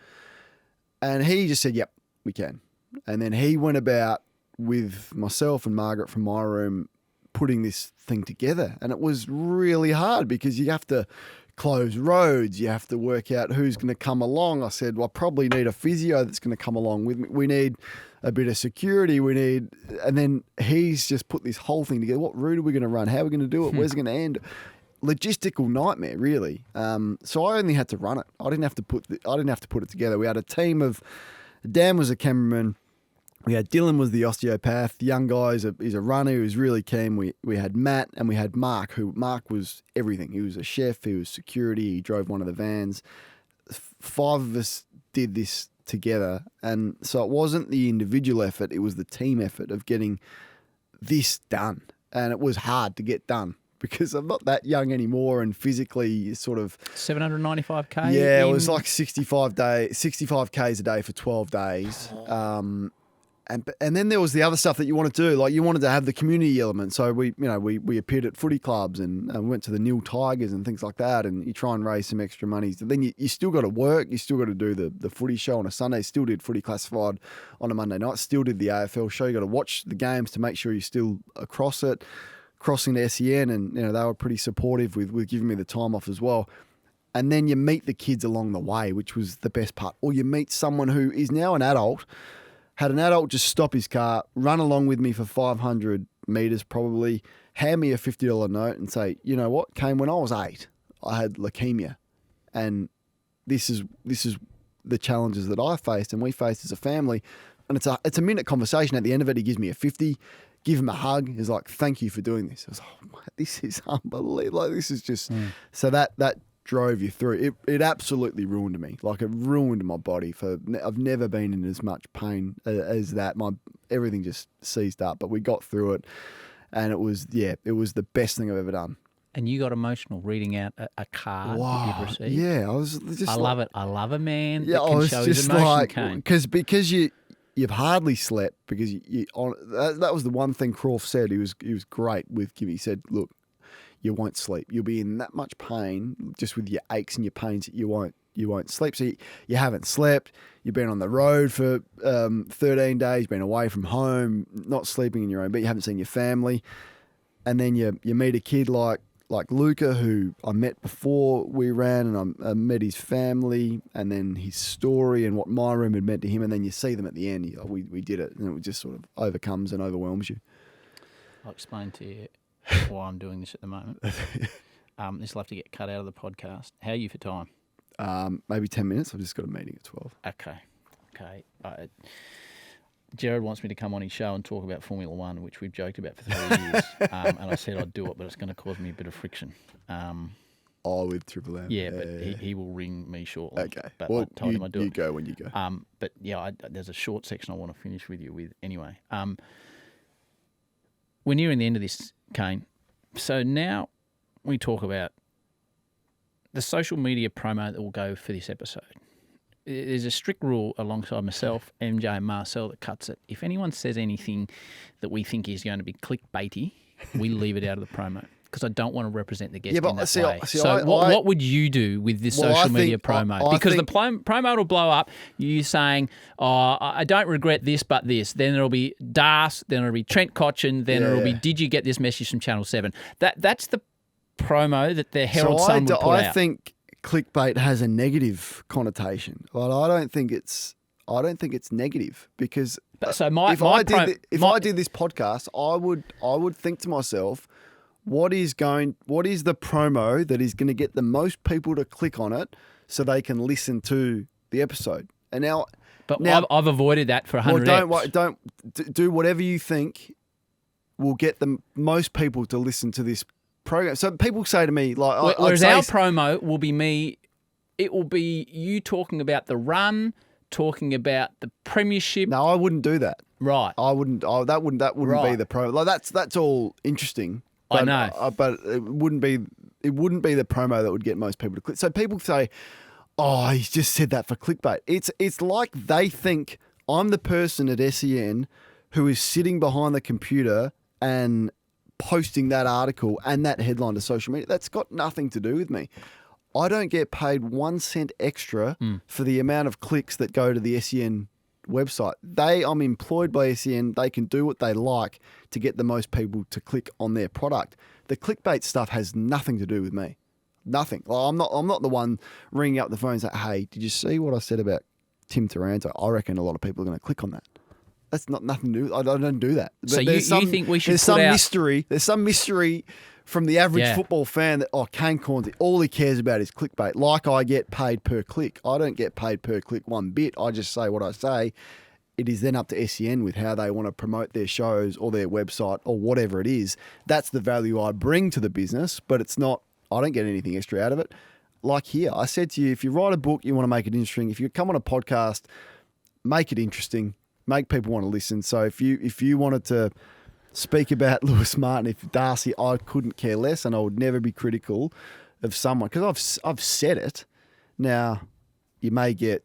And he just said, yep, we can. And then he went about with myself and Margaret from My Room putting this thing together. And it was really hard because you have to close roads. You have to work out who's going to come along. I said, well, I probably need a physio that's going to come along with me. We need a bit of security. And then he's just put this whole thing together. What route are we going to run? How are we going to do it? Where's it going to end? Logistical nightmare, really. So I only had to run it. I didn't have to put it together. We had a team of, Dan was a cameraman. We had Dylan was the osteopath. The young guy is a runner who was really keen. We had Matt and we had Mark, Mark was everything. He was a chef, he was security, he drove one of the vans. 5 of us did this together. And so it wasn't the individual effort, it was the team effort of getting this done. And it was hard to get done because I'm not that young anymore, and physically sort of 795k. Yeah, it was like 65 Ks a day for 12 days. And then there was the other stuff that you wanted to do, like you wanted to have the community element. So we appeared at footy clubs and went to the Nil Tigers and things like that, and you try and raise some extra money. So then you still got to work, you still got to do the footy show on a Sunday, still did footy classified on a Monday night, still did the AFL show. You got to watch the games to make sure you're still across it, crossing to SEN, and they were pretty supportive with giving me the time off as well. and then you meet the kids along the way, which was the best part. Or you meet someone who is now an adult, had an adult just stop his car, run along with me for 500 metres probably, hand me a $50 note and say, you know what, Kane, when I was 8, I had leukemia, and this is the challenges that I faced and we faced as a family. And it's a minute conversation. At the end of it, he gives me a 50, give him a hug. He's like, thank you for doing this. I was like, oh, this is unbelievable. Like, this is just so that drove you through. It absolutely ruined me. Like, it ruined my body. I've never been in as much pain as that. Everything just seized up. But we got through it, and it was the best thing I've ever done. And you got emotional reading out a card that you've received. Yeah, I was just. I love it. I love a man that can show his emotion, because you've hardly slept because that was the one thing Croft said. He was great with Kimmy. He said, look, you won't sleep. You'll be in that much pain just with your aches and your pains that you won't sleep. So you haven't slept. You've been on the road for 13 days, been away from home, not sleeping in your own bed. You haven't seen your family. And then you meet a kid like Luca, who I met before we ran, and I met his family, and then his story and what my room had meant to him, and then you see them at the end. We did it, and it just sort of overcomes and overwhelms you. I'll explain to you why I'm doing this at the moment. This will have to get cut out of the podcast. How are you for time? Maybe 10 minutes. I've just got a meeting at 12. Okay. Jared wants me to come on his show and talk about Formula One, which we've joked about for 3 years. And I said I'd do it, but it's going to cause me a bit of friction. With Triple M. Yeah, but he will ring me shortly. Okay. But Well, I told him I'd do it. You go when you go. But yeah, there's a short section I want to finish with you with anyway. We're nearing the end of this, Kane. So now we talk about the social media promo that will go for this episode. There's a strict rule alongside myself, MJ and Marcel, that cuts it. If anyone says anything that we think is going to be clickbaity, we leave it out of the promo because I don't want to represent the guest in that way. So what would you do with this social media promo? Because the promo will blow up, you saying, I don't regret this but this. Then there'll be Das, then it'll be Trent Cotchin, then it'll be, did you get this message from Channel 7? That's the promo that the Herald Sun will put out. I think clickbait has a negative connotation. Well, I don't think it's negative because if I did this podcast, I would think to myself, what is the promo that is going to get the most people to click on it so they can listen to the episode? And now I've avoided that for 100 Well, don't do whatever you think will get the most people to listen to this program. So people say to me, like, whereas our promo will be me, it will be you talking about the run, talking about the Premiership. No, I wouldn't do that. Right. I wouldn't. That wouldn't be the promo. Like that's all interesting. But, I know. But it wouldn't be the promo that would get most people to click. So people say, "Oh, he's just said that for clickbait." It's like they think I'm the person at SEN who is sitting behind the computer and posting that article and that headline to social media. That's got nothing to do with me. I don't get paid 1 cent extra for the amount of clicks that go to the SEN website. I'm employed by SEN. They can do what they like to get the most people to click on their product. The clickbait stuff has nothing to do with me. Nothing. Well, I'm not the one ringing up the phone and saying, "Hey, did you see what I said about Tim Taranto?" I reckon a lot of people are going to click on that. That's nothing to do. I don't do that. So you think we should There's some mystery from the average football fan that, Kane Corns, all he cares about is clickbait. Like I get paid per click. I don't get paid per click one bit. I just say what I say. It is then up to SEN with how they want to promote their shows or their website or whatever it is. That's the value I bring to the business, but it's not, I don't get anything extra out of it. Like here, I said to you, if you write a book, you want to make it interesting. If you come on a podcast, make it interesting. Make people want to listen. So if you wanted to speak about Lewis Martin, if Darcy, I couldn't care less, and I would never be critical of someone because I've said it. Now, you may get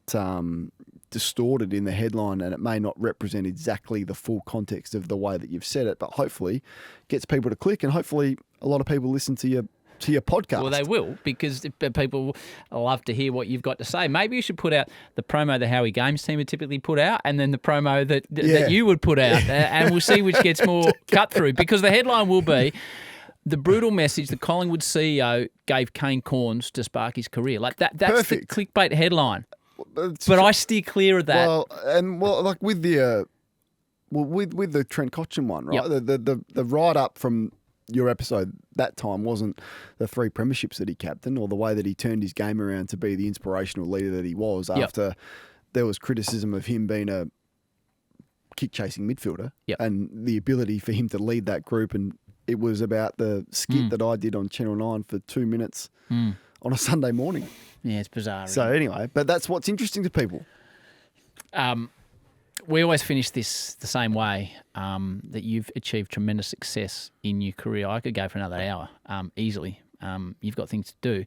distorted in the headline, and it may not represent exactly the full context of the way that you've said it, but hopefully gets people to click, and hopefully a lot of people listen to your podcast. Well, they will, because people love to hear what you've got to say. Maybe you should put out the promo the Howie Games team would typically put out, and then the promo that you would put out, and we'll see which gets more cut through. Because the headline will be, The brutal message: the Collingwood CEO gave Kane corns to spark his career. Like that's Perfect. the clickbait headline. But I steer clear of that. Well, like with the with the Trent Cotchin one, right? Yep. The write up from your episode that time wasn't the 3 premierships that he captained or the way that he turned his game around to be the inspirational leader that he was after there was criticism of him being a kick-chasing midfielder and the ability for him to lead that group. And it was about the skit that I did on Channel 9 for 2 minutes on a Sunday morning. Yeah, it's bizarre. So anyway, but that's what's interesting to people. We always finish this the same way, that you've achieved tremendous success in your career. I could go for another hour easily. You've got things to do.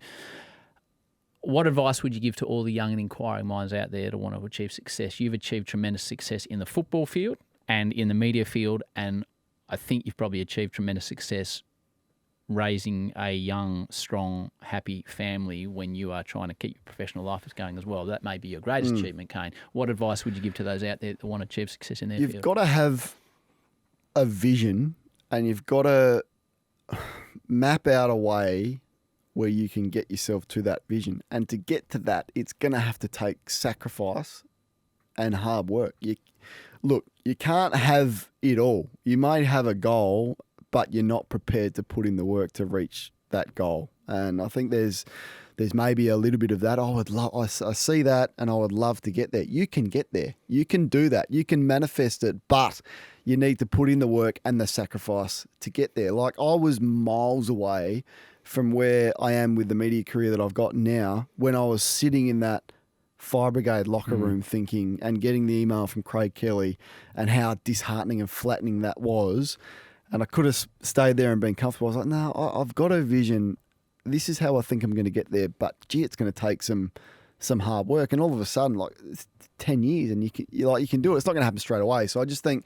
What advice would you give to all the young and inquiring minds out there to want to achieve success? You've achieved tremendous success in the football field and in the media field, and I think you've probably achieved tremendous success raising a young, strong, happy family when you are trying to keep your professional life going as well. That may be your greatest achievement, Kane. What advice would you give to those out there that want to achieve success in their field? You've got to have a vision and you've got to map out a way where you can get yourself to that vision. And to get to that, it's going to have to take sacrifice and hard work. Look, you can't have it all. You may have a goal, but you're not prepared to put in the work to reach that goal. And I think there's maybe a little bit of that. I see that and I would love to get there. You can get there. You can do that. You can manifest it, but you need to put in the work and the sacrifice to get there. Like I was miles away from where I am with the media career that I've got now when I was sitting in that Fire Brigade locker room thinking and getting the email from Craig Kelly and how disheartening and flattening that was. And I could have stayed there and been comfortable. I was like, no, I've got a vision. This is how I think I'm going to get there. But gee, it's going to take some hard work. And all of a sudden, like it's 10 years, and you can do it. It's not going to happen straight away. So I just think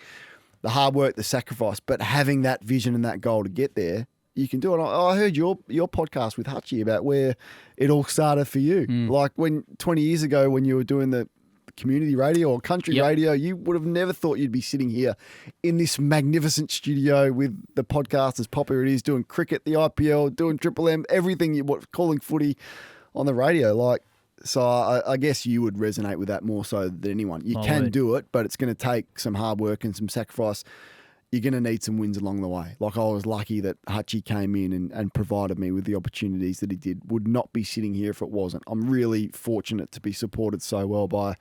the hard work, the sacrifice, but having that vision and that goal to get there, you can do it. I heard your podcast with Hutchie about where it all started for you. Like when 20 years ago when you were doing the community radio or country radio, you would have never thought you'd be sitting here in this magnificent studio with the podcast as popular it is, doing cricket, the IPL, doing Triple M, everything calling footy on the radio. Like, so I guess you would resonate with that more so than anyone. You can do it, but it's going to take some hard work and some sacrifice. You're going to need some wins along the way. Like I was lucky that Hutchie came in and provided me with the opportunities that he did. Would not be sitting here if it wasn't. I'm really fortunate to be supported so well by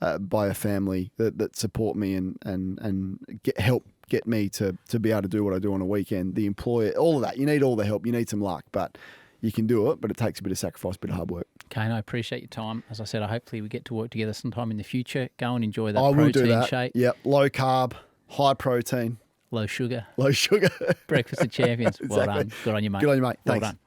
a family that support me and help get me to be able to do what I do on a weekend. The employer, all of that. You need all the help. You need some luck, but you can do it. But it takes a bit of sacrifice, a bit of hard work. Kane, I appreciate your time. As I said, hopefully we get to work together sometime in the future. Go and enjoy that protein will do that. shake. Yep, low carb, high protein. Low sugar. Low sugar. Breakfast of champions. Exactly. Well done. Good on you, mate. Good on you, mate. Well Thanks. done.